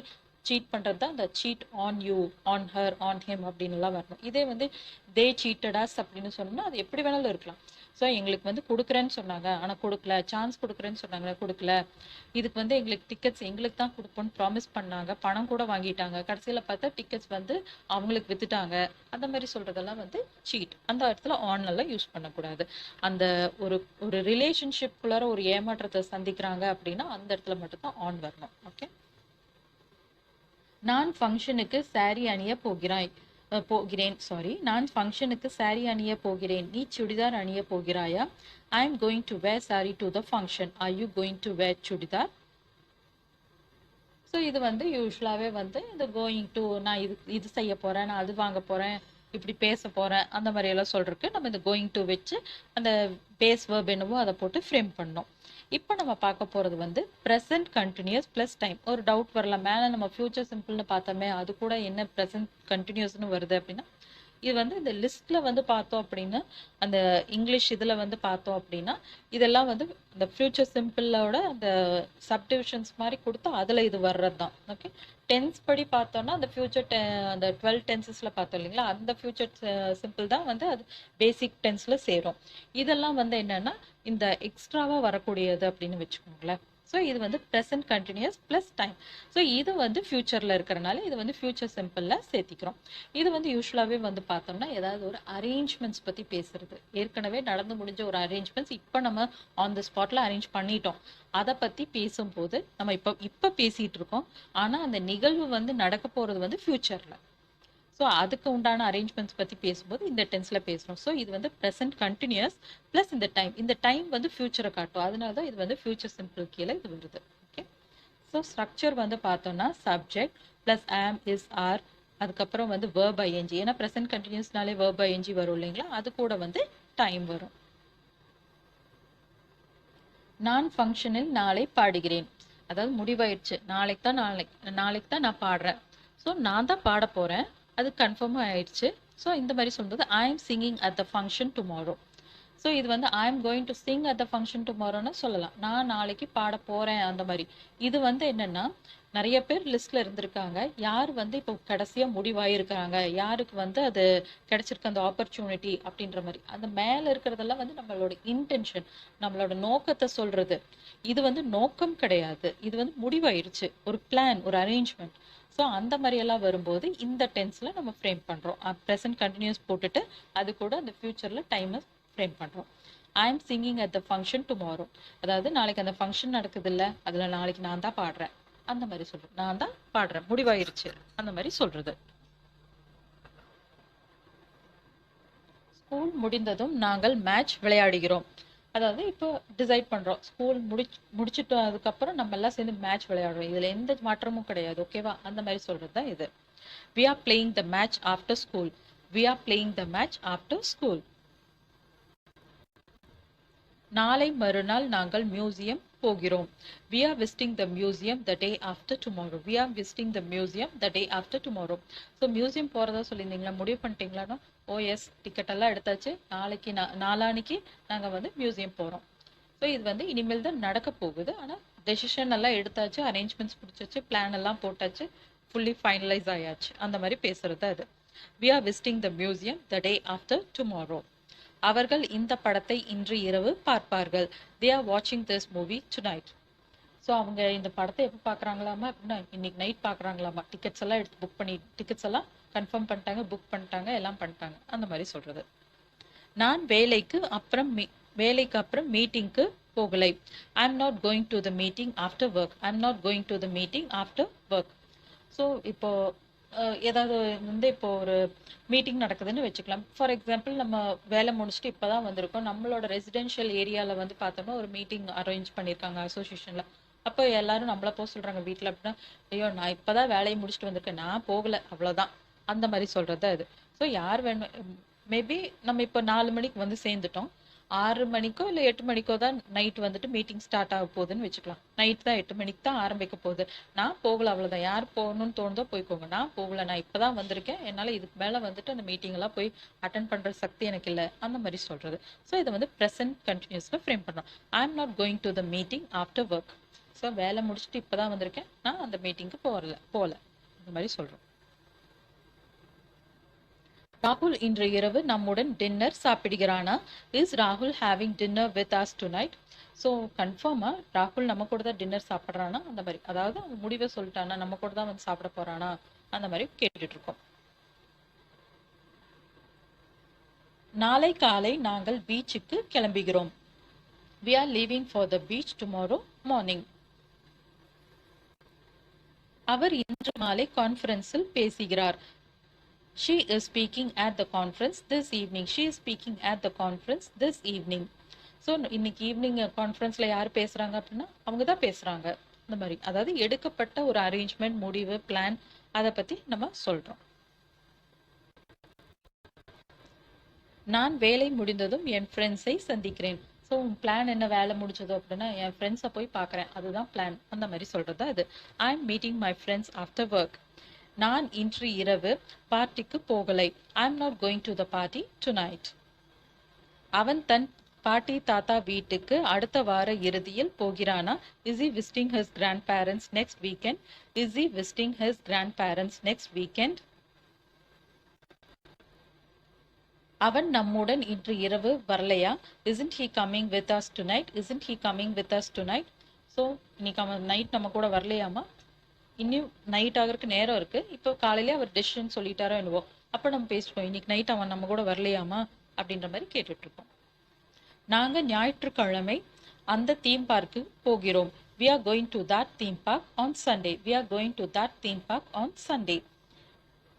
சீட் பண்றது தான் அந்த cheat on you, on her, on him அப்படின்னு எல்லாம் வரணும். இதே வந்து தே சீட்டட் அஸ் அப்படின்னு சொன்னோம்னா அது எப்படி வேணாலும் இருக்கலாம். ஸோ எங்களுக்கு வந்து கொடுக்குறேன்னு சொன்னாங்க ஆனால் கொடுக்கல, சான்ஸ் கொடுக்குறேன்னு சொன்னாங்க கொடுக்கல, இதுக்கு வந்து எங்களுக்கு டிக்கெட்ஸ் எங்களுக்கு தான் கொடுப்போம்னு ப்ராமிஸ் பண்ணாங்க, பணம் கூட வாங்கிட்டாங்க, கடைசியில் பார்த்தா டிக்கெட்ஸ் வந்து அவங்களுக்கு வித்துட்டாங்க, அந்த மாதிரி சொல்றதெல்லாம் வந்து சீட். அந்த இடத்துல ஆன் எல்லாம் யூஸ் பண்ணக்கூடாது. அந்த ஒரு ஒரு ரிலேஷன்ஷிப்குள்ளார ஒரு ஏமாற்றத்தை சந்திக்கிறாங்க அப்படின்னா அந்த இடத்துல மட்டும்தான் ஆன் வரணும். ஓகே, நான் ஃபங்க்ஷனுக்கு சாரி அணிய நான் ஃபங்க்ஷனுக்கு சாரி அணிய போகிறேன், நீ சுடிதார் அணிய போகிறாயா. I am going to wear sari to the function, are you going to wear churidar. So இது வந்து யூஸ்வலாகவே வந்து இந்த கோயிங் டு, நான் இது செய்ய போகிறேன், நான் அது வாங்க போகிறேன், இப்படி பேச போகிறேன், அந்த மாதிரியெல்லாம் சொல்கிறதுக்கு நம்ம இந்த கோயிங் டு வச்சு அந்த பேஸ் வேர்ப் என்னவோ அதை போட்டு ஃப்ரேம் பண்ணோம். இப்போ நம்ம பார்க்க போகிறது வந்து ப்ரெசன்ட் கண்டினியூஸ் ப்ளஸ் டைம். ஒரு டவுட் வரலாம், மேலே நம்ம ஃபியூச்சர் சிம்பிள்னு பார்த்தோமே அது கூட என்ன ப்ரெசன்ட் கண்டினியூஸ்னு வருது அப்படின்னா, இது வந்து இந்த லிஸ்ட்டில் வந்து பார்த்தோம் அப்படின்னா அந்த இங்கிலீஷ் இதில் வந்து பார்த்தோம் அப்படின்னா இதெல்லாம் வந்து இந்த ஃபியூச்சர் சிம்பிளோட அந்த சப்டிவிஷன்ஸ் மாதிரி கொடுத்தா அதில் இது வர்றது தான். ஓகே, டென்ஸ் படி பார்த்தோம்னா அந்த ஃபியூச்சர் அந்த 12 டென்சஸில் பார்த்தோம் இல்லைங்களா, அந்த ஃபியூச்சர் சிம்பிள் தான் வந்து அது பேசிக் டென்ஸில் சேரும். இதெல்லாம் வந்து என்னென்னா இந்த எக்ஸ்ட்ராவாக வரக்கூடியது அப்படின்னு வச்சுக்கோங்களேன். ஸோ இது வந்து present continuous plus time. So இது வந்து ஃபியூச்சரில் இருக்கிறனால இது வந்து ஃபியூச்சர் சிம்பிளில் சேர்த்திக்கிறோம். இது வந்து யூஸ்வலாகவே வந்து பார்த்தோம்னா ஏதாவது ஒரு அரேஞ்ச்மெண்ட்ஸ் பற்றி பேசுறது, ஏற்கனவே நடந்து முடிஞ்ச ஒரு அரேஞ்ச்மெண்ட்ஸ் இப்போ நம்ம ஆன் த ஸ்பாட்டில் அரேஞ்ச் பண்ணிட்டோம், அதை பற்றி பேசும்போது நம்ம இப்போ பேசிகிட்டு இருக்கோம், ஆனால் அந்த நிகழ்வு வந்து நடக்க போகிறது வந்து ஃபியூச்சரில். ஸோ அதுக்கு உண்டான அரேஞ்ச்மெண்ட்ஸ் பற்றி பேசும்போது இந்த டென்ஸில் பேசுகிறோம். ஸோ இது வந்து ப்ரெசன்ட் கண்டினியூஸ் ப்ளஸ் இந்த டைம் வந்து ஃபியூச்சரை காட்டும், அதனால தான் இது வந்து ஃபியூச்சர் சிம்பிள் கீழே இது வருது. ஓகே, ஸோ ஸ்ட்ரக்சர் வந்து பார்த்தோம்னா subject plus am is are, அதுக்கப்புறம் வந்து வேர்ப் ஐஎன்ஜி, ஏன்னா ப்ரெசன்ட் கண்டினியூஸ்னாலே வேர்ப் ஐஎன்ஜி வரும் இல்லைங்களா, அது கூட வந்து டைம் வரும். நான் ஃபங்க்ஷனில் நாளை பாடுகிறேன், அதாவது முடிவாயிடுச்சு, நாளைக்கு தான் நான் பாடுறேன். ஸோ நான் தான் பாட போகிறேன், அது கன்ஃபார்மாக ஆயிடுச்சு. ஸோ இந்த மாதிரி சொல்லும்போது I am singing at the function tomorrow. So இது வந்து I am going to sing at the function டுமாரோன்னு சொல்லலாம், நான் நாளைக்கு பாட போகிறேன் அந்த மாதிரி. இது வந்து என்னென்னா நிறைய பேர் லிஸ்ட்டில் இருந்திருக்காங்க, யார் வந்து இப்போ கடைசியாக முடிவாயிருக்கிறாங்க, யாருக்கு வந்து அது கிடைச்சிருக்கு அந்த ஆப்பர்ச்சுனிட்டி அப்படின்ற மாதிரி. அந்த மேலே இருக்கிறதெல்லாம் வந்து நம்மளோட இன்டென்ஷன், நம்மளோட நோக்கத்தை சொல்கிறது. இது வந்து நோக்கம் கிடையாது, இது வந்து முடிவாயிருச்சு, ஒரு பிளான், ஒரு அரேஞ்ச்மெண்ட். ஸோ அந்த மாதிரியெல்லாம் வரும்போது இந்த டென்ஸில் நம்ம ஃப்ரேம் பண்ணுறோம். ப்ரெசன்ட் கண்டினியூஸ் போட்டுட்டு அது கூட அந்த ஃபியூச்சரில் டைமை ஃப்ரேம் பண்ணுறோம். ஐ am singing at the function tomorrow, அதாவது நாளைக்கு அந்த ஃபங்க்ஷன் நடக்குது இல்லை, அதில் நாளைக்கு நான் தான் பாடுறேன் அந்த மாதிரி சொல்கிறேன், நான் தான் பாடுறேன், முடிவாயிருச்சு அந்த மாதிரி சொல்கிறது. ஸ்கூல் முடிந்ததும் நாங்கள் மேட்ச் விளையாடுகிறோம், அதாவது இப்போ டிசைட் பண்ணுறோம், ஸ்கூல் முடிச்சுட்டு அதுக்கப்புறம் நம்ம எல்லாம் சேர்ந்து மேட்ச் விளையாடுறோம், இதில் எந்த மாற்றமும் கிடையாது. ஓகேவா, அந்த மாதிரி சொல்கிறது தான் இது. we are playing the match after school, we are playing the match after school. நாளை மறுநாள் நாங்கள் மியூசியம் போகிறோம், we are visiting the museum the day after tomorrow, we are visiting the museum the day after tomorrow. So museum போகிறதா சொல்லியிருந்தீங்களா, முடிவு பண்ணிட்டீங்களான்னா OS ticket எல்லாம் எடுத்தாச்சு, நாளைக்கு நாளானிக்கு நாங்கள் வந்து மியூசியம் போகிறோம். ஸோ இது வந்து இனிமேல் தான் நடக்க போகுது. ஆனால் டெசிஷன் எல்லாம் எடுத்தாச்சு, அரேஞ்ச்மெண்ட்ஸ் பிடிச்சாச்சு, பிளான் எல்லாம் போட்டாச்சு, ஃபுல்லி ஃபைனலைஸ் ஆயாச்சு. அந்த மாதிரி பேசுறது அது. We are visiting the museum the day after tomorrow. அவர்கள் இந்த படத்தை இன்று இரவு பார்ப்பார்கள். They are watching this movie tonight. So அவங்க இந்த படத்தை எப்போ பார்க்குறாங்களாமா அப்படின்னா இன்னைக்கு நைட் பார்க்குறாங்களாமா. டிக்கெட்ஸ் எல்லாம் எடுத்து புக் பண்ணி டிக்கெட்ஸ் எல்லாம் கன்ஃபார்ம் பண்ணிட்டாங்க, புக் பண்ணிட்டாங்க, எல்லாம் பண்ணிட்டாங்க. அந்த மாதிரி சொல்றது. நான் வேலைக்கு அப்புறம் மீட்டிங்க்கு போகலை. I am not going to the meeting after work. I am not going to the meeting after work. So இப்போ ஏதாவது வந்து இப்போ ஒரு மீட்டிங் நடக்குதுன்னு வச்சுக்கலாம். ஃபார் எக்ஸாம்பிள் நம்ம வேலை முடிச்சுட்டு இப்போ தான் வந்திருக்கோம். நம்மளோட ரெசிடென்ஷியல் ஏரியாவில் வந்து பார்த்தோம்னா ஒரு மீட்டிங் அரேஞ்ச் பண்ணியிருக்காங்க அசோசியேஷனில். அப்போ எல்லாரும் நம்மள போக சொல்கிறாங்க வீட்டில் அப்படின்னா, ஐயோ நான் இப்போ தான் வேலையை முடிச்சுட்டு வந்திருக்கேன், நான் போகலை, அவ்வளோதான். அந்த மாதிரி சொல்கிறது அது. ஸோ யார் வேணும், மேபி நம்ம இப்போ 4 மணிக்கு வந்து சேர்ந்துட்டோம், 6 மணிக்கோ இல்லை 8 மணிக்கோ தான் நைட் வந்துட்டு மீட்டிங் ஸ்டார்ட் ஆக போகுதுன்னு வச்சுக்கலாம். நைட் தான் 8 மணிக்கு தான் ஆரம்பிக்க போகுது. நான் போகல, அவ்வளோதான். யார் போகணும்னு தோணுதோ போய்க்கோங்க. நான் போகல, நான் இப்போ தான் வந்திருக்கேன், என்னால் இதுக்கு மேலே வந்துட்டு அந்த மீட்டிங்கெல்லாம் போய் அட்டன் பண்ணுற சக்தி எனக்கு இல்லை, அந்த மாதிரி சொல்கிறது. ஸோ இதை வந்து ப்ரெசன்ட் கண்டினியூஸில் ஃப்ரேம் பண்ணுறோம். ஐ am not going to the meeting after work. So வேலை முடிச்சுட்டு இப்போ தான் வந்திருக்கேன், நான் அந்த மீட்டிங்க்கு போகல, இந்த மாதிரி சொல்கிறோம். ராகுல் இன்று இரவு நம்முடன் டின்னர் சாப்பிடுகிறானா? இஸ் ராகுல் having dinner with us tonight? So கன்ஃபார்மா ராகுல் நம்ம கூட தான் டின்னர் சாப்பிட்றானா, அந்த மாதிரி. அதாவது அவன் முடிவை சொல்லிட்டானா, நம்ம கூட தான் வந்து சாப்பிட போறானா, அந்த மாதிரி கேட்டுட்டு இருக்கோம். நாளை காலை நாங்கள் பீச்சுக்கு கிளம்புகிறோம். We are leaving for the beach tomorrow morning. அவர் இன்று மாலை கான்ஃபரன்ஸில் பேசுகிறார். She is speaking at the conference this evening. She is speaking at the conference this evening. So இன்னைக்கு ஈவினிங் கான்ஃபரன்ஸில் யார் பேசுகிறாங்க அப்படின்னா அவங்க தான் பேசுகிறாங்க. இந்த மாதிரி அதாவது எடுக்கப்பட்ட ஒரு அரேஞ்ச்மெண்ட், முடிவு, பிளான், அதை பற்றி நம்ம சொல்கிறோம். நான் வேலை முடிந்ததும் என் ஃப்ரெண்ட்ஸை சந்திக்கிறேன். ஸோ பிளான் என்ன, வேலை முடிச்சதோ அப்படின்னா என் ஃப்ரெண்ட்ஸை போய் பார்க்குறேன், அதுதான் பிளான். அந்த மாதிரி சொல்கிறது அது. I am meeting my friends after work. நான் இன்று இரவு பார்ட்டிக்கு போகலை. I am not going to the party tonight. Is தன் பாட்டி தாத்தா வீட்டுக்கு அடுத்த வார இறுதியில் போகிறானா? இஸ் he visiting his grandparents next weekend? Is he visiting his grandparents next weekend? அவன் நம்முடன் இன்று இரவு வரலையா? Isn't he coming with us tonight? Isn't he coming with us tonight? So இன்னைக்கு அவன் நைட் நம்ம கூட வரலையாமா. இன்னும் நைட் ஆகிறதுக்கு நேரம் இருக்கு. இப்போ காலையிலே அவர் டெசிஷன் சொல்லிட்டாரோ என்னவோ, அப்போ நம்ம பேசிட்டோம் இன்னைக்கு நைட் அவன் நம்ம கூட வரலையாமா அப்படின்ற மாதிரி கேட்டுட்டு இருக்கோம். நாங்கள் ஞாயிற்றுக்கிழமை அந்த தீம் பார்க்கு போகிறோம். We are going to that theme park on Sunday. We are going to that theme park on Sunday.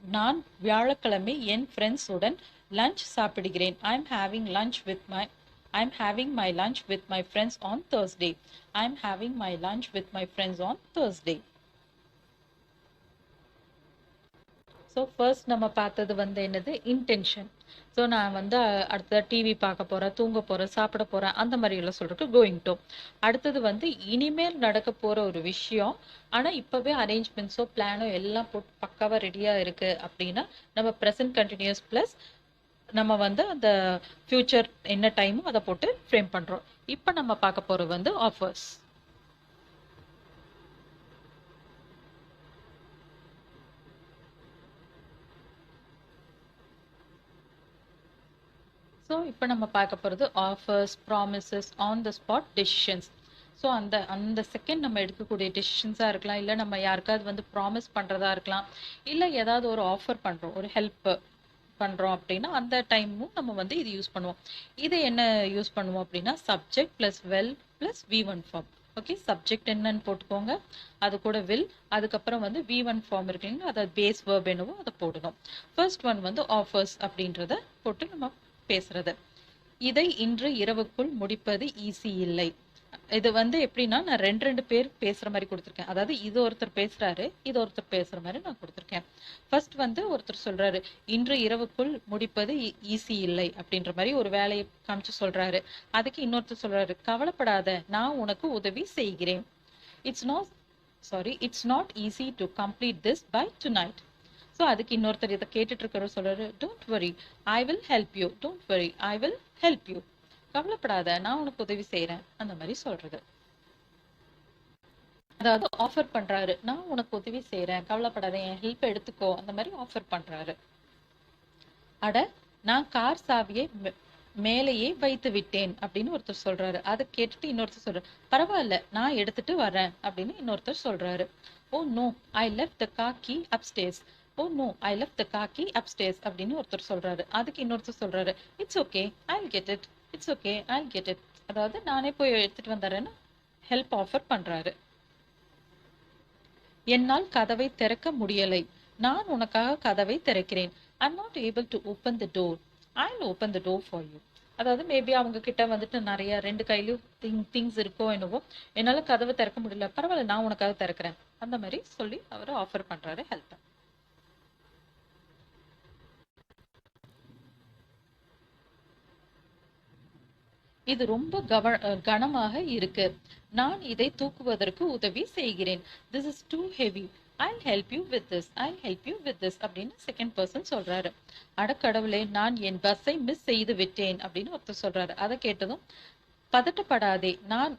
நான் வியாழக்கிழமை என் ஃப்ரெண்ட்ஸுடன் lunch சாப்பிடுகிறேன். I'm having my lunch with my friends on Thursday. I'm having my lunch with my friends on Thursday. So first நம்ம பார்த்தது வந்து என்னது, intention. So நான் வந்து அடுத்த TV பார்க்க போகிறேன், தூங்க போகிறேன், சாப்பிட போகிறேன், அந்த மாதிரியெல்லாம் சொல்கிறதுக்கு கோயிங் டு. அடுத்தது வந்து இனிமேல் நடக்க போகிற ஒரு விஷயம், ஆனால் இப்போவே அரேஞ்ச்மெண்ட்ஸோ பிளானோ எல்லாம் போட்டு பக்காவாக ரெடியாக இருக்குது அப்படின்னா நம்ம ப்ரெசன்ட் கண்டினியூஸ் ப்ளஸ் நம்ம வந்து அந்த ஃப்யூச்சர் என்ன டைமோ அதை போட்டு ஃப்ரேம் பண்ணுறோம். இப்போ நம்ம பார்க்க போகிறது வந்து ஆஃபர்ஸ். ஸோ இப்போ நம்ம பார்க்க போகிறது offers, promises, on the spot decisions. So அந்த செகண்ட் நம்ம எடுக்கக்கூடிய டெசிஷன்ஸாக இருக்கலாம், இல்லை நம்ம யாருக்காவது வந்து ப்ராமிஸ் பண்ணுறதா இருக்கலாம், இல்லை ஏதாவது ஒரு ஆஃபர் பண்ணுறோம், ஒரு ஹெல்ப் பண்ணுறோம் அப்படின்னா அந்த டைமும் நம்ம வந்து இது யூஸ் பண்ணுவோம். இது என்ன யூஸ் பண்ணுவோம் அப்படின்னா subject plus will plus V1 form. Okay, subject என்னன்னு போட்டுக்கோங்க, அது கூட வில், அதுக்கப்புறம் வந்து V1 ஃபார்ம் இருக்குங்க, அதாவது பேஸ் வேர்ப் என்னவோ அதை போடணும். ஃபர்ஸ்ட் ஒன் வந்து ஆஃபர்ஸ் அப்படின்றத போட்டு நம்ம பேசுறது. இதை இன்று இரவுக்குள் முடிப்பது ஈஸி இல்லை. இது வந்து எப்படின்னா நான் ரெண்டு பேர் பேசுற மாதிரி கொடுத்துருக்கேன். அதாவது இது ஒருத்தர் பேசுறாரு, இது ஒருத்தர் பேசுற மாதிரி நான் கொடுத்துருக்கேன். ஃபர்ஸ்ட் வந்து ஒருத்தர் சொல்றாரு இன்று இரவுக்குள் முடிப்பது ஈஸி இல்லை அப்படின்ற மாதிரி ஒரு வேலையை காமிச்சு சொல்றாரு. அதுக்கு இன்னொருத்தர் சொல்றாரு கவலைப்படாத, நான் உனக்கு உதவி செய்கிறேன். It's not easy to complete this by tonight. So அதுக்கு இன்னொருத்தர் இதை கேட்டுட்டு இருக்கிறவர் சொல்றாரு, don't worry, I will help you, don't worry, I will help you, கவலைப்படாத, நான் உனக்கு உதவி செய்யறேன், அந்த மாதிரி சொல்றது. அதாவது ஆஃபர் பண்றாரு, நான் உனக்கு உதவி செய்யறேன், கவலைப்படாத, என் ஹெல்ப் எடுத்துக்கோ, அந்த மாதிரி ஆஃபர் பண்றாரு. அட, நான் கார் சாவியை மேலேயே வைத்து விட்டேன் அப்படின்னு ஒருத்தர் சொல்றாரு. அதை கேட்டுட்டு இன்னொருத்தர் சொல்றாரு, பரவாயில்ல, நான் எடுத்துட்டு வரேன் அப்படின்னு இன்னொருத்தர் சொல்றாரு. Oh no, I left the car key upstairs, oh no, I left the car key upstairs அப்படின்னு ஒருத்தர் சொல்றாரு. அதுக்கு இன்னொருத்தர் சொல்றாரு, it's okay, I'll get it, it's okay, I'll get it. அதாவது நானே போய் எடுத்துட்டு வந்துடுறேன்னு ஹெல்ப் ஆஃபர் பண்றாரு. என்னால் கதவை திறக்க முடியலை, நான் உனக்காக கதவை திறக்கிறேன். I'm not able to open the door, I'll open the door for you. அதாவது மேபி அவங்க கிட்ட வந்துட்டு நிறைய ரெண்டு கையிலயும் திங்ஸ் இருக்கோ என்னவோ, என்னால கதவை திறக்க முடியல, பரவாயில்ல, நான் உனக்காக திறக்கிறேன், அந்த மாதிரி சொல்லி அவர் ஆஃபர் பண்றாரு ஹெல்ப். இது ரொம்ப கனமாக இருக்கு, நான் இதை தூக்குவதற்கு உதவி செய்கிறேன். This is too heavy, I'll help you with this, I'll help you with this அப்படின்னு செகண்ட் பர்சன் சொல்றாரு. அடக்கடவுளே, நான் என் பஸ்ஸை மிஸ் செய்து விட்டேன் அப்படின்னு ஒருத்தர் சொல்றாரு. அதை கேட்டதும், பதட்டப்படாதே, நான்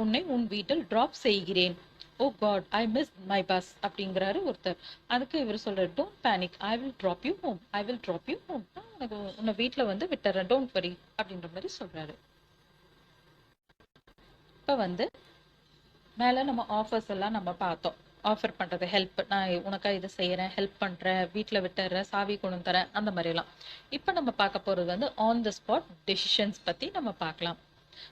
உன்னை உன் வீட்டில் டிராப் செய்கிறேன். Oh god, I miss my bus அப்படிங்கிறாரு ஒருத்தர். அதுக்கு இவர் சொல்றாரு, don't panic, I will drop you home, I will drop you home, நான் உனக்கு உன்னை வீட்டில் வந்து விட்டுறேன், டோன்ட் வரி அப்படின்ற மாதிரி சொல்றாரு. இப்போ வந்து மேலே நம்ம ஆஃபர்ஸ் எல்லாம் நம்ம பார்த்தோம். ஆஃபர் பண்ணுறது, ஹெல்ப், நான் உனக்காக இதை செய்கிறேன், ஹெல்ப் பண்ணுறேன், வீட்டில் விட்டுறேன், சாவி கொண்டு தரேன், அந்த மாதிரிலாம். இப்போ நம்ம பார்க்க போகிறது வந்து ஆன் த ஸ்பாட் டெசிஷன்ஸ் பற்றி நம்ம பார்க்கலாம்.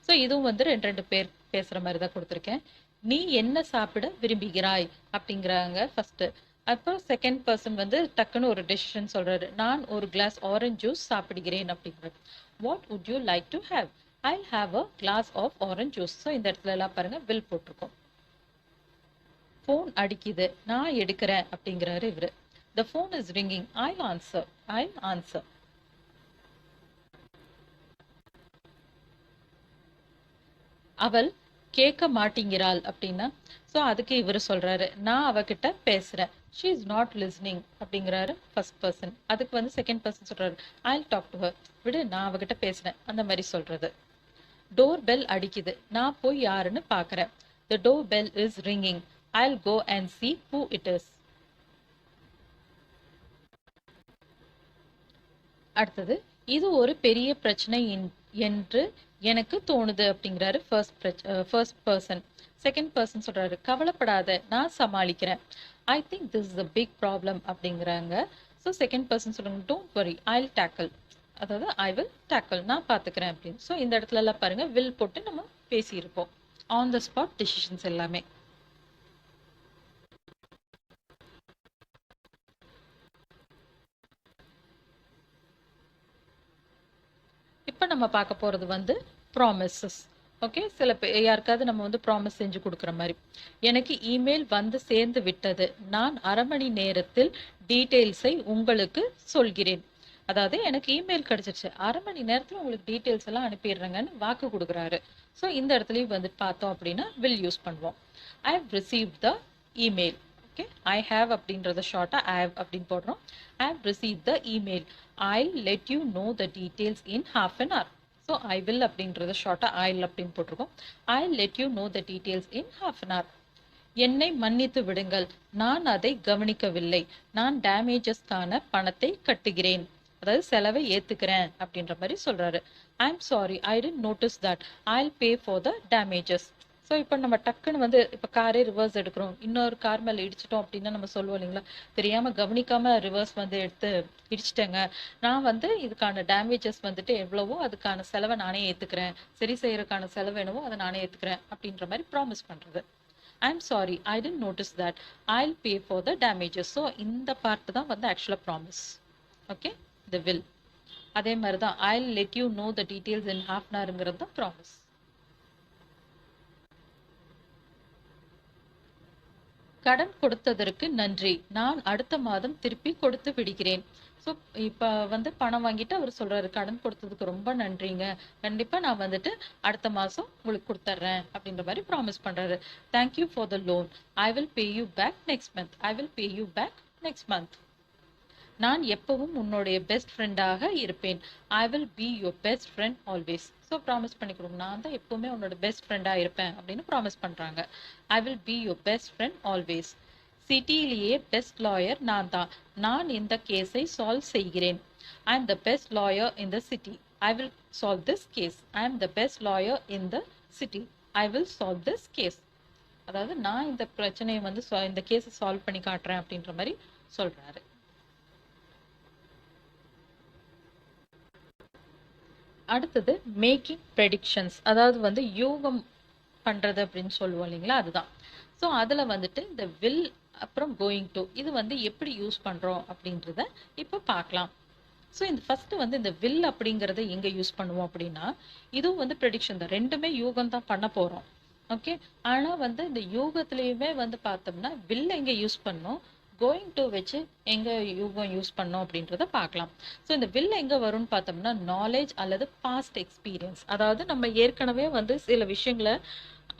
ஸோ இதுவும் வந்து ரெண்டு பேர் பேசுகிற மாதிரி தான் கொடுத்துருக்கேன். நீ என்ன சாப்பிட விரும்புகிறாய் அப்படிங்கிறாங்க ஃபர்ஸ்ட். அப்புறம் செகண்ட் பர்சன் வந்து டக்குன்னு ஒரு டெசிஷன் சொல்றாரு, நான் ஒரு கிளாஸ் ஆரஞ்சு ஜூஸ் சாப்பிடுகிறேன் அப்படிங்கிறாரு. What would you like to have? I'll have a glass of orange juice. So இந்த இடத்துல எல்லாம் பாருங்க வில் போட்டிருக்கோம். ஃபோன் அடிக்குது, நான் எடுக்கிறேன் அப்படிங்கிறாரு இவரு. The phone is ringing, Jal answer, Jal answer. அவள் கேட்க மாட்டேங்கிறாள் அப்படின்னா, ஸோ அதுக்கு இவர் சொல்றாரு, நான் அவகிட்ட பேசுறேன், ஷீ இஸ் நாட் லிஸ்னிங் அப்படிங்கிறாரு ஃபர்ஸ்ட் பர்சன். அதுக்கு வந்து செகண்ட் பர்சன் சொல்றாரு, ஐல் டாக் டு ஹர், விடு, நான் அவகிட்ட பேசுறேன், அந்த மாதிரி சொல்றது. டோர் பெல் அடிக்குது, நான் போய் யாருன்னு பாக்குறேன். The door bell is ringing, I'll go and see who it is. அடுத்தது, இது ஒரு பெரிய பிரச்சனை என்று எனக்கு தோணுது அப்படிங்கிறாரு ஃபர்ஸ்ட் பர்சன். செகண்ட் பர்சன் சொல்றாரு, கவலைப்படாத, நான் சமாளிக்கிறேன். I think this is a big problem அப்படிங்கிறாங்க. ஸோ செகண்ட் பர்சன் சொல்றாங்க, டோன்ட் வரி, ஐல் டேக்கிள், அதாவது ஐ வில் டேக்கிள், நான் பார்த்துக்கிறேன் அப்படின்னு. ஸோ இந்த இடத்துல எல்லாம் பாருங்க வில் போட்டு நம்ம பேசியிருப்போம். ஆன் த ஸ்பாட் டிசிஷன்ஸ் எல்லாமே. இப்போ நம்ம பார்க்க போகிறது வந்து ப்ராமிசஸ். ஓகே, சில யாருக்காவது நம்ம வந்து ப்ராமிஸ் செஞ்சு கொடுக்குற மாதிரி. எனக்கு இமெயில் வந்து சேர்ந்து விட்டது, நான் அரை மணி நேரத்தில் டீட்டெயில்ஸை உங்களுக்கு சொல்கிறேன். அதாவது எனக்கு இமெயில் கிடைச்சிருச்சு, அரை மணி நேரத்தில் உங்களுக்கு டீட்டெயில்ஸ் எல்லாம் அனுப்பிடுறேங்கன்னு வாக்கு கொடுக்குறாரு. ஸோ இந்த இடத்துலையும் வந்து பார்த்தோம் அப்படின்னா வில் யூஸ் பண்ணுவோம். I have receive the email. Okay, I have அப்படின்றத ஷார்ட்டாக ஐ ஹவ் அப்படின்னு போடுறோம். I have receive the email, I'll let you know the details in half an hour. So I will அப்படின்றது ஷார்ட்டா I'll அப்படின்னு போட்டிருக்கோம். I'll let you know the details in half an hour. என்னை மன்னித்து விடுங்கள், நான் அதை கவனிக்கவில்லை, நான் டேமேஜஸ்க்கான பணத்தை கட்டுகிறேன், அதாவது செலவை ஏத்துக்கிறேன் அப்படின்ற மாதிரி சொல்றாரு. I'm sorry, I didn't notice that, I'll pay for the damages. So இப்போ நம்ம டக்குன்னு வந்து இப்போ காரே ரிவர்ஸ் எடுக்கிறோம், இன்னொரு கார் மேலே இடிச்சிட்டோம் அப்படின்னா நம்ம சொல்லுவோம் இல்லைங்களா, தெரியாமல் கவனிக்காமல் ரிவர்ஸ் வந்து எடுத்து இடிச்சிட்டேங்க, நான் வந்து இதுக்கான டேமேஜஸ் வந்துட்டு எவ்வளவோ அதுக்கான செலவை நானே ஏற்றுக்கிறேன், சரி செய்யறதுக்கான செலவு என்னவோ அதை நானே ஏற்றுக்கிறேன் அப்படின்ற மாதிரி ப்ராமிஸ் பண்ணுறது. I'm sorry, I didn't notice that, I'll pay for the damages. So இந்த பார்ட் தான் வந்து ஆக்சுவலாக ப்ராமிஸ். Okay, the will. அதே மாதிரி தான் I'll let you know the details in half an ஹவருங்கிறது தான் ப்ராமிஸ். கடன் கொடுத்ததற்கு நன்றி, நான் அடுத்த மாதம் திருப்பி கொடுத்து விடுகிறேன். ஸோ ஸோ இப்போ வந்து பணம் வாங்கிட்டு அவர் சொல்றாரு, கடன் கொடுத்ததுக்கு ரொம்ப நன்றிங்க, கண்டிப்பா நான் வந்துட்டு அடுத்த மாசம் உங்களுக்கு கொடுத்துட்றேன் அப்படின்ற மாதிரி ப்ராமிஸ் பண்றாரு. Thank you for the loan, I will pay you back next month, I will pay you back next month. நான் எப்பவும் உன்னுடைய பெஸ்ட் ஃப்ரெண்டாக இருப்பேன், I will be your best friend always. So promise பண்ணிக்கிறோம், நான் தான் எப்பவுமே உன்னோட பெஸ்ட் ஃப்ரெண்டாக இருப்பேன் அப்படின்னு ப்ராமிஸ் பண்ணுறாங்க. I will be your best friend always. சிட்டியிலேயே பெஸ்ட் லாயர் நான் தான், நான் இந்த கேஸை சால்வ் செய்கிறேன். I am the best lawyer in the city, I will solve this case. I am the best lawyer in the city, I will solve this case. அதாவது நான் இந்த பிரச்சனையை வந்து இந்த கேஸை சால்வ் பண்ணி காட்டுறேன் அப்படின்ற மாதிரி சொல்றாரு. அடுத்தது மேக்கிங் ப்ரெடிக்ஷன்ஸ், அதாவது வந்து யூகம் பண்றது அப்படின்னு சொல்லுவோம் இல்லைங்களா, அதுதான். ஸோ அதில் வந்துட்டு இந்த வில் அப்புறம் கோயிங் டு இது வந்து எப்படி யூஸ் பண்ணுறோம் அப்படின்றத இப்போ பார்க்கலாம். ஸோ இந்த ஃபர்ஸ்ட் வந்து இந்த வில் அப்படிங்கிறத எங்கே யூஸ் பண்ணுவோம் அப்படின்னா, இதுவும் வந்து ப்ரெடிக்ஷன் தான், ரெண்டுமே யூகம் தான் பண்ண போகிறோம். ஓகே, ஆனால் வந்து இந்த யூகத்துலேயுமே வந்து பார்த்தோம்னா வில் எங்கே யூஸ் பண்ணோம், கோயிங் டு வச்சு எங்கே யூகம் யூஸ் பண்ணோம் அப்படின்றத பார்க்கலாம். ஸோ இந்த வில் எங்கே வரும்னு பார்த்தோம்னா நாலேஜ் அல்லது பாஸ்ட் எக்ஸ்பீரியன்ஸ், அதாவது நம்ம ஏற்கனவே வந்து சில விஷயங்களை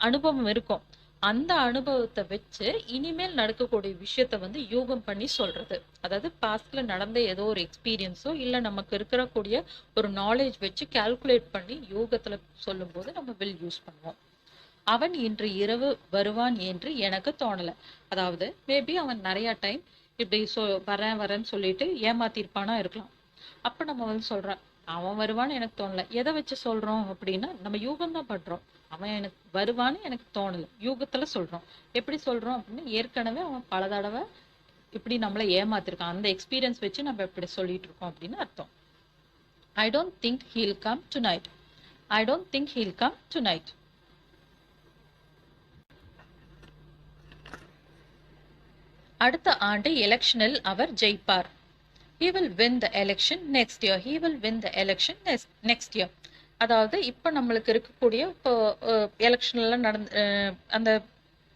அனுபவம் இருக்கும், அந்த அனுபவத்தை வச்சு இனிமேல் நடக்கக்கூடிய விஷயத்த வந்து யூகம் பண்ணி சொல்றது. அதாவது பாஸ்ட்ல நடந்த ஏதோ ஒரு எக்ஸ்பீரியன்ஸோ இல்லை நமக்கு இருக்கக்கூடிய ஒரு நாலேஜ் வச்சு கால்குலேட் பண்ணி யூகத்துல சொல்லும் போது நம்ம வில் யூஸ் பண்ணுவோம். அவன் இன்று இரவு வருவான் என்று எனக்கு தோணல, அதாவது மேபி அவன் நிறைய டைம் இப்படி வரேன்னு சொல்லிட்டு ஏமாத்திருப்பானா இருக்கலாம். அப்ப நம்ம வந்து சொல்றோம் அவன் வருவான்னு எனக்கு தோணல, எதை வச்சு சொல்றோம் அப்படின்னா நம்ம யூகம் தான் பண்றோம். அவன் எனக்கு வருவான்னு எனக்கு தோணல, யூகத்துல சொல்றோம். எப்படி சொல்றோம் அப்படின்னா ஏற்கனவே அவன் பல தடவை இப்படி நம்மளை ஏமாத்திருக்கான், அந்த எக்ஸ்பீரியன்ஸ் வச்சு நம்ம இப்படி சொல்லிட்டு இருக்கோம் அப்படின்னு அர்த்தம். I don't think he'll come tonight, I don't think he'll come tonight. அடுத்த ஆண்டு எலெக்ஷனில் அவர் ஜெயிப்பார். He will win the election next year. He will win the election next year. அதாவது இப்போ நம்மளுக்கு இருக்கக்கூடிய இப்போ எலெக்ஷன்லாம் அந்த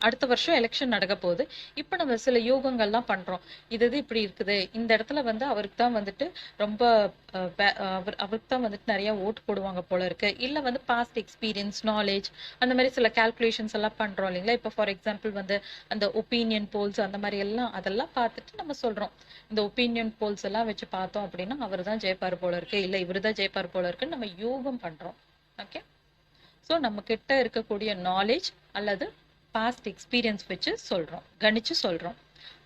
அடுத்த வருஷம் எலெக்ஷன் நடக்க போகுது. இப்போ நம்ம சில யோகங்கள்லாம் பண்றோம், இது இப்படி இருக்குது, இந்த இடத்துல வந்து அவருக்கு தான் வந்துட்டு ரொம்ப அவருக்கு தான் வந்துட்டு நிறைய ஓட்டு போடுவாங்க போல இருக்கு, இல்லை வந்து பாஸ்ட் எக்ஸ்பீரியன்ஸ் நாலேஜ் அந்த மாதிரி சில கால்குலேஷன்ஸ் எல்லாம் பண்றோம் இல்லைங்களா. இப்போ ஃபார் எக்ஸாம்பிள் வந்து அந்த ஒப்பீனியன் போல்ஸ் அந்த மாதிரி எல்லாம் அதெல்லாம் பார்த்துட்டு நம்ம சொல்றோம், இந்த ஒப்பீனியன் போல்ஸ் எல்லாம் வச்சு பார்த்தோம் அப்படின்னா அவர் தான் ஜெயிப்பார் போல இருக்கு, இல்லை இவர் தான் ஜெயிப்பார் போல இருக்குன்னு நம்ம யூகம் பண்றோம். ஓகே, ஸோ நம்ம கிட்ட இருக்கக்கூடிய நாலேஜ் அல்லது பாஸ்ட் எக்ஸ்பீரியன்ஸ் வச்சு சொல்றோம், கணிச்சு சொல்றோம்.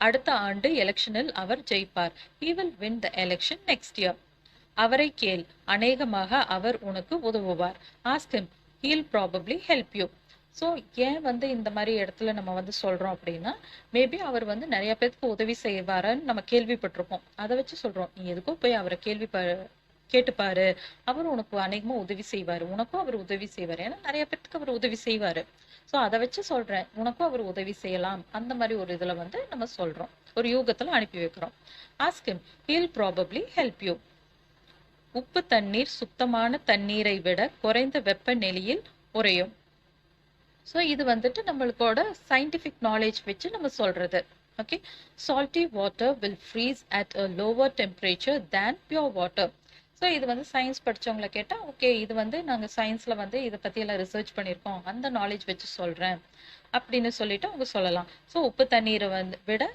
அடுத்த ஆண்டு எலெக்ஷனில் அவர் ஜெயிப்பார். He will win the election next year. அவரை கேள், அநேகமாக அவர் உனக்கு உதவுவார். Ask him, he'll probably help you. So ஏன் வந்து இந்த மாதிரி இடத்துல நம்ம வந்து சொல்றோம் அப்படின்னா, மேபி அவர் வந்து நிறைய பேருக்கு உதவி செய்வாருன்னு நம்ம கேள்விப்பட்டிருப்போம், அதை வச்சு சொல்றோம். நீ எதுக்கும் போய் அவரை கேட்டுப்பாரு, அவர் உனக்கு அநேகமா உதவி செய்வாரு, உனக்கும் அவர் உதவி செய்வாரு, ஏன்னா நிறைய பேருக்கு அவர் உதவி செய்வாரு. ஸோ அதை வச்சு சொல்றேன், உனக்கும் அவர் உதவி செய்யலாம், அந்த மாதிரி ஒரு இதுல வந்து நம்ம சொல்றோம், ஒரு யூகத்துல அனுப்பி வைக்கிறோம். Ask him, he'll probably help you. உப்பு தண்ணீர் சுத்தமான தண்ணீரை விட குறைந்த வெப்பநிலையில் உறையும். ஸோ இது வந்துட்டு நம்மளுக்கோட சயின்டிஃபிக் நாலேஜ் வச்சு நம்ம சொல்றது. Okay, salty water will freeze at a lower temperature than pure water. So இது வந்து சயின்ஸ் படித்தவங்களை கேட்டால் ஓகே, இது வந்து நாங்கள் சயின்ஸில் வந்து இதை பற்றியெல்லாம் ரிசர்ச் பண்ணியிருக்கோம், அந்த நாலேஜ் வச்சு சொல்கிறேன் அப்படின்னு சொல்லிட்டு அவங்க சொல்லலாம். ஸோ உப்பு தண்ணீரை வந்து விட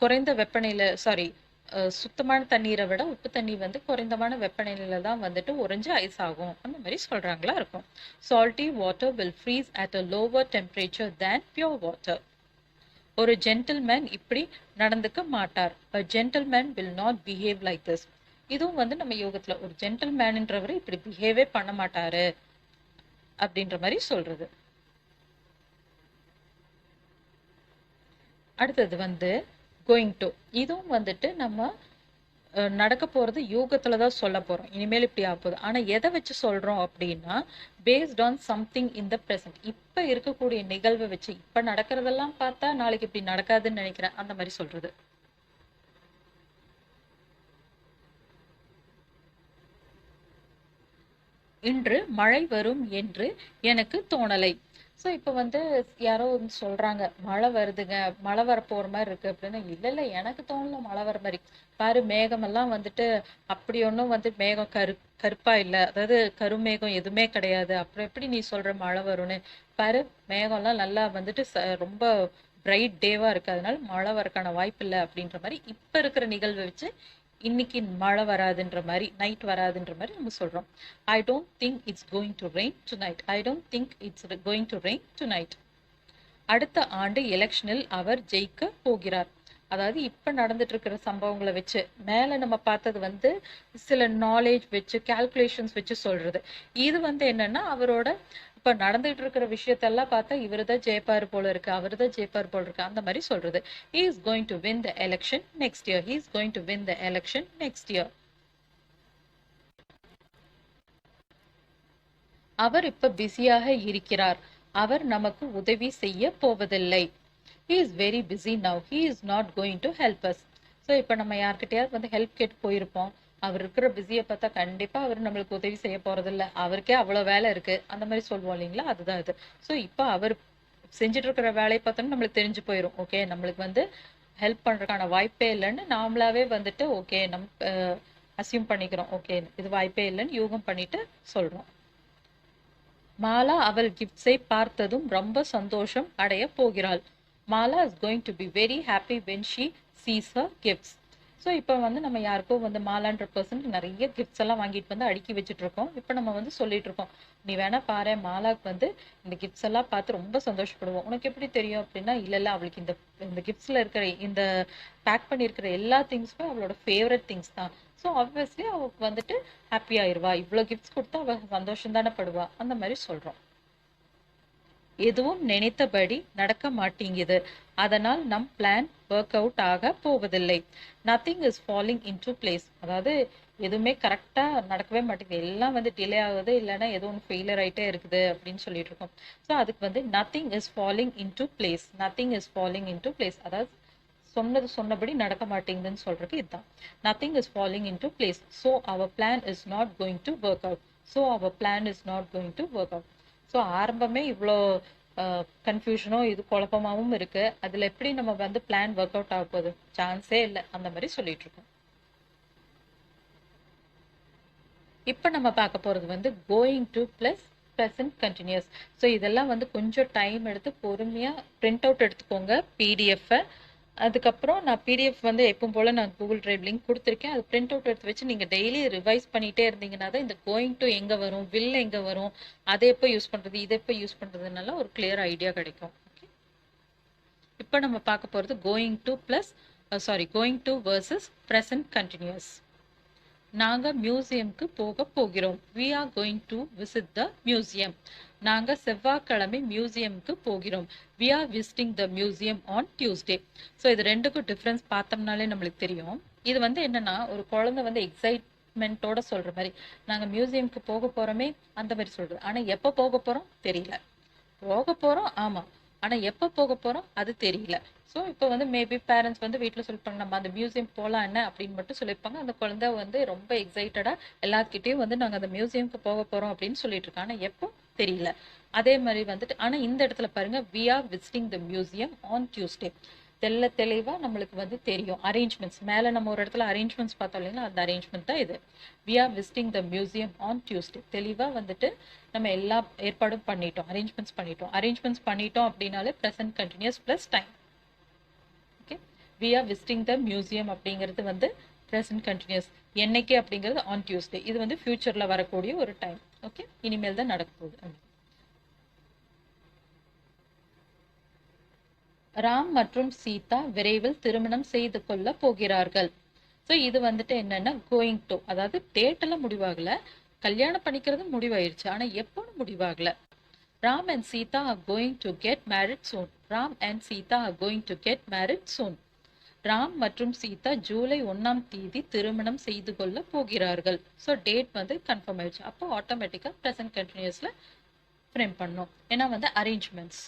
குறைந்த வெப்பநிலை சுத்தமான தண்ணீரை விட உப்பு தண்ணீர் வந்து குறைந்தமான வெப்பநிலையில தான் வந்துட்டு உறைஞ்சு ஐஸ் ஆகும், அந்த மாதிரி சொல்கிறாங்களா இருக்கும். salty water will freeze at a lower temperature than pure water. ஒரு ஜென்டில்மேன் இப்படி நடந்துக்க மாட்டார். A gentleman will not behave like this. இதுவும் வந்து நம்ம யோகத்துல ஒரு ஜென்டில்மேன்ன்றவர் இப்படி பிஹேவே பண்ண மாட்டாரு அப்படின்ற மாதிரி சொல்றது. அடுத்தது வந்து கோயிங் டு, இதுவும் வந்துட்டு நம்ம நடக்க போறது யோகத்துல தான் சொல்ல போறோம், இனிமேல் இப்படி ஆகுது. ஆனா எதை வச்சு சொல்றோம் அப்படின்னா based on something in the present, இப்ப இருக்கக்கூடிய நிகழ்வை வச்சு, இப்ப நடக்கிறதெல்லாம் பார்த்தா நாளைக்கு இப்படி நடக்காதுன்னு நினைக்கிறேன், அந்த மாதிரி சொல்றது. இன்று மழை வரும் என்று எனக்கு தோணலை. ஸோ இப்போ வந்து யாரோ வந்து சொல்றாங்க மழை வருதுங்க, மழை வர போற மாதிரி இருக்கு அப்படின்னு. இல்ல இல்ல, எனக்கு தோணல மழை வர மாதிரி. பாரு மேகமெல்லாம் வந்துட்டு அப்படி ஒன்றும் வந்து மேகம் கருப்பா இல்ல, அதாவது கருமேகம் எதுவுமே கிடையாது. அப்புறம் எப்படி நீ சொல்ற மழை வரும்னு? பாரு மேகம்லாம் நல்லா வந்துட்டு ரொம்ப பிரைட் டேவா இருக்கு, அதனால மழை வரக்கான வாய்ப்பு இல்லை அப்படின்ற மாதிரி இப்ப இருக்கிற நிகழ்வை வச்சு இன்னைக்கு மழை வராதுன்ற மாதிரி, நைட் வராதுன்ற மாதிரி நம்ம சொல்றோம். I don't think it's going to rain tonight. I don't think it's going to rain tonight. அடுத்த ஆண்டு எலெக்ஷனில் அவர் ஜெயிக்க போகிறார். அதாவது இப்ப நடந்துட்டு இருக்கிற சம்பவங்களை வச்சு, மேல நம்ம பார்த்தது வந்து சில நாலேஜ் வச்சு கால்குலேஷன்ஸ் வச்சு சொல்றது. இது வந்து என்னன்னா அவரோட இப்ப நடந்துட்டு இருக்கிற விஷயத்தெல்லாம் பார்த்தா இவருதான் ஜெயிப்பாரு போல இருக்கு, அவருதான் ஜெயிப்பாரு போல இருக்கு, அந்த மாதிரி சொல்றது. He is going to win the election next year. He is going to win the election next year. அவர் இப்ப பிஸியாக இருக்கிறார். அவர் நமக்கு உதவி செய்ய போவதில்லை. He is very busy now. He is not going to help us. So இப்போ நம்ம யார்கிட்டயாவது வந்து ஹெல்ப் கேட்டு போயிருப்போம். அவர் இருக்கிற பிஸியை பார்த்தா கண்டிப்பா அவர் நம்மளுக்கு உதவி செய்ய போறதில்ல, அவருக்கே அவ்வளோ வேலை இருக்கு, அந்த மாதிரி சொல்லுவோம் இல்லைங்களா, அதுதான் இது. ஸோ இப்போ அவர் செஞ்சுட்டு இருக்கிற வேலையை பார்த்தோம்னா நம்மளுக்கு தெரிஞ்சு போயிடும். ஓகே, நம்மளுக்கு வந்து ஹெல்ப் பண்றதுக்கான வாய்ப்பே இல்லைன்னு நாமளாவே வந்துட்டு ஓகே நம்ம அசியூம் பண்ணிக்கிறோம். ஓகே, இது வாய்ப்பே இல்லைன்னு யூகம் பண்ணிட்டு சொல்றோம். மாலா அவள் கிஃப்ட்ஸை பார்த்ததும் ரொம்ப சந்தோஷம் அடைய போகிறாள். Mala is going to be very happy when she sees her gifts. So இப்போ வந்து நம்ம யாருக்கோ வந்து மாலான்ற பர்சனுக்கு நிறைய கிஃப்ட்ஸ் எல்லாம் வாங்கிட்டு வந்து அடுக்கி வச்சுட்டு இருக்கோம். இப்போ நம்ம வந்து சொல்லிட்டு இருக்கோம், நீ வேணா பாரு, மாலாக்கு வந்து இந்த கிஃப்ட்ஸ் எல்லாம் பார்த்து ரொம்ப சந்தோஷப்படுவோம். உனக்கு எப்படி தெரியும் அப்படின்னா, இல்ல இல்ல அவளுக்கு இந்த இந்த கிஃப்ட்ஸ்ல இருக்கிற இந்த பேக் பண்ணியிருக்கிற எல்லா திங்ஸுமே அவளோட ஃபேவரட் திங்ஸ் தான். ஸோ ஆப்வியஸ்லி அவளுக்கு வந்துட்டு ஹாப்பி ஆயிருவா, இவ்வளோ கிஃப்ட்ஸ் கொடுத்தா அவ சந்தோஷம் தானே படுவா, அந்த மாதிரி சொல்றோம். எதுவும் நினைத்தபடி நடக்க மாட்டேங்குது, அதனால் நம் பிளான் ஒர்க் அவுட் ஆக போவதில்லை. Nothing is falling into place. அதாவது எதுவுமே கரெக்டா நடக்கவே மாட்டேங்குது, எல்லாம் வந்து டிலே ஆகுது, இல்லைன்னா ஏதோ ஒன்று ஃபெயிலியர் ஆயிட்டே இருக்குது அப்படின்னு சொல்லிட்டு இருக்கோம். ஸோ அதுக்கு வந்து nothing is falling into place. Nothing is falling into place, அதாவது சொன்னபடி நடக்க மாட்டேங்குதுன்னு சொல்றது இதுதான். Nothing is falling into place. So அவர் plan is not going to work out. So அவர் plan is not going to work out. So ஆரம்பமே இவ்வளோ கன்ஃபியூஷனும் இது குழப்பமாகவும் இருக்கு, அதுல எப்படி நம்ம வந்து பிளான் ஒர்க் அவுட் ஆக போகுது, சான்ஸே இல்லை, அந்த மாதிரி சொல்லிட்டு இருக்கோம். இப்போ நம்ம பார்க்க போறது வந்து going to plus present continuous. So இதெல்லாம் வந்து கொஞ்சம் டைம் எடுத்து பொறுமையா பிரிண்ட் அவுட் எடுத்துக்கோங்க பிடிஎஃப். அதுக்கப்புறம் நான் பிடிஎஃப் வந்து எப்பவும் போல நான் கூகுள் டிரைவ் லிங்க் கொடுத்துருக்கேன், அது பிரிண்ட் அவுட் எடுத்து வச்சு நீங்க டெய்லி ரிவைஸ் பண்ணிட்டே இருந்தீங்கன்னா தான் இந்த கோயிங் டு எங்க வரும், வில் எங்க வரும், அதை எப்போ யூஸ் பண்றது, இதை எப்போ யூஸ் பண்றதுனால ஒரு கிளியர் ஐடியா கிடைக்கும். இப்போ நம்ம பார்க்க போறது going to plus going to versus present continuous. நாங்க மியூசியம்க்கு போக போகிறோம். we are going to visit the museum. நாங்க செவ்வாய்க்கிழமை மியூசியம்க்கு போகிறோம். we are visiting the museum on Tuesday. So இது ரெண்டுக்கும் டிஃப்ரென்ஸ் பார்த்தோம்னாலே நம்மளுக்கு தெரியும். இது வந்து என்னன்னா ஒரு குழந்தை வந்து எக்ஸைட்மெண்ட்டோட சொல்ற மாதிரி, நாங்க மியூசியம்க்கு போக போறோமே அந்த மாதிரி சொல்றது. ஆனா எப்போ போக போறோம் தெரியல, போக போறோம் ஆமா, ஆனா எப்போ போக போறோம் அது தெரியல. ஸோ இப்போ வந்து மேபி பேரண்ட்ஸ் வந்து வீட்டில் சொல்லிப்பாங்க, நம்ம அந்த மியூசியம் போகலாம் என்ன அப்படின்னு மட்டும் சொல்லியிருப்பாங்க. அந்த குழந்தை வந்து ரொம்ப எக்ஸைட்டடா எல்லாத்துக்கிட்டையும் வந்து நாங்கள் அந்த மியூசியம்க்கு போக போறோம் அப்படின்னு சொல்லிட்டு இருக்கோம், ஆனால் எப்போ தெரியல. அதே மாதிரி வந்துட்டு ஆனால் இந்த இடத்துல பாருங்க, we are visiting the museum on Tuesday. தெளிவா நம்மளுக்கு வந்து தெரியும் அரேஞ்ச்மெண்ட்ஸ். மேலே நம்ம ஒரு இடத்துல அரேஞ்ச்மெண்ட்ஸ் பார்த்தோம் இல்லைங்களா, அந்த அரேஞ்ச்மெண்ட் தான் இது. we are visiting the museum on Tuesday. தெளிவா வந்துட்டு நம்ம எல்லா ஏற்பாடும் பண்ணிட்டோம், அரேஞ்ச்மெண்ட்ஸ் பண்ணிட்டோம் அப்படின்னாலே present continuous plus time. Okay, we are visiting the museum அப்படிங்கிறது வந்து ப்ரெசன்ட் கண்டினியூஸ். என்னைக்கு அப்படிங்கிறது ஆன் டியூஸ்டே. இது வந்து ஃபியூச்சர்ல வரக்கூடிய ஒரு டைம். ஓகே, இனிமேல் தான் நடக்க போகுது. ராம் மற்றும் சீதா விரைவில் திருமணம் செய்து கொள்ள போகிறார்கள். ஸோ இது வந்துட்டு என்னன்னா கோயிங் டு, அதாவது டேட் எல்லாம் முடிவாகல, கல்யாணம் பண்ணிக்கிறது முடிவாயிருச்சு, ஆனா எப்போன்னு முடிவாகல. Ram and Sita are going to get married soon. Ram and Sita are going to get married soon. Ram மற்றும் சீதா ஜூலை 1ஆம் தேதி திருமணம் செய்து கொள்ள போகிறார்கள். ஸோ டேட் வந்து கன்ஃபார்ம் ஆயிடுச்சு, அப்போ ஆட்டோமேட்டிக்கா ப்ரெசன்ட் கண்டினியூஸ்ல ஃப்ரேம் பண்ணோம், ஏன்னா வந்து arrangements.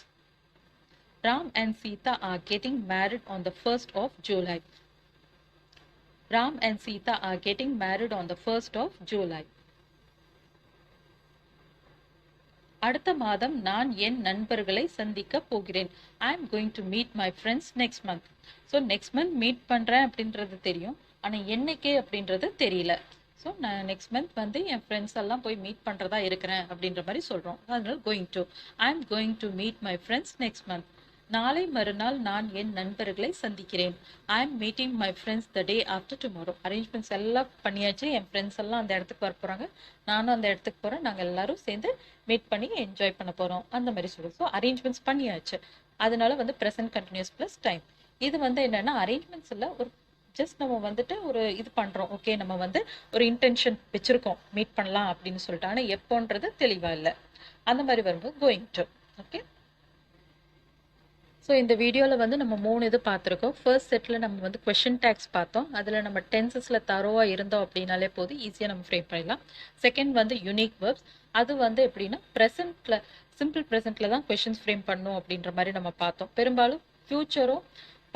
Ram and Sita are getting married on the 1st of July. Ram and Sita are getting married on the 1st of July. அடுத்த மாதம் நான் என் நண்பர்களை சந்திக்க போகிறேன். ஐ am going to meet my friends next month. So next month meet பண்ணுறேன் அப்படின்றது தெரியும், ஆனால் என்னைக்கு அப்படின்றது தெரியல. ஸோ நான் நெக்ஸ்ட் மந்த் வந்து என் ஃப்ரெண்ட்ஸ் எல்லாம் போய் மீட் பண்ணுறதா இருக்கிறேன் அப்படின்ற மாதிரி சொல்கிறோம். அதனால going to, I am going to meet my friends next month. நாளை மறுநாள் நான் என் நண்பர்களை சந்திக்கிறேன். ஐ am meeting my friends the day after tomorrow. Arrangements எல்லாம் பண்ணியாச்சு, என் ஃப்ரெண்ட்ஸ் எல்லாம் அந்த இடத்துக்கு வர போகிறாங்க, நானும் அந்த இடத்துக்கு போகிறேன், நாங்கள் எல்லாரும் சேர்ந்து மீட் பண்ணி என்ஜாய் பண்ண போகிறோம் அந்த மாதிரி சொல்லுவோம். ஸோ அரேஞ்ச்மெண்ட்ஸ் பண்ணியாச்சு, அதனால வந்து ப்ரெசன்ட் கண்டினியூஸ் ப்ளஸ் டைம். இது வந்து என்னென்னா அரேஞ்ச்மெண்ட்ஸ் இல்லை, ஒரு ஜஸ்ட் நம்ம வந்துட்டு ஒரு இது பண்ணுறோம். ஓகே, நம்ம வந்து ஒரு இன்டென்ஷன் வச்சுருக்கோம் மீட் பண்ணலாம் அப்படின்னு சொல்லிட்டு, ஆனால் எப்போன்றது தெளிவாக இல்லை. அந்த மாதிரி வரும்போது கோயிங் டு. ஓகே, ஸோ இந்த வீடியோவில் வந்து நம்ம 3 இது பார்த்துருக்கோம். ஃபர்ஸ்ட் செட்டில் நம்ம வந்து கொஷின் டேக்ஸ் பார்த்தோம். அதில் நம்ம டென்சஸில் தரோவாக இருந்தோம் அப்படின்னாலே போது ஈஸியாக நம்ம ஃப்ரேம் பண்ணிடலாம். செகண்ட் வந்து யூனிக் வேர்ப்ஸ். அது வந்து எப்படின்னா ப்ரெசென்ட்டில், சிம்பிள் ப்ரெசென்ட்டில் தான் கொஷின்ஸ் ஃப்ரேம் பண்ணணும் அப்படின்ற மாதிரி நம்ம பார்த்தோம். பெரும்பாலும் ஃப்யூச்சரோ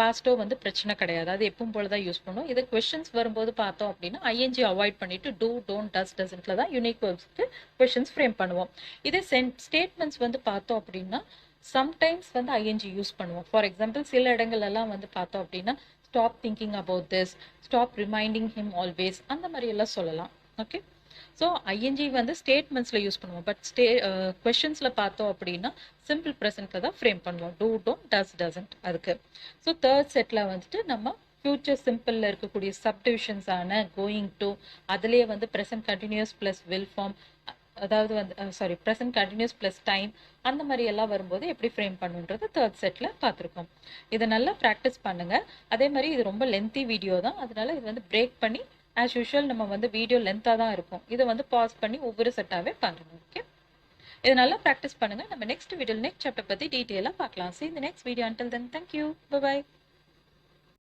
பாஸ்ட்டோ வந்து பிரச்சனை கிடையாது, அது எப்பவும் போல தான் யூஸ் பண்ணுவோம். இது கொஷின்ஸ் வரும்போது பார்த்தோம் அப்படின்னா ஐஎன்ஜி அவாய்ட் பண்ணிட்டு டூ, டோன்ட், டஸ், டசன்ட்ல தான் யூனிக் வேர்ப்ஸ்க்கு கொஷின்ஸ் ஃப்ரேம் பண்ணுவோம். இதே ஸ்டேட்மெண்ட்ஸ் வந்து பார்த்தோம் அப்படின்னா சம்டைம்ஸ் வந்து ஐஎன்ஜி யூஸ் பண்ணுவோம். ஃபார் எக்ஸாம்பிள் சில இடங்கள்லாம் வந்து பார்த்தோம் அப்படின்னா stop thinking about this, stop reminding him always, அந்த மாதிரி எல்லாம் சொல்லலாம். ஓகே, ஸோ ஐஎன்ஜி வந்து ஸ்டேட்மெண்ட்ஸில் யூஸ் பண்ணுவோம். பட் கொஷின்ஸில் பார்த்தோம் அப்படின்னா சிம்பிள் ப்ரெசென்ட்டில் தான் ஃப்ரேம் பண்ணுவோம். டூ, டோன்ட், டஸ், டசன்ட் அதுக்கு. ஸோ தேர்ட் செட்டில் வந்துட்டு நம்ம ஃபியூச்சர் சிம்பிளில் இருக்கக்கூடிய சப்டிவிஷன்ஸான கோயிங் டு, அதுலேயே வந்து present continuous plus will form, அதாவது வந்து ப்ரெசென்ட் கண்டினியூஸ் ப்ளஸ் டைம், அந்த மாதிரி எல்லாம் வரும்போது எப்படி ஃப்ரேம் பண்ணுன்றது தேர்ட் செட்டில் பார்த்துருக்கோம். இதை நல்லா ப்ராக்டிஸ் பண்ணுங்கள். அதே மாதிரி இது ரொம்ப லென்த்தி வீடியோ தான், அதனால இது வந்து பிரேக் பண்ணி ஆஸ் யூஷுவல் நம்ம வந்து வீடியோ லென்த்தாக தான் இருக்கும், இதை வந்து பாஸ் பண்ணி ஒவ்வொரு செட்டாகவே பாருங்கள். ஓகே, இதை நல்லா ப்ராக்டிஸ் பண்ணுங்கள். நம்ம நெக்ஸ்ட் வீடியோ நெக்ஸ்ட் சாப்டர் பற்றி டீட்டெயிலாக பார்க்கலாம். See you in the next video. Until then, thank you. Bye bye.